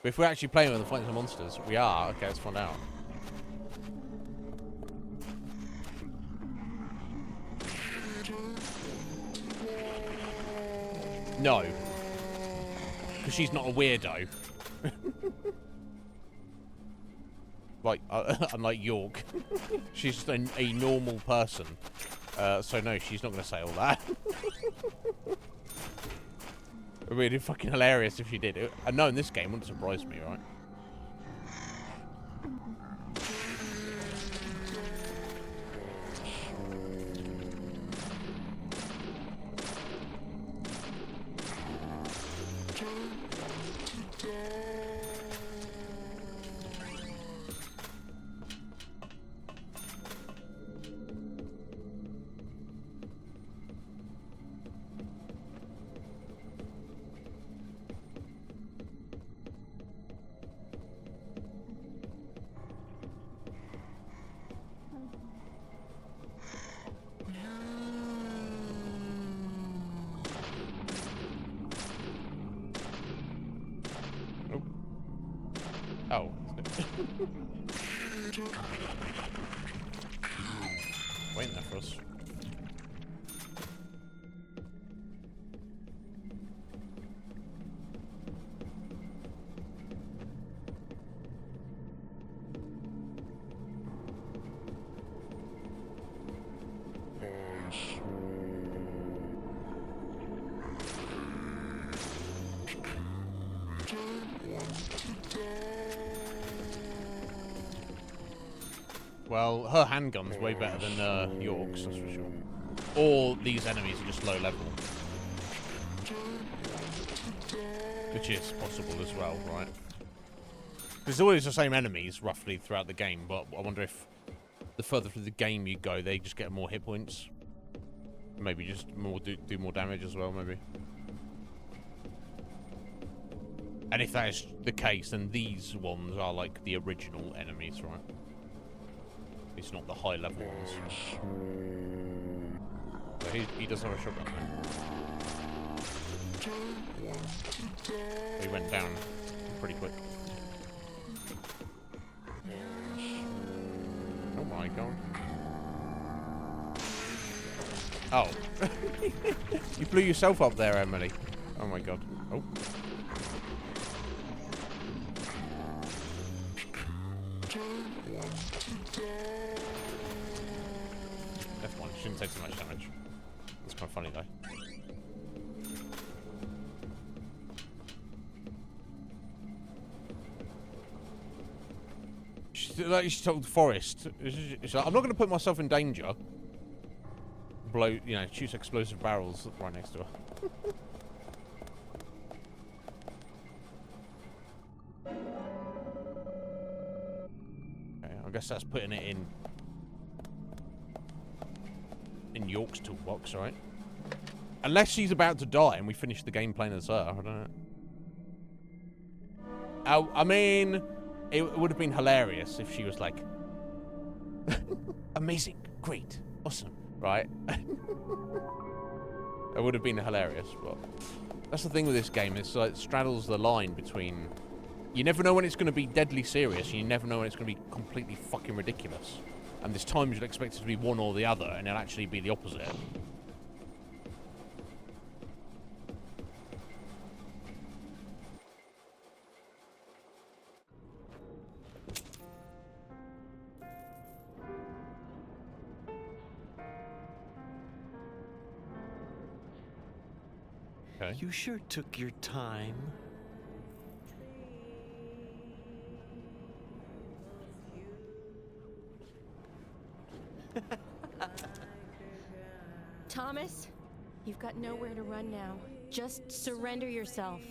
but if we're actually playing with the Fighting the Monsters, we are. Okay, let's find out. No, because she's not a weirdo. Like, unlike York, she's just a normal person. So no, she's not going to say all that. It would be fucking hilarious if she did. And no, in this game, wouldn't surprise me, right? Oh. Waiting there for us. Well, her handgun's way better than York's, that's for sure. Or these enemies are just low level. Which is possible as well, right? There's always the same enemies, roughly, throughout the game, but I wonder if the further through the game you go, they just get more hit points. Maybe just more do more damage as well, maybe. And if that is the case, then these ones are like the original enemies, right? It's not the high level ones. So he does have a shotgun there. He went down pretty quick. Oh my god. Oh. You blew yourself up there, Emily. Oh my god. Oh. F1 shouldn't take so much damage. That's quite funny though. She told Forrest, she's like, I'm not going to put myself in danger. Blow, you know, shoots explosive barrels right next to her. Okay, I guess that's putting it in York's toolbox, right? Unless she's about to die and we finish the game playing as her, I don't know. I mean, it would have been hilarious if she was like, amazing, great, awesome, right? It would have been hilarious, but that's the thing with this game. It's like it straddles the line between, you never know when it's going to be deadly serious, and you never know when it's going to be completely fucking ridiculous. And there's times you'd expect it to be one or the other, and it'll actually be the opposite. Okay. You sure took your time. Thomas, you've got nowhere to run now. Just surrender yourself.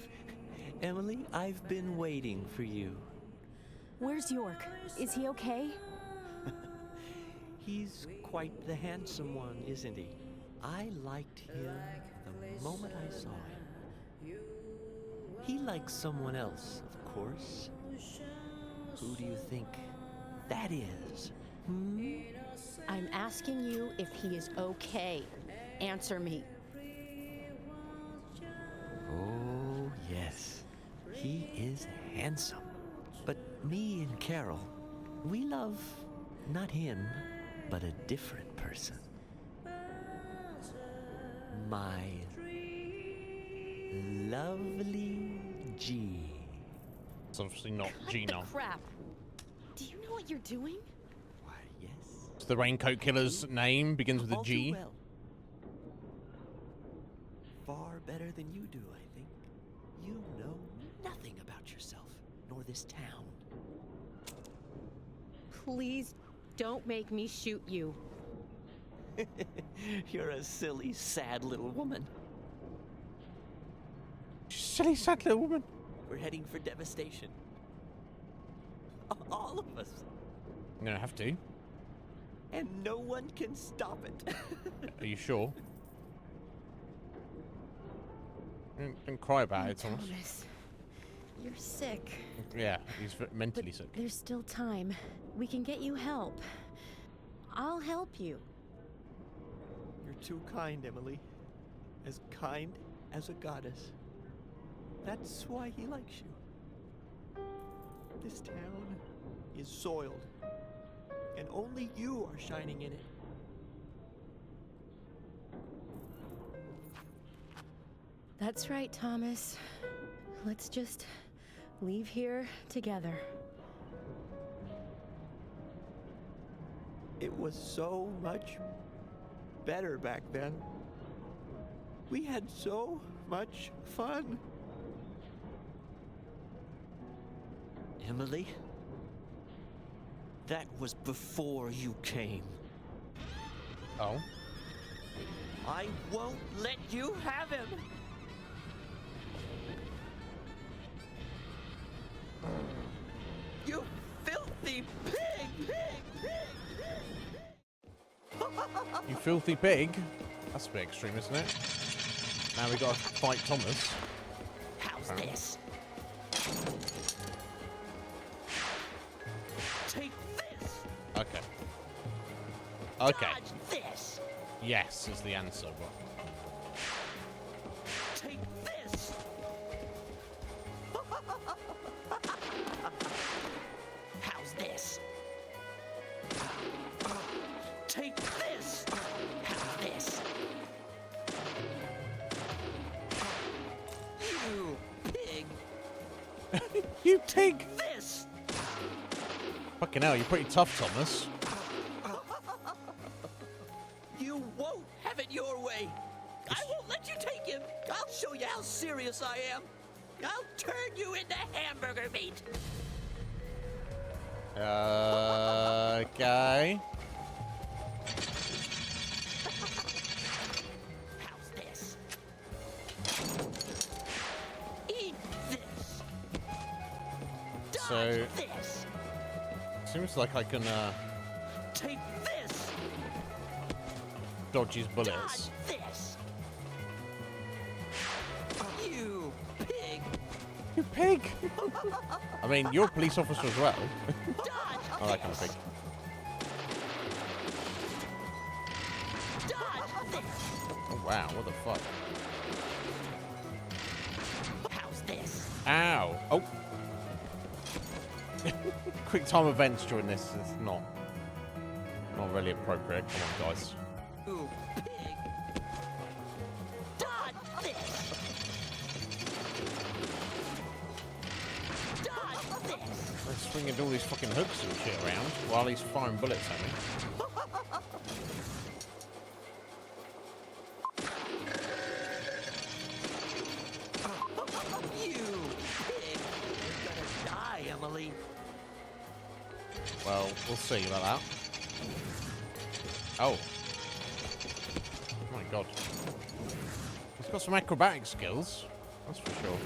Emily, I've been waiting for you. Where's York? Is he okay? He's quite the handsome one, isn't he? I liked him the moment I saw him. He likes someone else, of course. Who do you think that is? Hmm? I'm asking you if he is okay. Answer me. Oh, yes. He is handsome. But me and Carol, we love not him, but a different person. My lovely G. It's obviously not Gina. What the crap? Do you know what you're doing? Why, yes. So the Raincoat Killer's name begins with a G. Well. Far better than you do, I think. You know nothing about yourself, nor this town. Please don't make me shoot you. You're a silly, sad little woman. Silly, sad little woman. We're heading for devastation. All of us. I'm gonna have to. And no one can stop it. Are you sure? Don't cry about it, Thomas. Thomas, you're sick. Yeah, he's mentally But sick. there's still time. We can get you help. I'll help you. You're too kind, Emily. As kind as a goddess. That's why he likes you. This town is soiled, and only you are shining in it. That's right, Thomas. Let's just leave here together. It was so much better back then. We had so much fun. Emily, that was before you came. Oh? I won't let you have him. You filthy pig! You filthy pig. That's a bit extreme, isn't it? Now we gotta fight Thomas. How's this? Take this. Okay. Okay. Dodge this. Yes is the answer, but Take this. How's this? Take this. How's this? You pig. You pig. This. Fucking hell, you're pretty tough, Thomas. You won't have it your way. I won't let you take him. I'll show you how serious I am. I'll turn you into hamburger meat. Okay. How's this? Eat this. So Dodge this. seems like I can Take this. dodge his bullets. Dodge this. You pig. You pig. I mean, you're a police officer as well. Dodge I like kind of pig. Dodge this. Oh wow, what the fuck? How's this? Ow. Oh. Quick time events during this is not really appropriate. Come on, guys. You pig. Dodge this. Dodge this. I'm swinging all these fucking hooks and shit around while he's firing bullets at me. You pig. You're gonna die, Emily. Well, we'll see about that. Oh. Oh my god. He's got some acrobatic skills. That's for sure.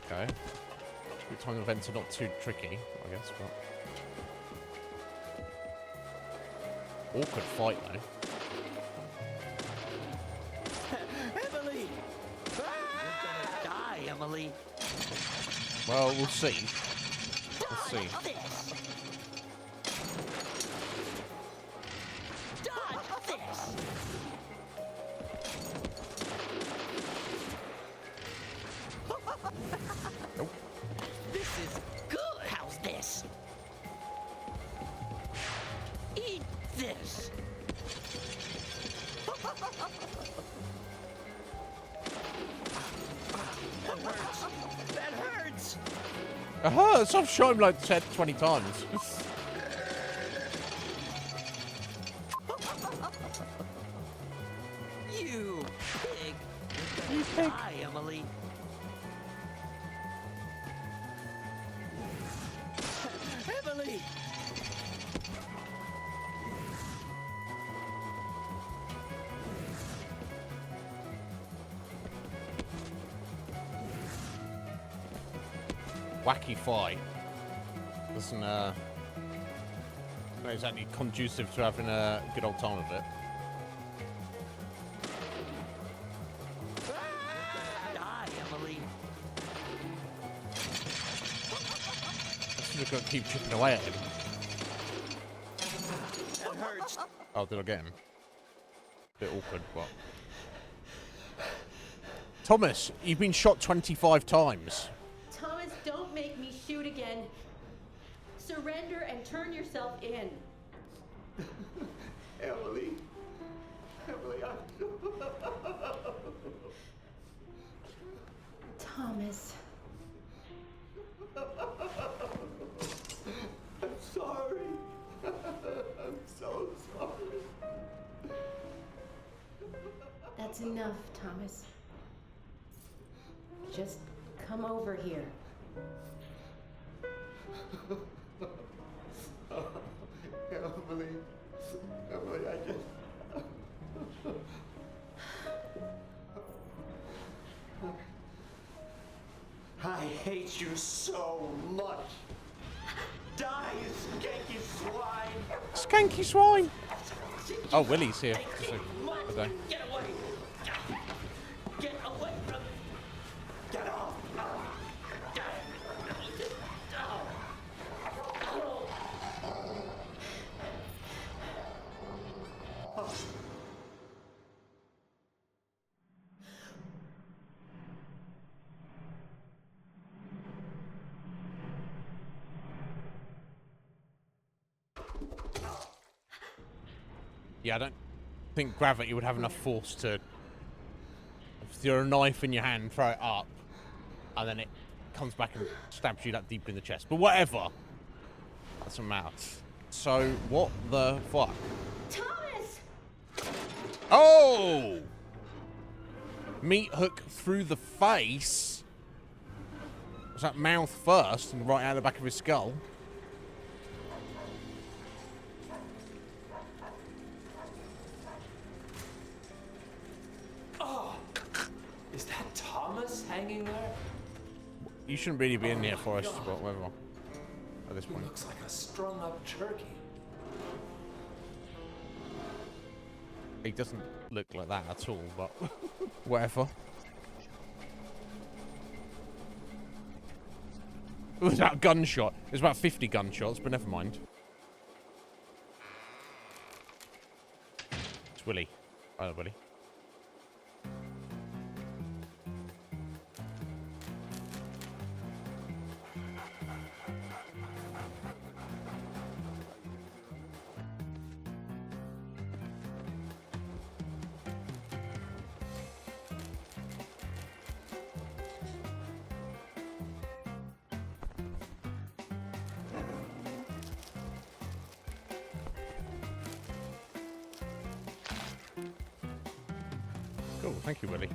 Okay. Quick time events are not too tricky, I guess, but... Awkward fight, though. Emily! You're gonna die, Emily. Well, we'll see. Let's see. Dodge this. Dodge this. Nope. This is good. How's this? Eat this. That hurts. That hurts. So I've shot him like 10, 20 times. You pig. You You're pig. gonna die, Emily. Emily! Wacky fight. Doesn't, not exactly conducive to having a good old time of it. Die, Emily. Just got to keep chipping away at him. That hurts. Oh, did I get him? Bit awkward, but... Thomas, you've been shot 25 times. Thomas, don't make me shoot again. Surrender and turn yourself in. Emily. Emily, Thomas. I'm sorry. I'm so sorry. That's enough, Thomas. Just come over here. Emily, I just... I hate you so much. Die, you skanky swine. Skanky swine. Oh, Willie's here. Just a day. Get away. Get away from me. Get off. Yeah, I don't think gravity would have enough force to... If you're a knife in your hand, throw it up, and then it comes back and stabs you that deep in the chest. But whatever. That's a matter. So, what the fuck? Thomas! Oh! Meat hook through the face? Was that mouth first and right out the back of his skull? Is that Thomas hanging there? You shouldn't really be in here for us, but whatever. At this point. He looks like a strung-up turkey. He doesn't look like that at all, but whatever. It was that gunshot. It was about 50 gunshots, but never mind. It's Willie. Hello, Willie. Cool, thank you, Willie.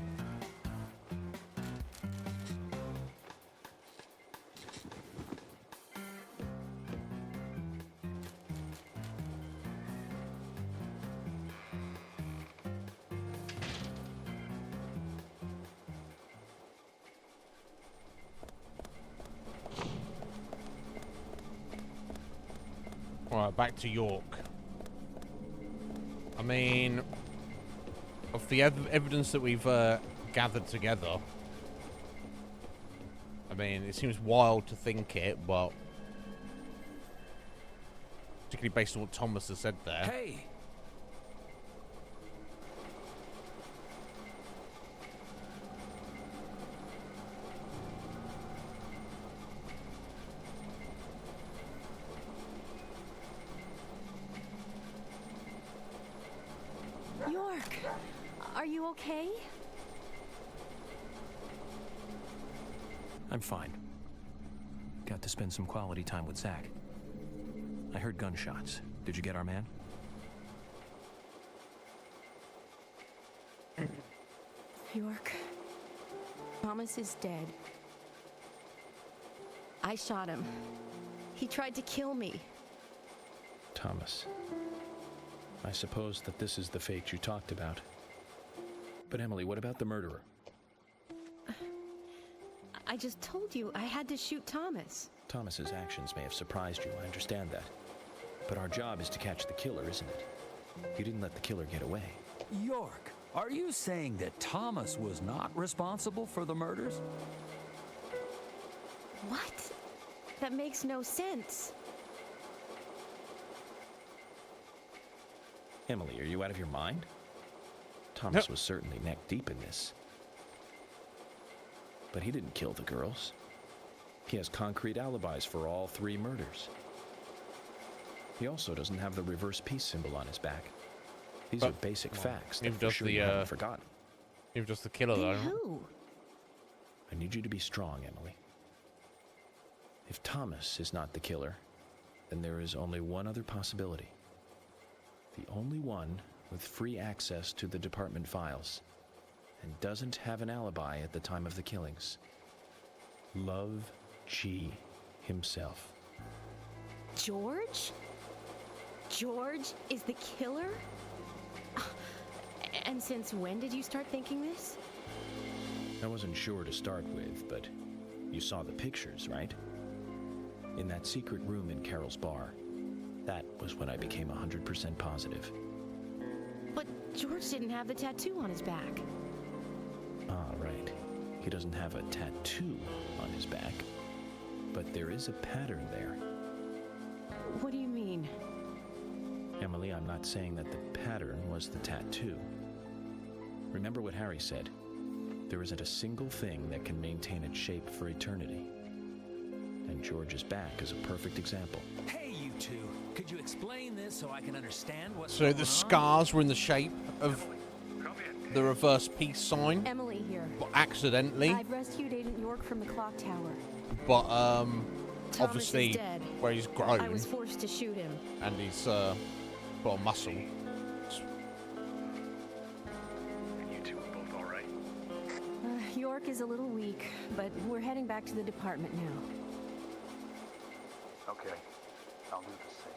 Alright, back to York. I mean, of the evidence that we've gathered together, I mean, it seems wild to think it, but particularly based on what Thomas has said there. Hey! York, are you okay? I'm fine. Got to spend some quality time with Zach. I heard gunshots. Did you get our man? York, Thomas is dead. I shot him. He tried to kill me. Thomas. I suppose that this is the fate you talked about. But Emily, what about the murderer? I just told you I had to shoot Thomas. Thomas's actions may have surprised you, I understand that. But our job is to catch the killer, isn't it? You didn't let the killer get away. York, are you saying that Thomas was not responsible for the murders? What? That makes no sense. Emily, are you out of your mind? Thomas was certainly neck deep in this. But he didn't kill the girls. He has concrete alibis for all 3 murders. He also doesn't have the reverse peace symbol on his back. These are basic facts that for sure you haven't forgotten. You're just the killer, though. Who? I need you to be strong, Emily. If Thomas is not the killer, then there is only one other possibility. The only one with free access to the department files and doesn't have an alibi at the time of the killings. Love G himself. George? George is the killer? And since when did you start thinking this? I wasn't sure to start with, but you saw the pictures, right? In that secret room in Carol's bar. That was when I became 100% positive. But George didn't have the tattoo on his back. Ah, right. He doesn't have a tattoo on his back. But there is a pattern there. What do you mean? Emily, I'm not saying that the pattern was the tattoo. Remember what Harry said. There isn't a single thing that can maintain its shape for eternity. And George's back is a perfect example. Hey, you two. Could you explain this so I can understand what's So the scars were in the shape of the reverse peace sign. Emily here. But accidentally. I've rescued Agent York from the clock tower. But Thomas obviously is dead. where he's grown. I was forced to shoot him. And he's got a muscle. York is a little weak, but we're heading back to the department now. Okay, I'll do the same.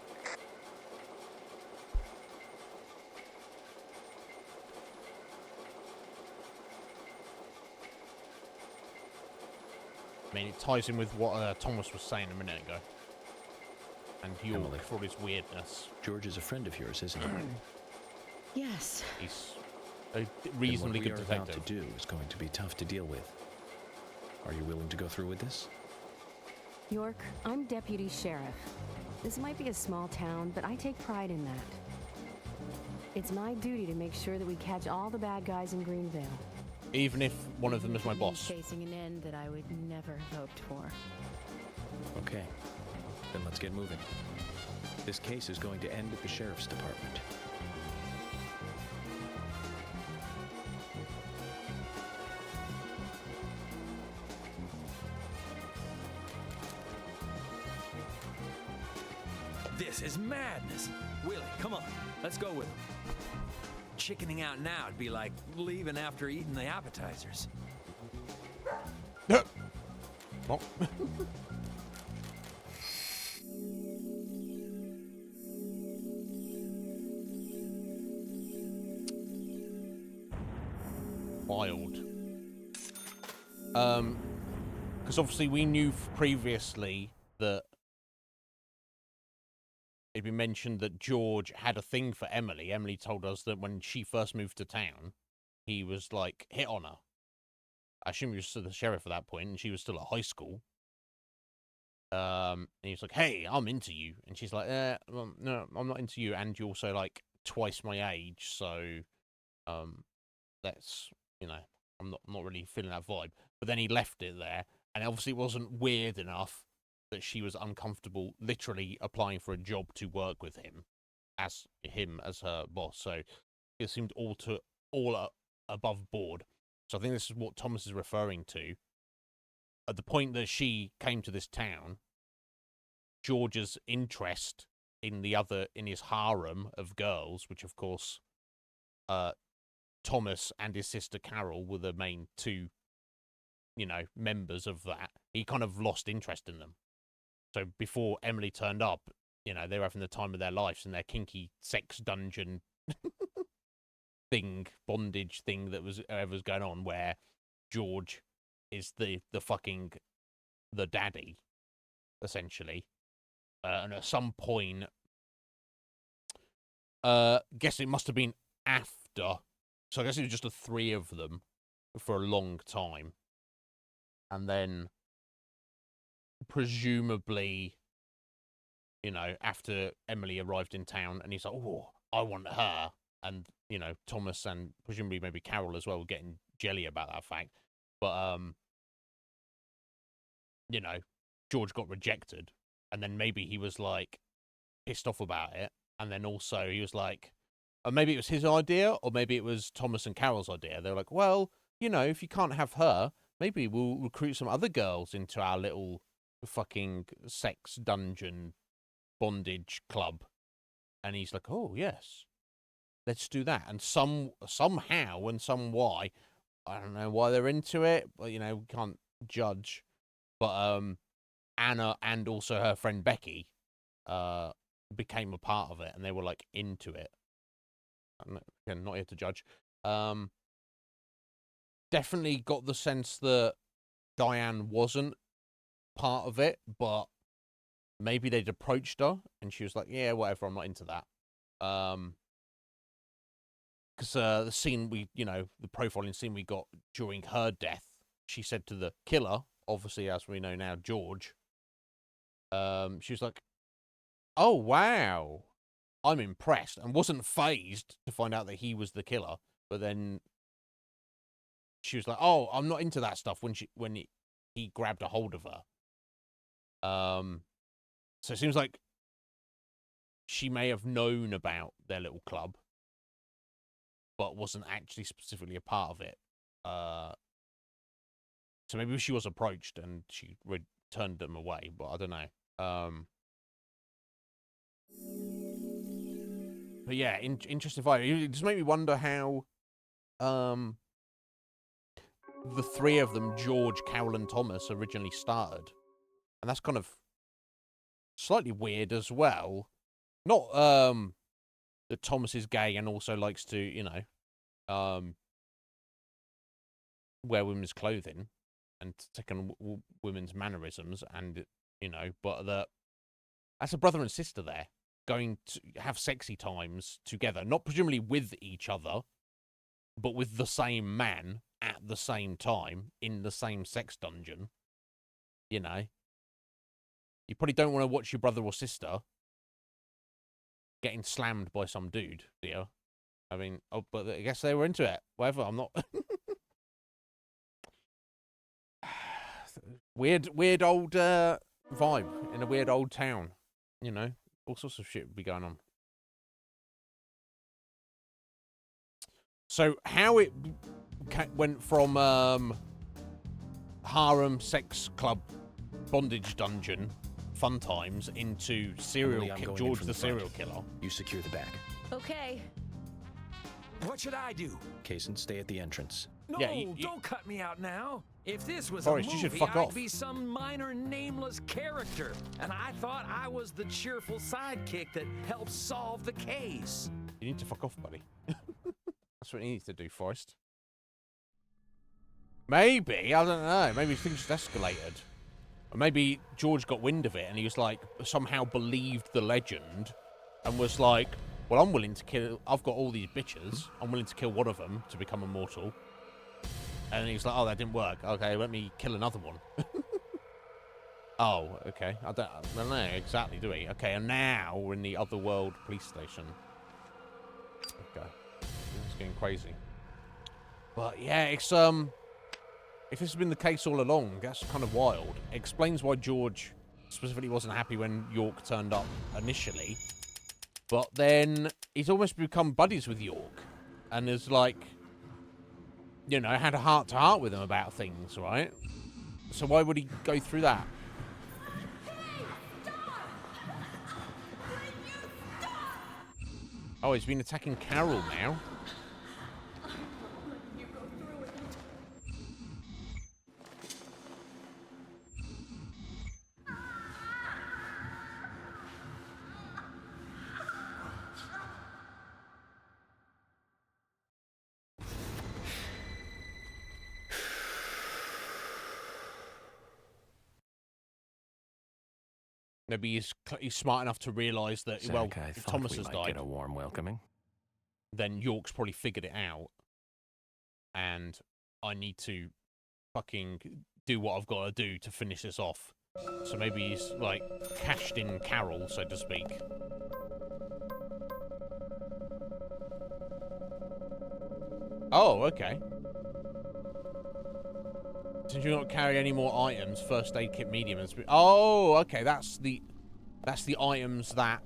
I mean, it ties in with what Thomas was saying a minute ago. And York, for all his weirdness. George is a friend of yours, isn't he? Yes. He's a reasonably good detective. What we are about to do is going to be tough to deal with. Are you willing to go through with this? York, I'm deputy sheriff. This might be a small town, but I take pride in that. It's my duty to make sure that we catch all the bad guys in Greenville. Even if one of them is my boss. Facing an end that I would never have hoped for. Okay, then let's get moving. This case is going to end at the sheriff's department. This is madness. Willie, come on. Let's go with him. Chickening out now would be like leaving after eating the appetizers. Oh. Wild. Because obviously we knew previously that it'd been mentioned that George had a thing for Emily. Emily told us that when she first moved to town, he was like hit on her. I assume he was still the sheriff at that point, and she was still at high school. And he was like, "Hey, I'm into you," and she's like, well, "No, I'm not into you, and you're also like twice my age, so that's I'm not really feeling that vibe." But then he left it there, and obviously it wasn't weird enough that she was uncomfortable literally applying for a job to work with him as her boss. So it seemed all above board. So I think this is what Thomas is referring to. At the point that she came to this town, George's interest in his harem of girls, which of course Thomas and his sister Carol were the main two, members of that. He kind of lost interest in them. So before Emily turned up, they were having the time of their lives in their kinky sex dungeon bondage thing that was going on, where George is the daddy, essentially. And at some point, guess it must have been after. So I guess it was just the three of them for a long time. And then presumably, after Emily arrived in town, and he's like, "Oh, I want her," and Thomas and presumably maybe Carol as well were getting jelly about that fact, but George got rejected, and then maybe he was like pissed off about it, and then also he was like, or maybe it was his idea, or maybe it was Thomas and Carol's idea. They're like, "Well, if you can't have her, maybe we'll recruit some other girls into our little fucking sex dungeon bondage club." And he's like, "Oh yes, let's do that." And somehow and some why, I don't know why they're into it, but we can't judge. But Anna and also her friend Becky became a part of it, and they were like into it. And again, not here to judge. Definitely got the sense that Diane wasn't part of it, but maybe they'd approached her and she was like, yeah, whatever, I'm not into that. Because the scene the profiling scene we got during her death, she said to the killer, obviously, as we know now, George, she was like, oh, wow, I'm impressed, and wasn't fazed to find out that he was the killer. But then she was like, oh, I'm not into that stuff when he grabbed a hold of her. So it seems like she may have known about their little club, but wasn't actually specifically a part of it. So maybe she was approached and she turned them away, but I don't know. But yeah, interesting vibe. It just made me wonder how the three of them, George, Carol, and Thomas, originally started. And that's kind of slightly weird as well. Not that Thomas is gay and also likes to, wear women's clothing and take on women's mannerisms, and but that's a brother and sister there going to have sexy times together, not presumably with each other, but with the same man at the same time in the same sex dungeon. You probably don't want to watch your brother or sister getting slammed by some dude, do you? I mean, but I guess they were into it. Whatever, I'm not. weird old vibe in a weird old town. All sorts of shit would be going on. So how it went from harem, sex club, bondage dungeon, fun times into George the serial killer. You secure the back. Okay. What should I do? Kaysen, stay at the entrance. No, Yeah, don't cut me out now. If this was Forrest, a you movie, should fuck I'd off. be some minor nameless character, and I thought I was the cheerful sidekick that helps solve the case. You need to fuck off, buddy. That's what you need to do, Forrest. Maybe, I don't know. Maybe things just escalated. Or maybe George got wind of it and he was like, somehow believed the legend and was like, well, I'm willing to kill, I've got all these bitches, I'm willing to kill one of them to become immortal. And he's like, oh, that didn't work. Okay, let me kill another one. Oh, okay. I don't know exactly, do we? Okay, and now we're in the Otherworld police station. Okay. It's getting crazy. But yeah, it's, if this has been the case all along, that's kind of wild. It explains why George specifically wasn't happy when York turned up initially. But then he's almost become buddies with York. And is like, had a heart-to-heart with him about things, right? So why would he go through that? Oh, he's been attacking Carol now. Maybe he's smart enough to realise that, Zach, well, I if thought Thomas we has might died, get a warm welcoming. then York's probably figured it out. And I need to fucking do what I've got to do to finish this off. So maybe he's, like, cashed in Carol, so to speak. Oh, okay. Since you don't carry any more items, first aid kit, medium, and oh, okay, that's the items that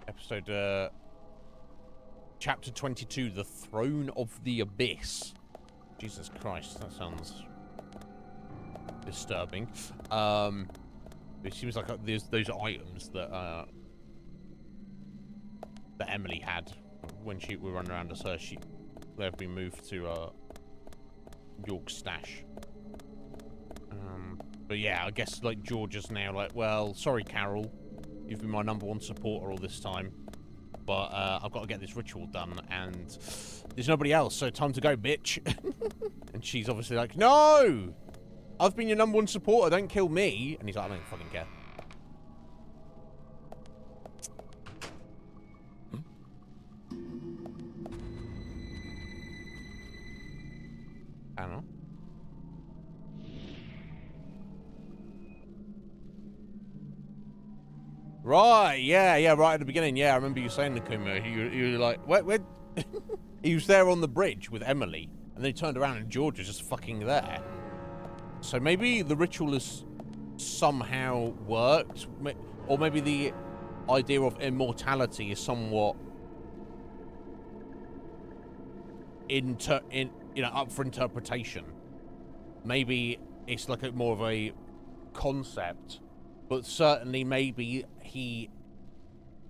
episode chapter 22, the Throne of the Abyss. Jesus Christ, that sounds disturbing. It seems like there's those items that that Emily had when we were running around as her. They've been moved to York's stash. But yeah, I guess like George is now like, well, sorry, Carol, you've been my #1 supporter all this time, but I've got to get this ritual done, and there's nobody else, so time to go, bitch. And she's obviously like, no, I've been your #1 supporter, don't kill me. And he's like, I don't fucking care. I don't know. Right, yeah, right at the beginning. Yeah, I remember you saying to Kuma, you were like, where? He was there on the bridge with Emily, and then he turned around and George was just fucking there. So maybe the ritual has somehow worked, or maybe the idea of immortality is somewhat up for interpretation. Maybe it's like a more of a concept, but certainly maybe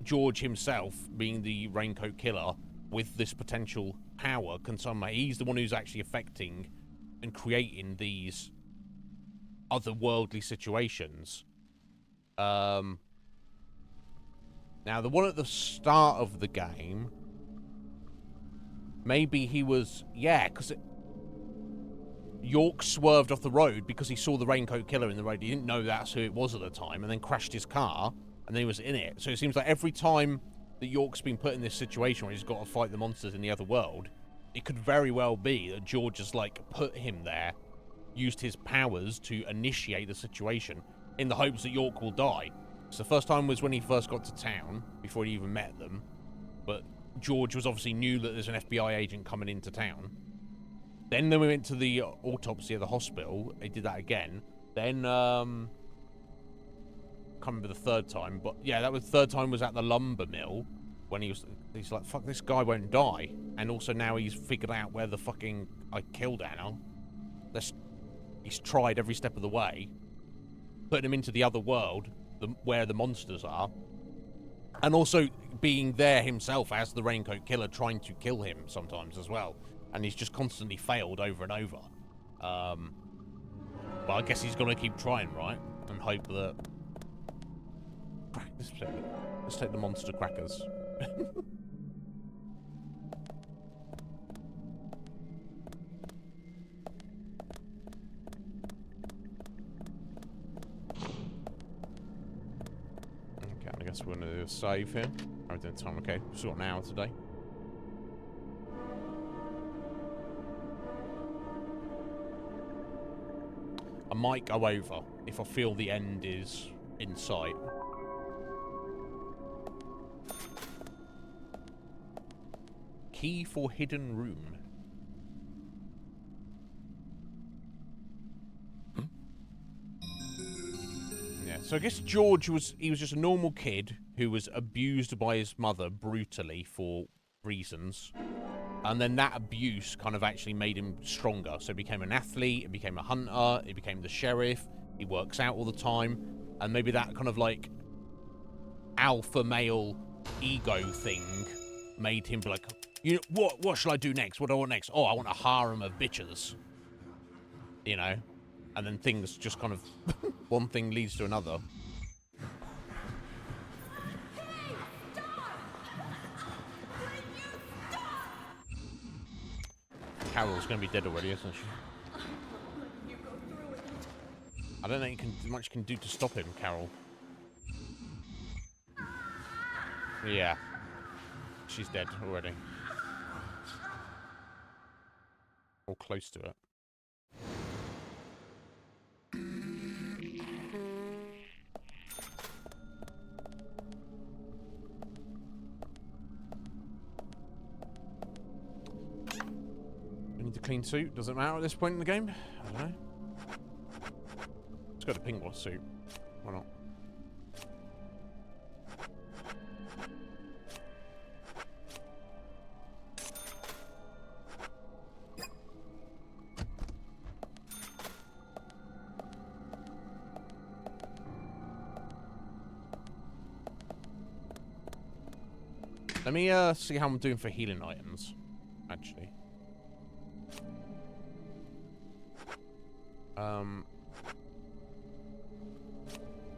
George himself, being the Raincoat Killer with this potential power, can somehow, he's the one who's actually affecting and creating these otherworldly situations. Now the one at the start of the game, maybe he was, yeah, because York swerved off the road because he saw the Raincoat Killer in the road. He didn't know that's who it was at the time, and then crashed his car, and then he was in it. So it seems like every time that York's been put in this situation where he's got to fight the monsters in the other world, it could very well be that George has, like, put him there, used his powers to initiate the situation in the hopes that York will die. So the first time was when he first got to town, before he even met them, but George was obviously knew that there's an FBI agent coming into town. Then we went to the autopsy at the hospital. He did that again. Then, can't remember the third time, but yeah, that was the third time was at the lumber mill when he's like, fuck, this guy won't die. And also now he's figured out where the fucking I killed Anna. He's tried every step of the way, putting him into the other world, where the monsters are, and also being there himself as the Raincoat Killer, trying to kill him sometimes as well. And he's just constantly failed over and over. But I guess he's got to keep trying, right? And hope that... Let's take the monster crackers. Okay, I guess we're going to do a save here. Everything's time, okay. We've got an hour today. I might go over if I feel the end is in sight. Key for hidden room. Yeah, so I guess George was just a normal kid who was abused by his mother brutally for reasons. And then that abuse kind of actually made him stronger. So he became an athlete, he became a hunter, he became the sheriff, he works out all the time. And maybe that kind of like alpha male ego thing made him be like, you know, what shall I do next? What do I want next? Oh, I want a harem of bitches. You know? And then things just kind of, one thing leads to another. Carol's going to be dead already, isn't she? I don't think much can do to stop him, Carol. Yeah. She's dead already. Or close to it. We need a clean suit. Doesn't matter at this point in the game. I don't know. Let's go to Pingwa suit. Why not? Let me see how I'm doing for healing items, actually.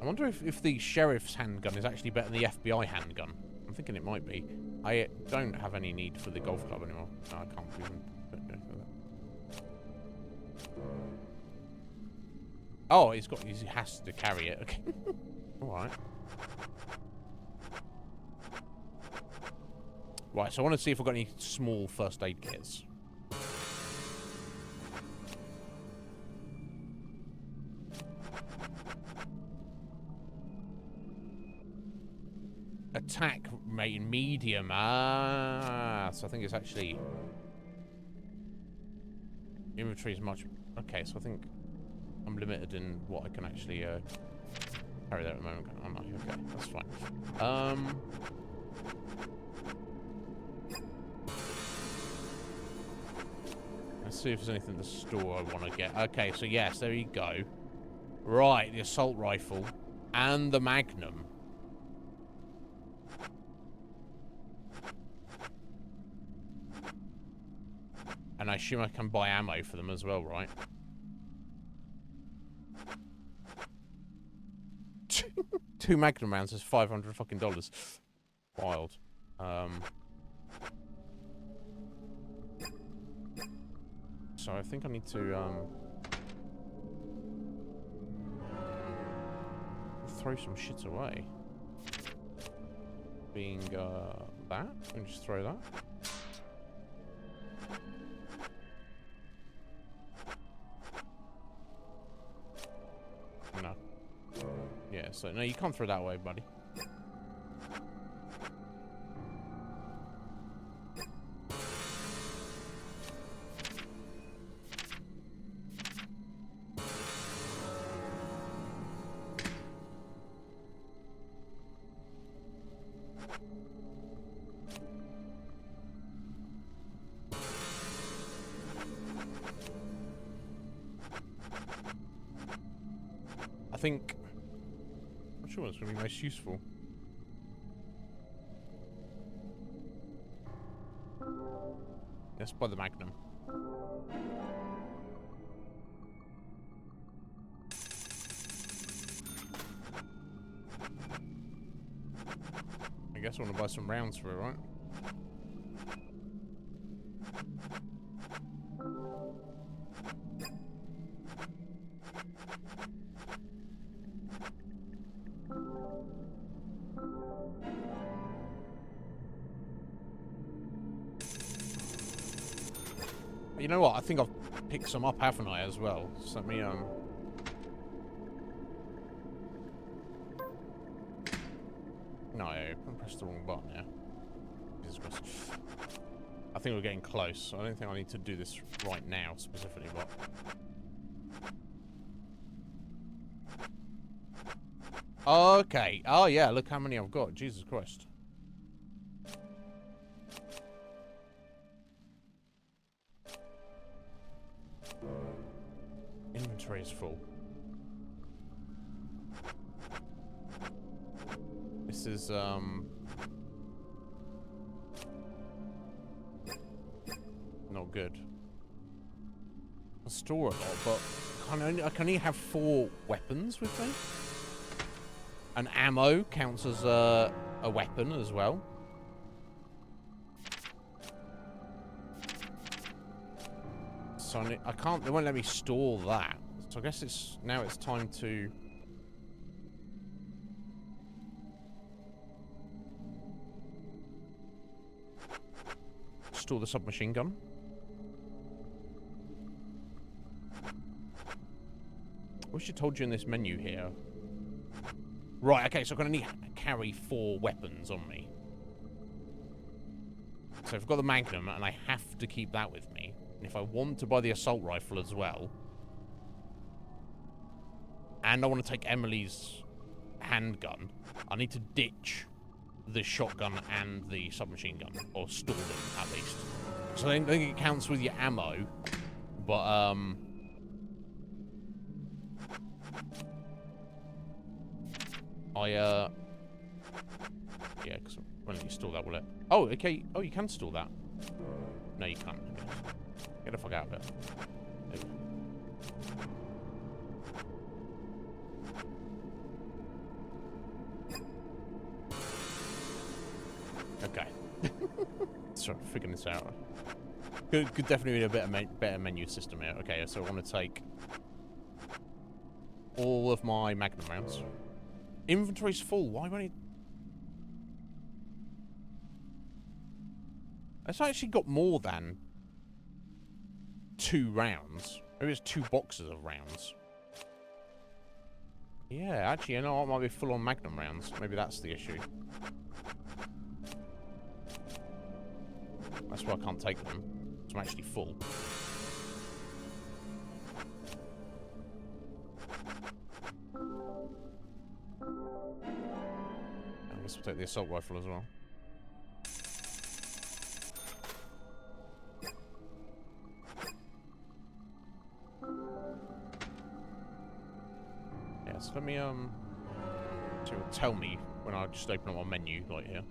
I wonder if the sheriff's handgun is actually better than the FBI handgun. I'm thinking it might be. I don't have any need for the golf club anymore. No, I can't even put anything for that. Oh, he has to carry it. Okay. Alright. Right, so I want to see if I've got any small first aid kits. Attack rate medium. Ah, so I think it's actually inventory is much. Okay, so I think I'm limited in what I can actually carry there at the moment. Oh no, okay, that's fine. Let's see if there's anything in the store I want to get. Okay, so yes, there you go. Right, the assault rifle and the Magnum. And I assume I can buy ammo for them as well, right? Two Magnum rounds is $500 fucking dollars. Wild. So I think I need to throw some shit away. Being that, and just throw that. No. Yeah, so no, you can't throw that away, buddy. I think I'm sure it's going to be most useful. Let's buy the Magnum. I guess I want to buy some rounds for it, right? You know what? I think I've picked some up, haven't I, as well? So let me, No, I pressed the wrong button, yeah. Jesus Christ. I think we're getting close. I don't think I need to do this right now, specifically, but... Okay. Oh, yeah, look how many I've got. Jesus Christ. Inventory is full. This is, not good. I store a lot, but I can only have 4 weapons with me. And ammo counts as a weapon as well. So I can't, they won't let me store that. So I guess now it's time to... store the submachine gun. I wish it told you in this menu here. Right, okay, so I'm going to need to carry 4 weapons on me. So I've got the Magnum, and I have to keep that with me. And if I want to buy the assault rifle as well, and I want to take Emily's handgun, I need to ditch the shotgun and the submachine gun, or store them at least. So I don't think it counts with your ammo, but yeah, because when you store that, will it? Oh, okay. Oh, you can store that. No, you can't. Okay. Get the fuck out of it. There we go. Sorry, figuring this out. Could definitely be a better menu system here. Okay, so I want to take all of my Magnum rounds. Inventory's full. Why won't it? It's actually got more than 2 rounds. Maybe it's 2 boxes of rounds. Yeah, actually, you know what? Might be full on Magnum rounds. Maybe that's the issue. That's why I can't take them. I'm actually full. I guess we'll take the assault rifle as well. Yeah, so let me, so it'll tell me when I just open up my menu, like here.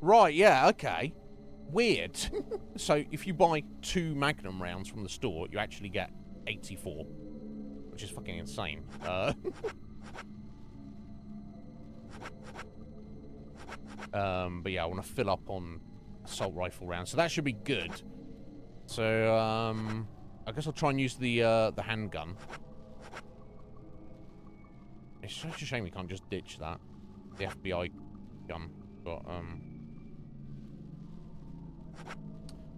Right, yeah, okay. Weird. So, if you buy 2 Magnum rounds from the store, you actually get 84. Which is fucking insane. But yeah, I want to fill up on assault rifle rounds. So that should be good. So, I guess I'll try and use the handgun. It's such a shame we can't just ditch that. The FBI gun. But,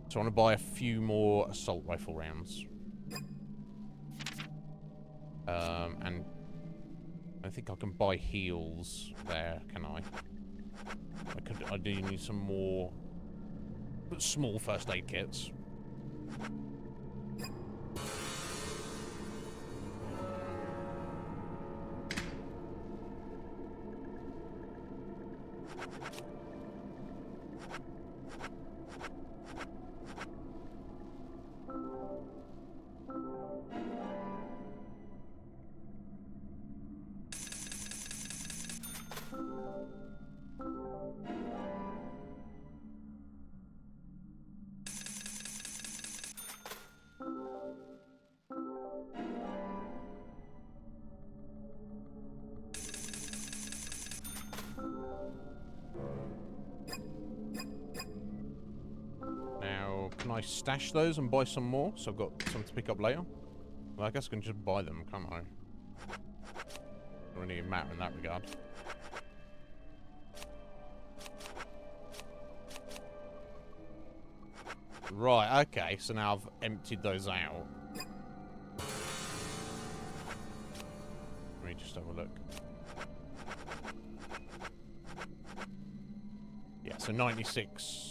so I want to buy a few more assault rifle rounds. And I think I can buy heals there, can I? I do need some more small first aid kits. Now, can I stash those and buy some more so I've got some to pick up later? Well, I guess I can just buy them, can't I? Don't really matter in that regard. Right, okay, so now I've emptied those out. Let me just have a look. Yeah, so 96.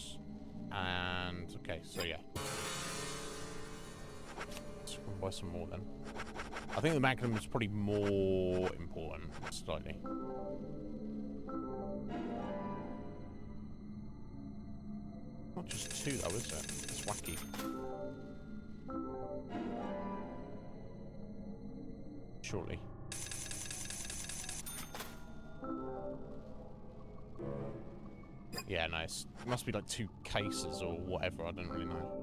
And, okay, so yeah. Let's go and buy some more then. I think the Magnum is probably more important, slightly. Not just 2 though, is it? It's wacky. Surely. Yeah, nice. It must be like 2 cases or whatever, I don't really know.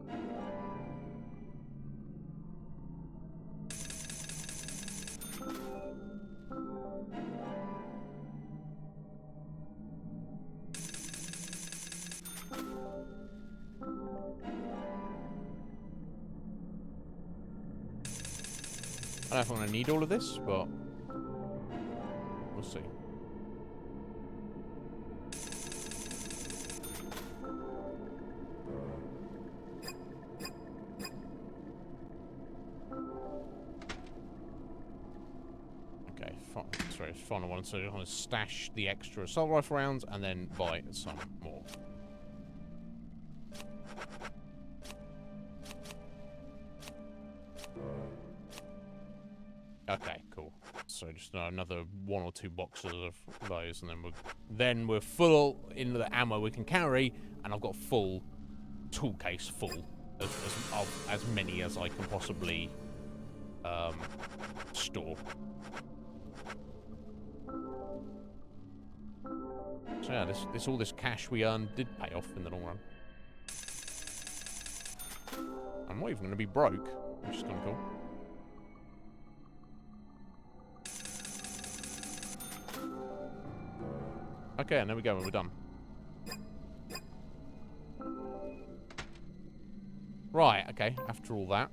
I don't know if I'm going to need all of this, but we'll see. Okay, fine. Sorry, final one. So I'm going to stash the extra assault rifle rounds and then buy some more. Okay, cool. So just another 1 or 2 boxes of those, and then we're full in the ammo we can carry, and I've got full tool case full of as many as I can possibly store. So yeah, all this cash we earned did pay off in the long run. I'm not even going to be broke, which is kind of cool. Okay, and there we go, and we're done. Right, okay, after all that.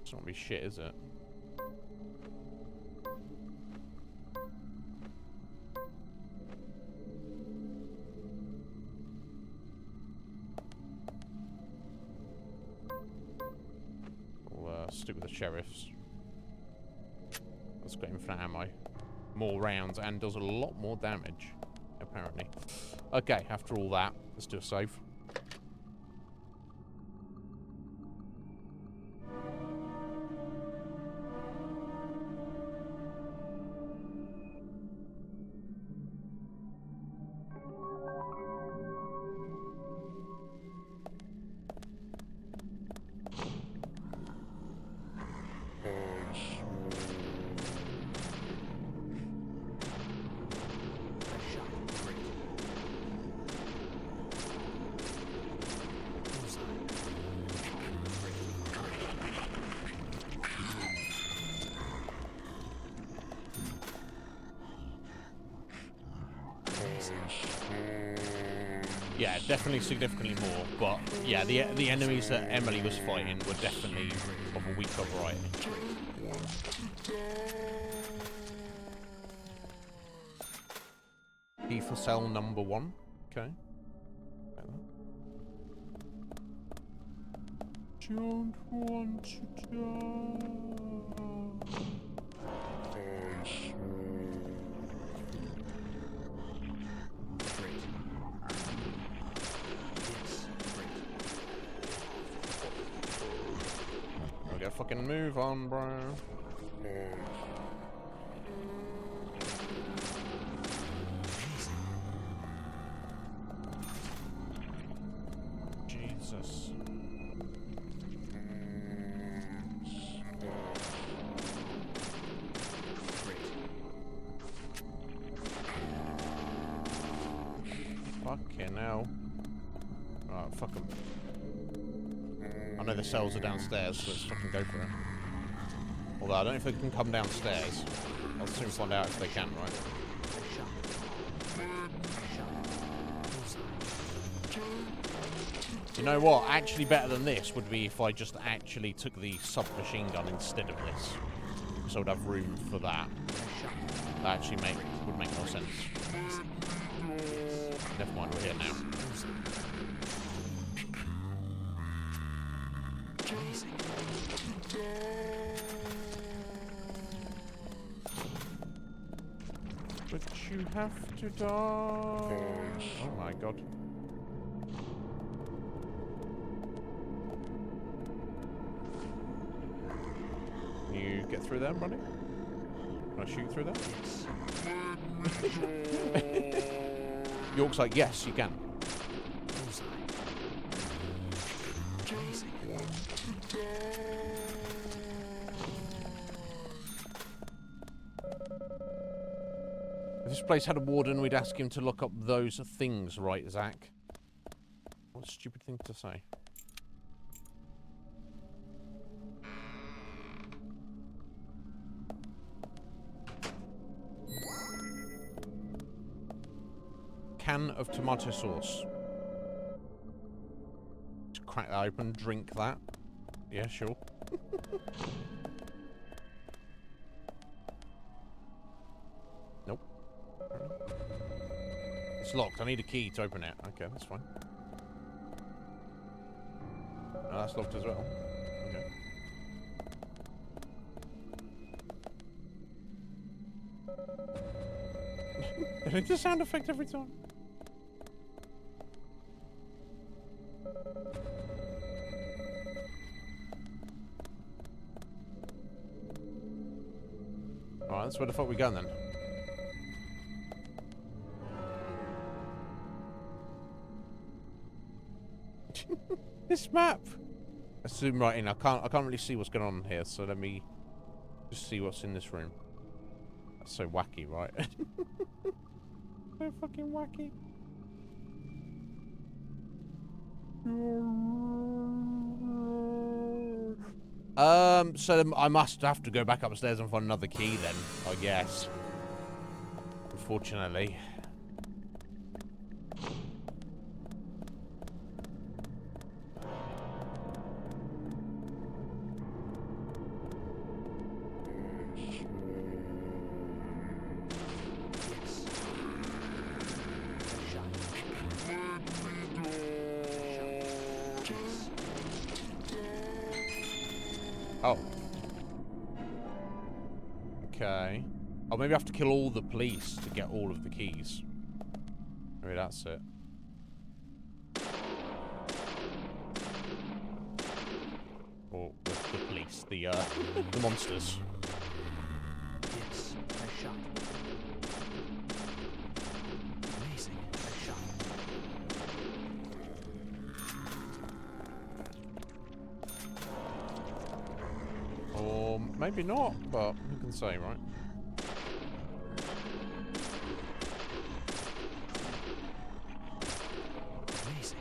It's not gonna be shit, is it? We'll stick with the sheriffs. Let's get infinite ammo. More rounds and does a lot more damage, apparently. Okay, after all that, let's do a save. Yeah, definitely significantly more, but yeah, the enemies that Emily was fighting were definitely of a weaker variety. Key for cell number 1. Okay. Don't want to die. We gotta fucking move on, bro. Jesus. Fucking hell. Alright, fuck them. I know the cells are downstairs, so let's fucking go for it. Although I don't know if they can come downstairs. I'll soon find out if they can, right? You know what? Actually better than this would be if I just actually took the submachine gun instead of this. So I'd have room for that. That actually would make more sense. Never mind, we're here now. But you have to die. Oh my god. Can you get through there, buddy? Can I shoot through there? York's like, yes, you can. If this place had a warden, we'd ask him to look up those things, right, Zach? What a stupid thing to say. Can of tomato sauce. Just crack that open, drink that. Yeah, sure. Nope. It's locked. I need a key to open it. Okay, that's fine. Oh, that's locked as well. Okay. I think the sound effect every time. Alright, that's where the fuck we going then. This map! Let's zoom right in. I can't really see what's going on here, so let me just see what's in this room. That's so wacky, right? So fucking wacky. So then I must have to go back upstairs and find another key then, I guess. Unfortunately. Oh. Okay. Oh, maybe I have to kill all the police to get all of the keys. Maybe that's it. Or the police, the monsters. Yes, a shot. Amazing, a shot. Or maybe not, but who can say, right? Amazing.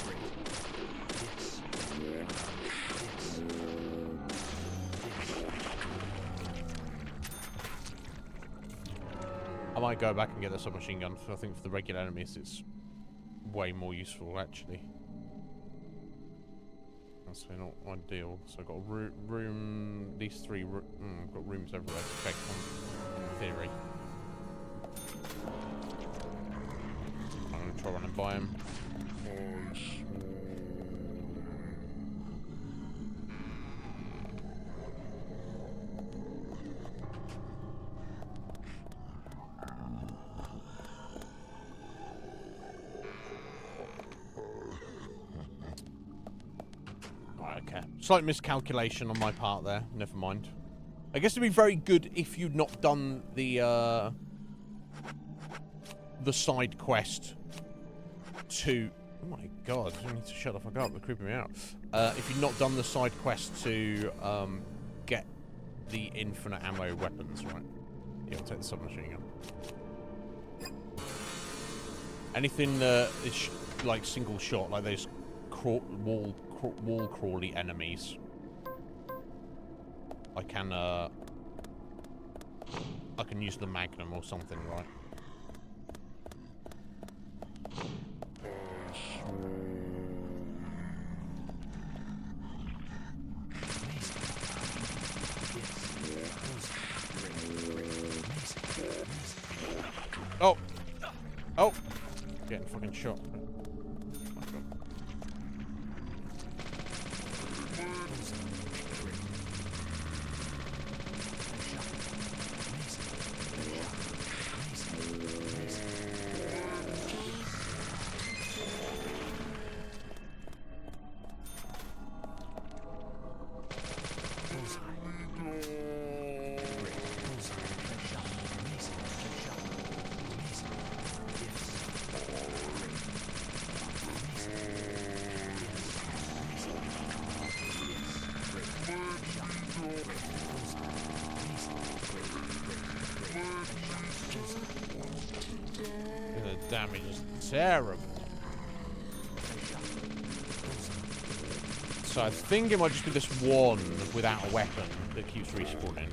Great. Yes. Yes. I might go back and get the submachine gun. I think for the regular enemies, it's way more useful, actually. That's not ideal. So I've got a room. These three. I've got rooms everywhere to check on, in theory. I'm gonna try running by him. Okay. Slight miscalculation on my part there. Never mind. I guess it'd be very good if you'd not done the side quest to... Oh my god, I need to shut the fuck up. They're creeping me out. If you'd not done the side quest to get the infinite ammo weapons, right? Yeah, I'll take the submachine gun. Anything that is like single shot, like those wall crawly enemies, I can use the Magnum or something, right? Oh! Oh! Getting fucking shot. The damage is terrible. So I think it might just be this one without a weapon that keeps respawning.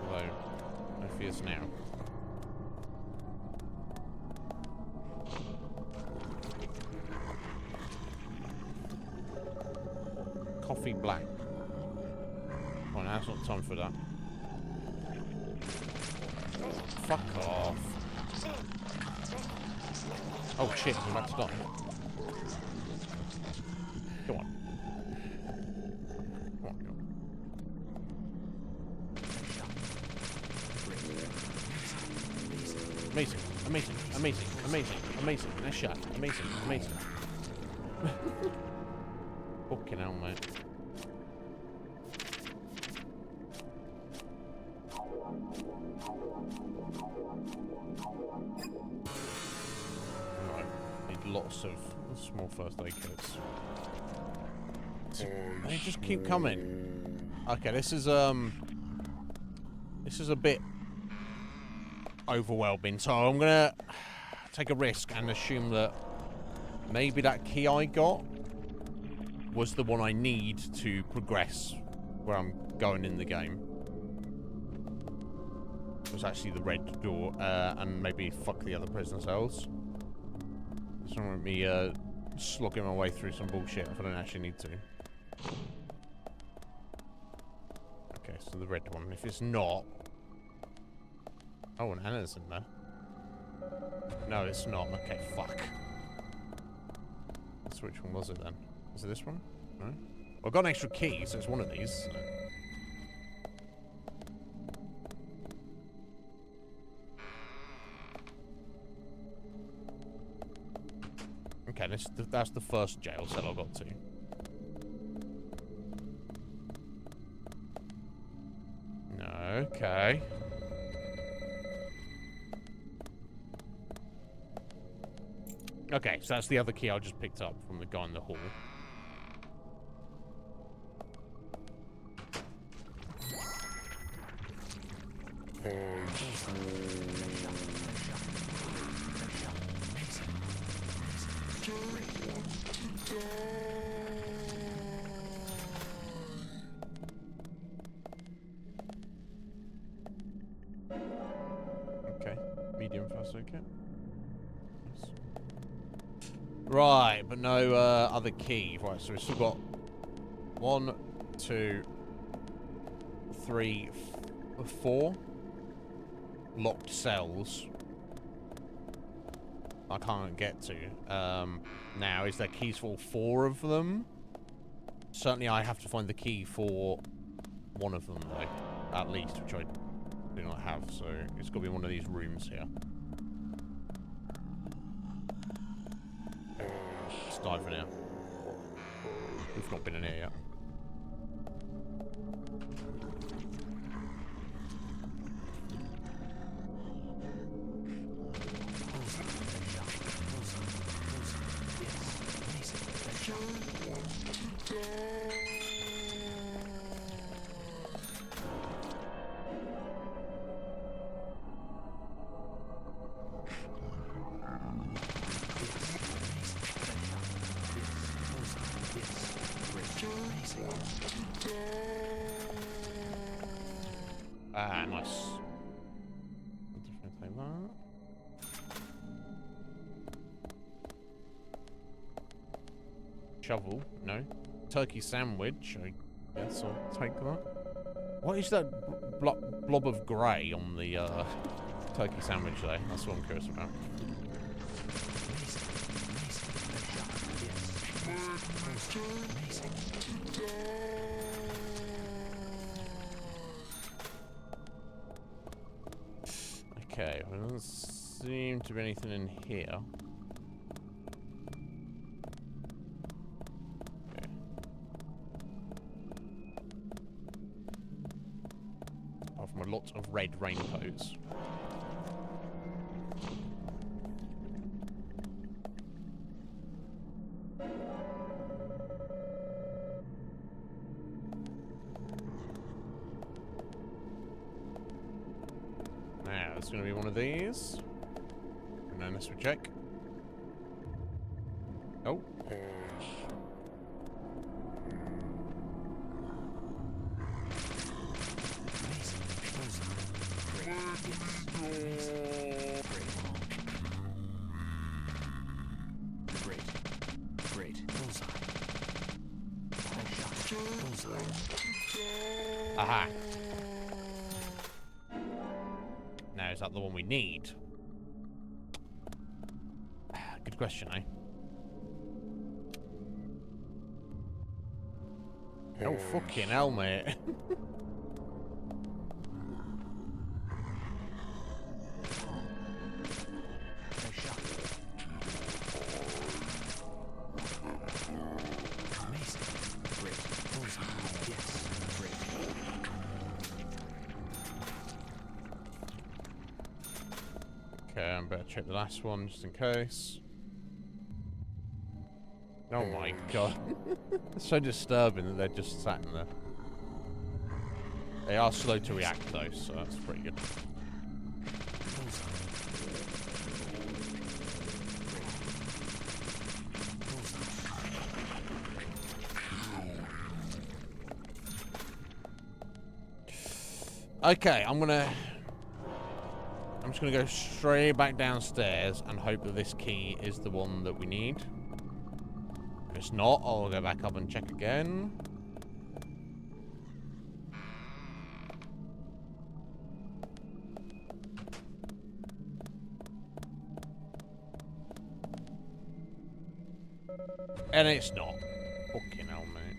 Although, no fears now. Coffee black. Oh, now it's not time for that. Fuck off. Oh shit, I'm about to die. Come on. Come on, come on. Amazing, amazing, amazing, amazing, amazing. Nice shot. Amazing, amazing. Fucking hell, mate. Right. Need lots of small first aid kits. They just keep coming. Okay, this is a bit overwhelming, so I'm gonna take a risk and assume that maybe that key I got was the one I need to progress where I'm going in the game. It was actually the red door, and maybe fuck the other prison cells. Just don't want me slogging my way through some bullshit if I don't actually need to. Okay, so the red one. If it's not... Oh, and Anna's in there. No, it's not. Okay, fuck. So which one was it then? Is it this one? No? Well, I've got an extra key, so it's one of these. So. Okay, that's the first jail cell I got to. No, okay. Okay, so that's the other key I just picked up from the guy in the hall. Okay, medium fast, okay. Nice. Right, but no other key. Right, so we've still got 1, 2, 3, 4 locked cells I can't get to. Now, is there keys for all 4 of them? Certainly I have to find the key for one of them, though, at least, which I do not have, so it's got to be one of these rooms here. Let's dive in here. We've not been in here yet. Ah, nice. Definitely take that. Shovel, no. Turkey sandwich, I guess I'll take that. What is that blob of grey on the turkey sandwich there? That's what I'm curious about. Okay, well, there doesn't seem to be anything in here. Okay. Apart from a lot of red raincoats. It's going to be one of these. And then this we check. Oh. Great. Aha. Now, is that the one we need? Good question, eh? Oh, fucking hell, mate. Okay, I better check the last one just in case. Oh my god. It's so disturbing that they're just sat in there. They are slow to react though, so that's pretty good. Okay, I'm just gonna go straight back downstairs and hope that this key is the one that we need. If it's not, I'll go back up and check again. And it's not. Fucking hell, mate.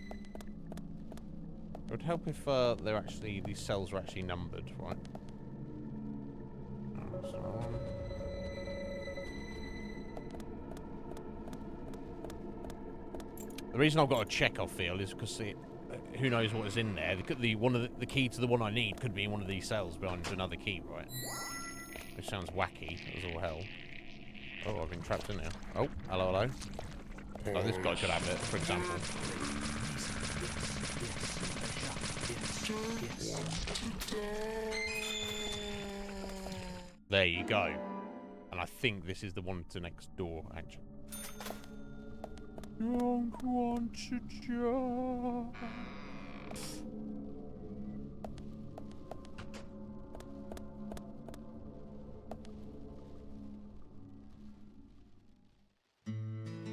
It would help if they're actually, these cells are actually numbered, right? The reason I've got to check, I feel, is because who knows what is in there. The key to the one I need could be in one of these cells behind another key, right? Which sounds wacky as all hell. Oh, I've been trapped in there. Oh, hello, hello. Oh, this guy could have it, for example. There you go. And I think this is the one to next door, actually. Don't want to die.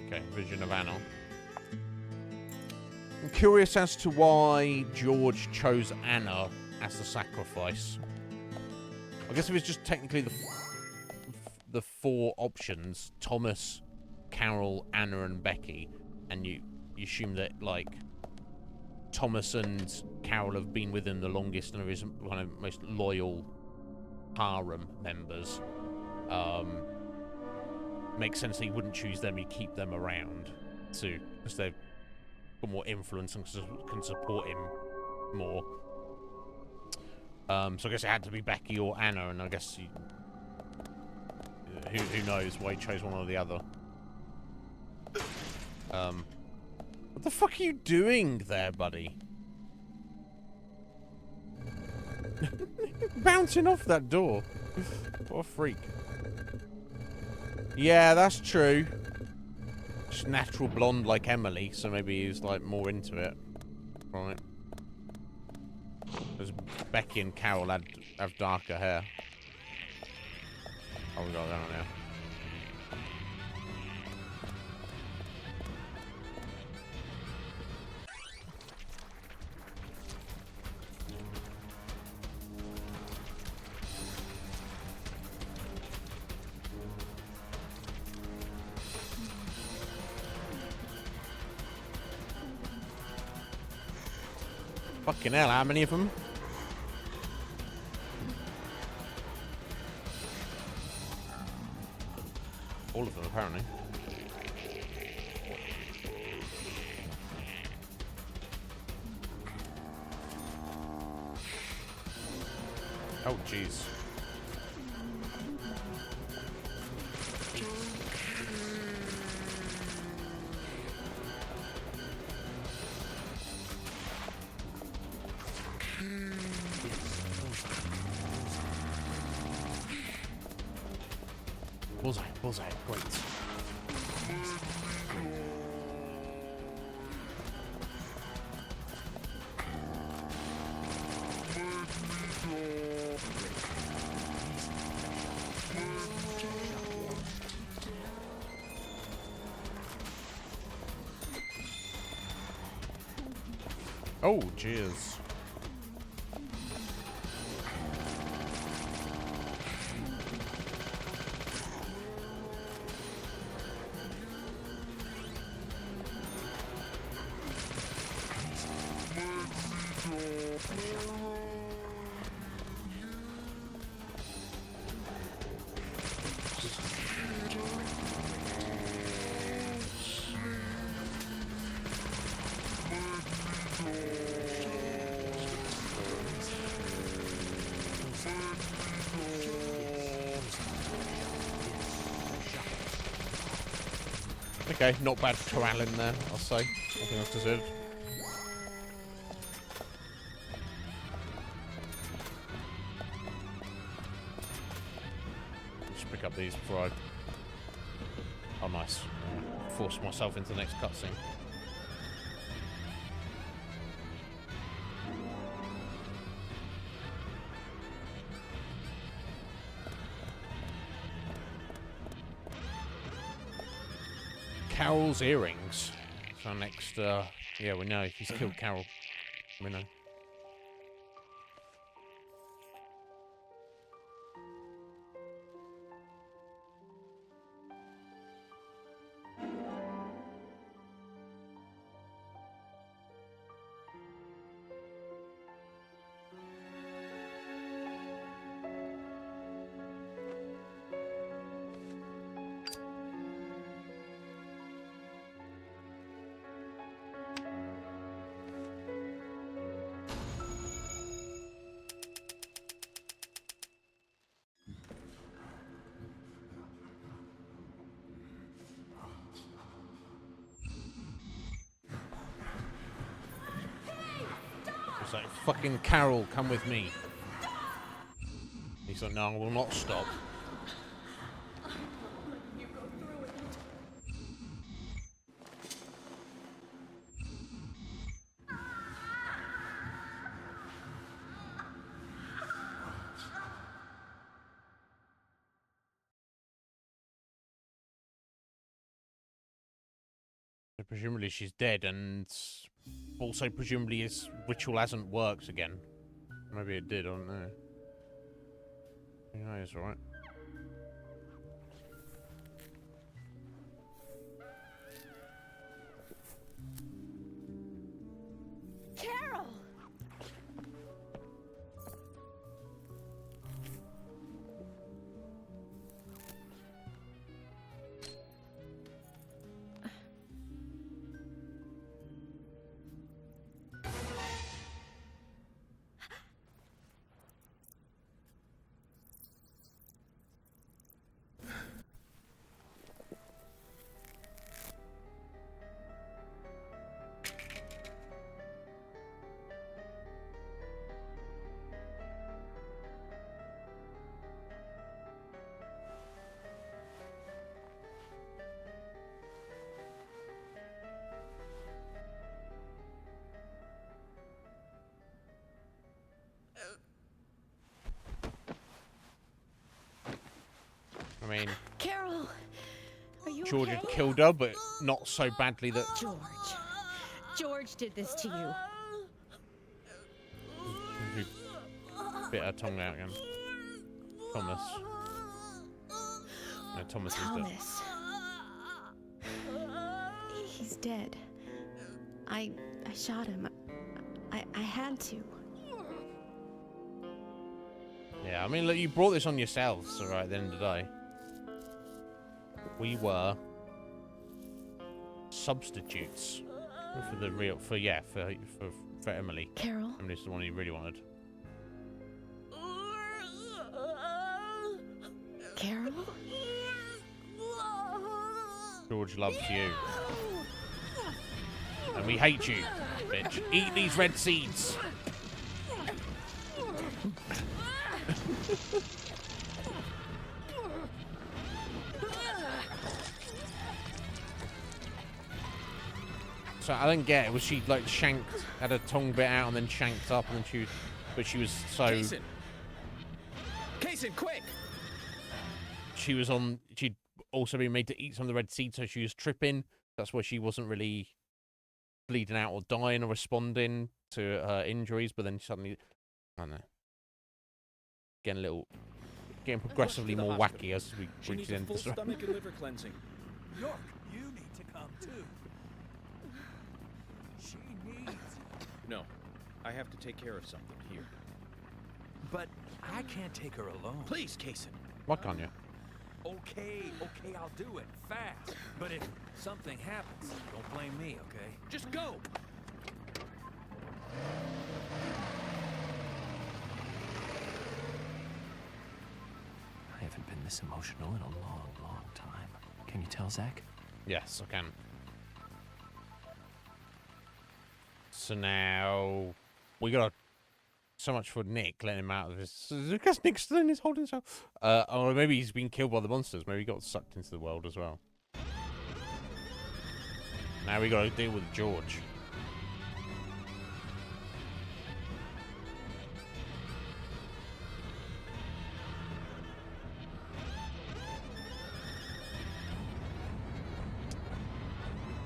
Okay, Vision of Anna. I'm curious as to why George chose Anna as the sacrifice. I guess if it's just technically the four options, Thomas, Carol, Anna, and Becky, and you assume that, like, Thomas and Carol have been with him the longest and are his kind of most loyal harem members, makes sense that he wouldn't choose them, he'd keep them around too, because they've got more influence and can support him more. So I guess it had to be Becky or Anna, and I guess who knows why he chose one or the other. What the fuck are you doing there, buddy? Bouncing off that door. What a freak. Yeah, that's true. Just natural blonde like Emily, so maybe he's like more into it. Right. Because Becky and Carol have darker hair. Oh, we got that on there. Fucking hell, how many of them? All of them, apparently. Oh, jeez. Bullseye, bullseye, great. Oh, jeez. Okay, not bad corralling there, I'll say. I think that's deserved. Just pick up these before I... Oh, nice. Force myself into the next cutscene. Carol's earrings. So next, yeah, we know he's killed Carol. We know. It's like, fucking Carol, come with me. He's like, no, I will not stop. So presumably she's dead, and also presumably his ritual hasn't worked again. Maybe it did, I don't know. Who knows, right? Carol! I mean, Carol, are you George okay? had killed her, but not so badly that... George did this to you. He bit her tongue out again. Thomas. No, Thomas is dead. Thomas. He's dead. I shot him. I had to. Yeah, I mean, look, you brought this on yourselves, all right, at the end of the day. We were substitutes for the real, for Emily. Carol? Emily's the one he really wanted. Carol? George loves you. And we hate you, bitch. Eat these red seeds. So I didn't get it. Was she like shanked, had her tongue bit out and then shanked up, and then she was so... Kaysen, quick! She'd also been made to eat some of the red seeds, so she was tripping. That's why she wasn't really bleeding out or dying or responding to her injuries, but then suddenly, I don't know, getting progressively more wacky as we reach the end of the story. Stomach and liver cleansing. York, you need to come too. She needs... No, I have to take care of something here. But I can't take her alone. Please, Kaysen. Why can't you? Okay, I'll do it fast. But if something happens, don't blame me, okay? Just go! I haven't been this emotional in a long, long time. Can you tell, Zach? Yes, I can. So now we got so much for Nick letting him out of his. Because Nick's still in his holding cell. Or maybe he's been killed by the monsters. Maybe he got sucked into the world as well. Now we got to deal with George.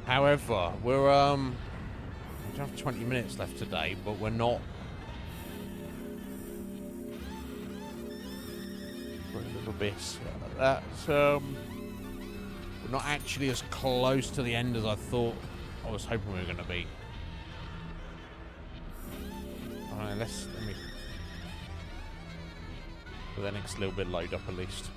However, we have 20 minutes left today, but we're not. We're a little bit. That's we're not actually as close to the end as I thought. I was hoping we were going to be. All right, let me. But the next little bit load up at least.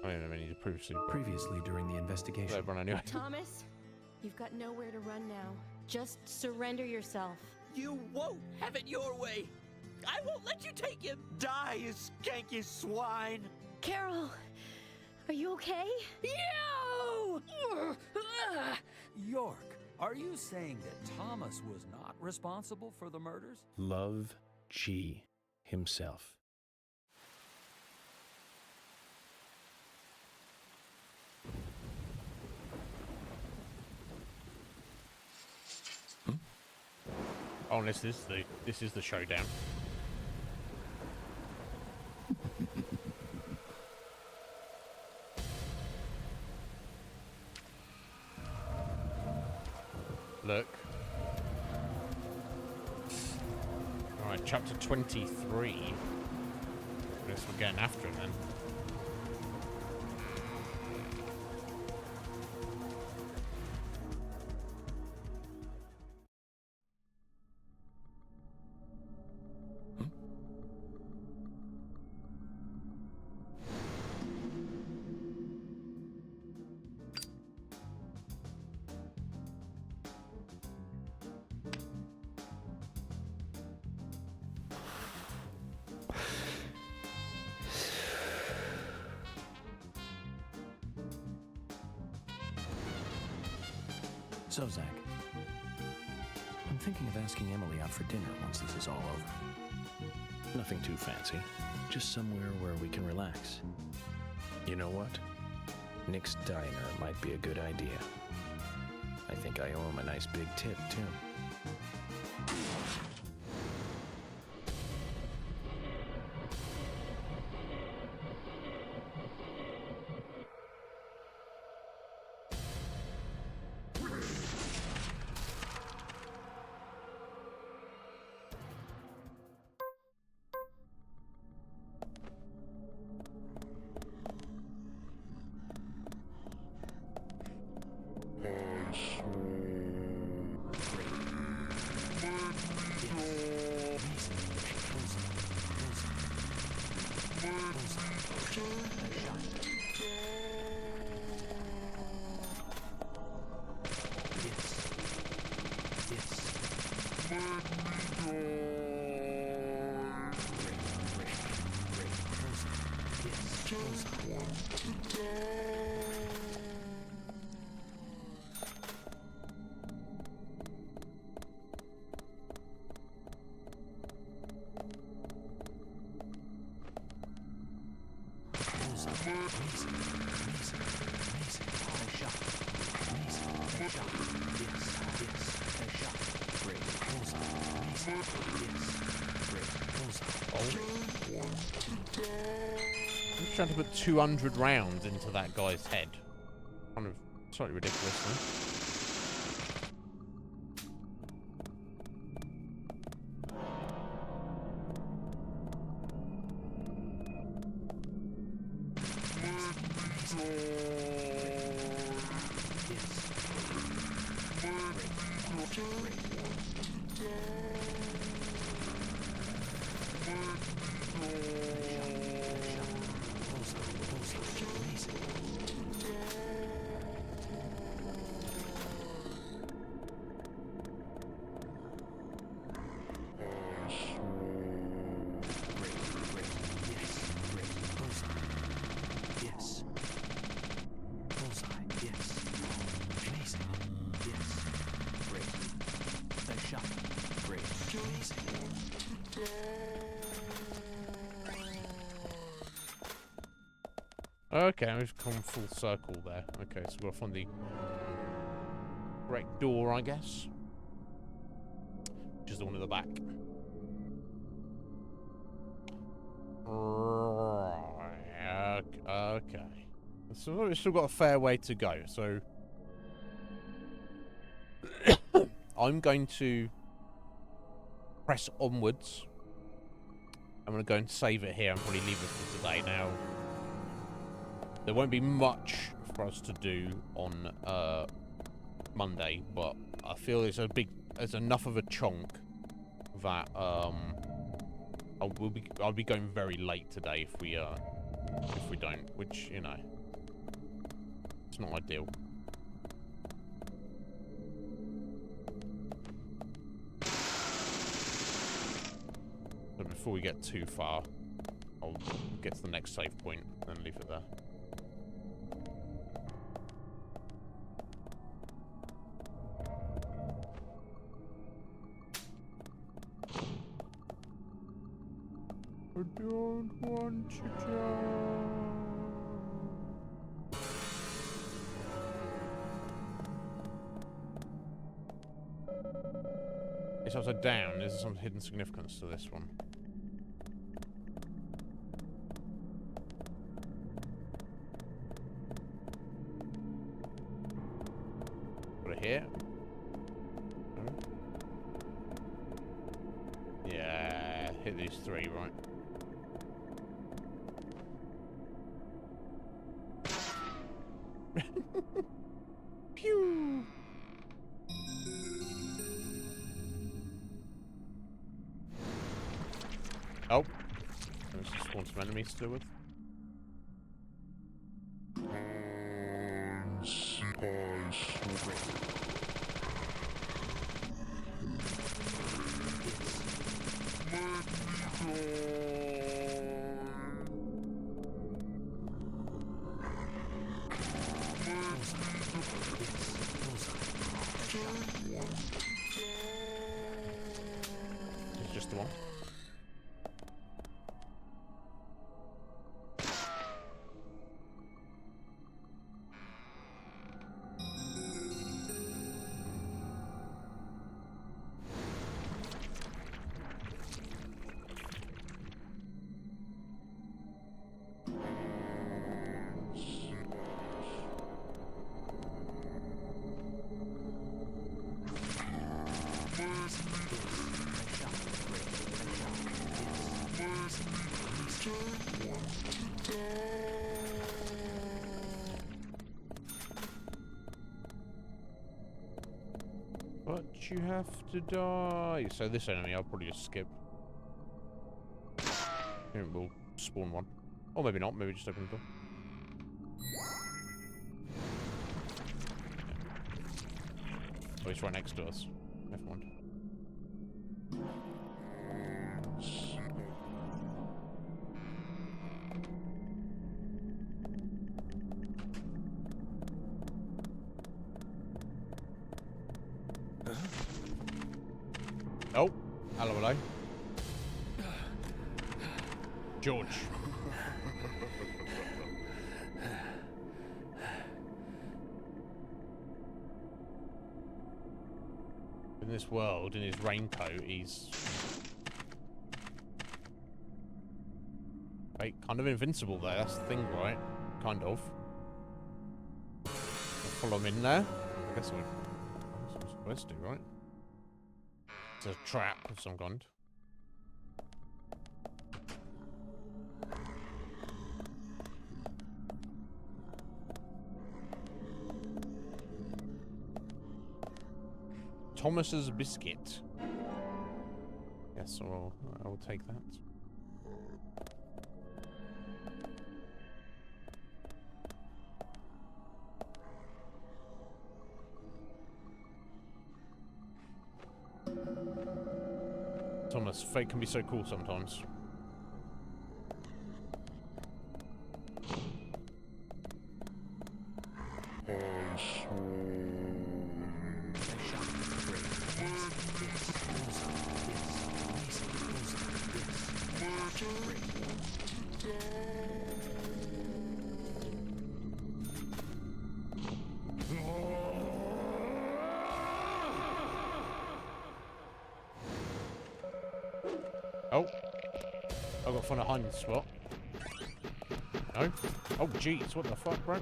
I need to previously during the investigation. Anyway. Thomas, you've got nowhere to run now. Just surrender yourself. You won't have it your way. I won't let you take him. Die, you skanky swine. Carol, are you okay? You! York, are you saying that Thomas was not responsible for the murders? Love G himself. Oh, this is the showdown. Look. All right, chapter 23. I guess we're getting after him then. So, Zach, I'm thinking of asking Emily out for dinner once this is all over. Nothing too fancy, just somewhere where we can relax. You know what? Nick's Diner might be a good idea. I think I owe him a nice big tip, too. I'm trying to put 200 rounds into that guy's head. Kind of slightly ridiculous, huh? Okay, we've come full circle there. Okay, so we'll find the correct door, I guess. which is the one at the back. Right. Okay. So we've still got a fair way to go. So I'm going to press onwards. I'm going to go and save it here and probably leave it for today. Now, there won't be much for us to do on Monday, but I feel it's enough of a chunk that I'll be going very late today if we don't, which, you know, it's not ideal. But before we get too far, I'll get to the next save point and leave it there. I don't want to die. It's upside down. Is there some hidden significance to this one? Put it here. No. Yeah, hit these three, right? Pew! Oh. Let's just spawn some enemies to deal with. It's just the one. But you have to die. So this enemy, I'll probably just skip. Here we'll spawn one. Or maybe not, maybe just open the door. Oh, he's right next to us. Never mind. Oh, hello. George. In this world, in his raincoat, he's kind of invincible there. That's the thing, right? Kind of. I'll follow him in there. I guess we're supposed to, right? It's a trap of some kind. Thomas's biscuit. Yes, I will take that. Thomas, fate can be so cool sometimes. I've got to find a hiding spot. No? Oh, jeez, what the fuck, bro?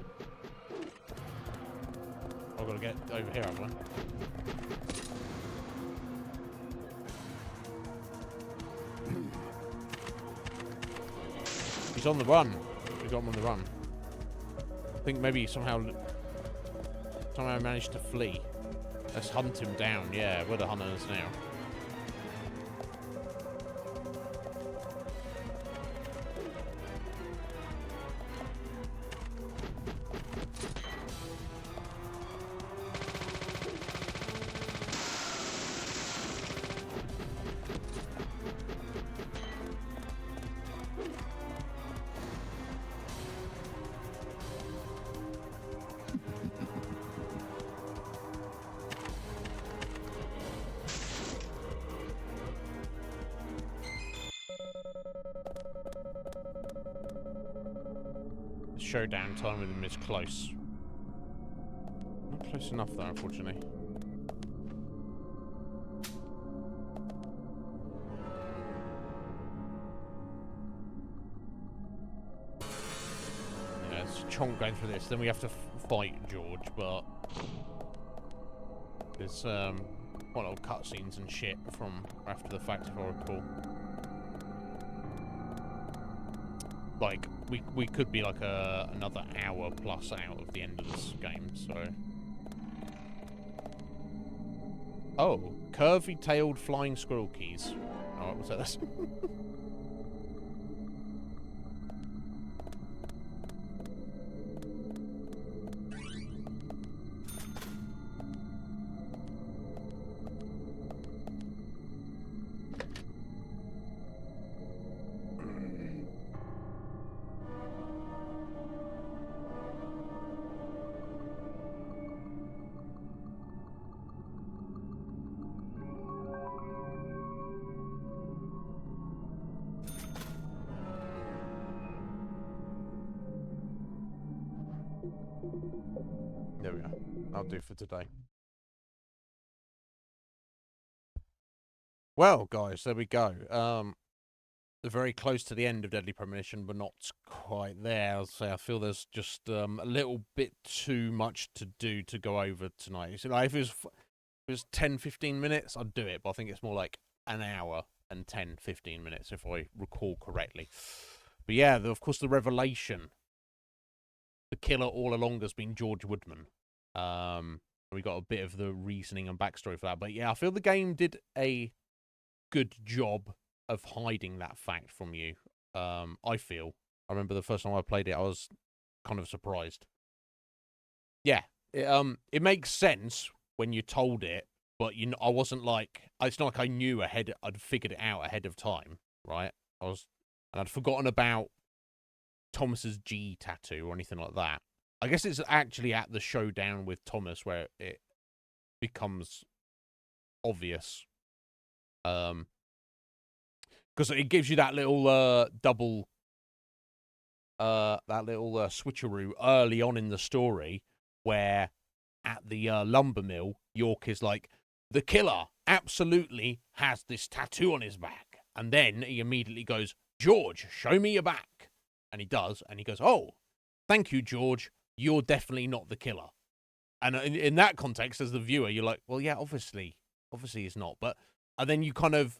I've got to get over here, haven't I? He's on the run. We got him on the run. I think maybe somehow managed to flee. Let's hunt him down. Yeah, we're the hunters now. Showdown time with him is close. Not close enough though, unfortunately. Yeah, it's a chonk going through this. Then we have to fight George, but there's quite a lot of cutscenes and shit from after the fact, if I recall. Like, we could be like another hour plus out of the end of this game, so... Oh, curvy-tailed flying squirrel keys. Oh, what was that? There we go. I'll do for today. Well, guys, there we go. Very close to the end of Deadly Premonition, but not quite there. I'll say I feel there's just a little bit too much to do to go over tonight. So, like, if it was 10, 15 minutes, I'd do it, but I think it's more like an hour and 10, 15 minutes, if I recall correctly. But yeah, of course, the revelation. The killer all along has been George Woodman. We got a bit of the reasoning and backstory for that. But yeah, I feel the game did a good job of hiding that fact from you. I feel. I remember the first time I played it, I was kind of surprised. Yeah, it makes sense when you're told it, but I wasn't like, it's not like I knew ahead. I'd figured it out ahead of time, right? And I'd forgotten about Thomas's G tattoo or anything like that. I guess it's actually at the showdown with Thomas where it becomes obvious. Because it gives you that little double, switcheroo early on in the story where at the lumber mill, York is like, the killer absolutely has this tattoo on his back. And then he immediately goes, George, show me your back. And he does, and he goes, oh, thank you, George. You're definitely not the killer. And in that context, as the viewer, you're like, well, yeah, obviously it's not. But and then you kind of,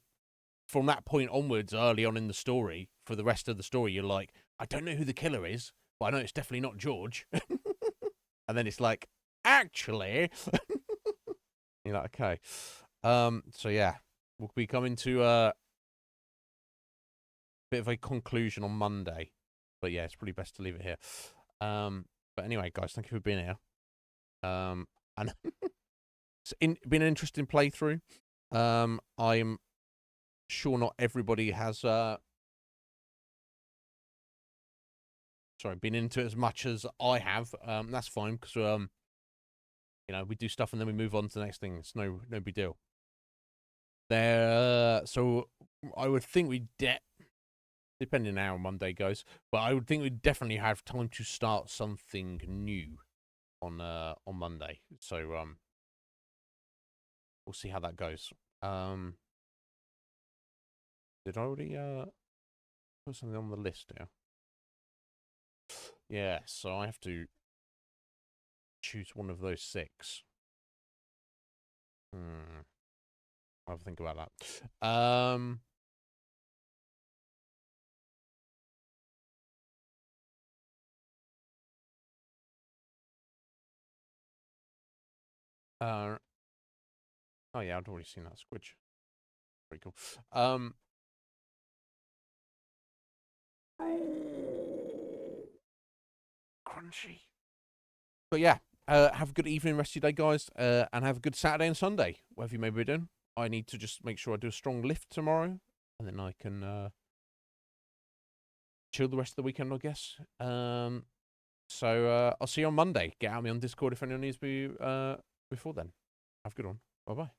from that point onwards, early on in the story, for the rest of the story, you're like, I don't know who the killer is, but I know it's definitely not George. And then it's like, actually, you're like, okay. So yeah, we'll be coming to a bit of a conclusion on Monday. But yeah, it's probably best to leave it here. But anyway, guys, thank you for being here. And it's been an interesting playthrough. I'm sure not everybody has been into it as much as I have. That's fine, because we do stuff and then we move on to the next thing. It's no big deal. So I would think depending on how Monday goes, but I would think we'd definitely have time to start something new on Monday. So we'll see how that goes. Did I already Put something on the list here. Yeah, so I have to choose one of those 6. I'll think about that. Oh yeah, I'd already seen that squidge. Pretty cool. Crunchy. But yeah, have a good evening, rest of your day, guys, and have a good Saturday and Sunday, whatever you may be doing. I need to just make sure I do a strong lift tomorrow, and then I can chill the rest of the weekend, I guess. So I'll see you on Monday. Get at me on Discord if anyone needs me before then. Have a good one. Bye-bye.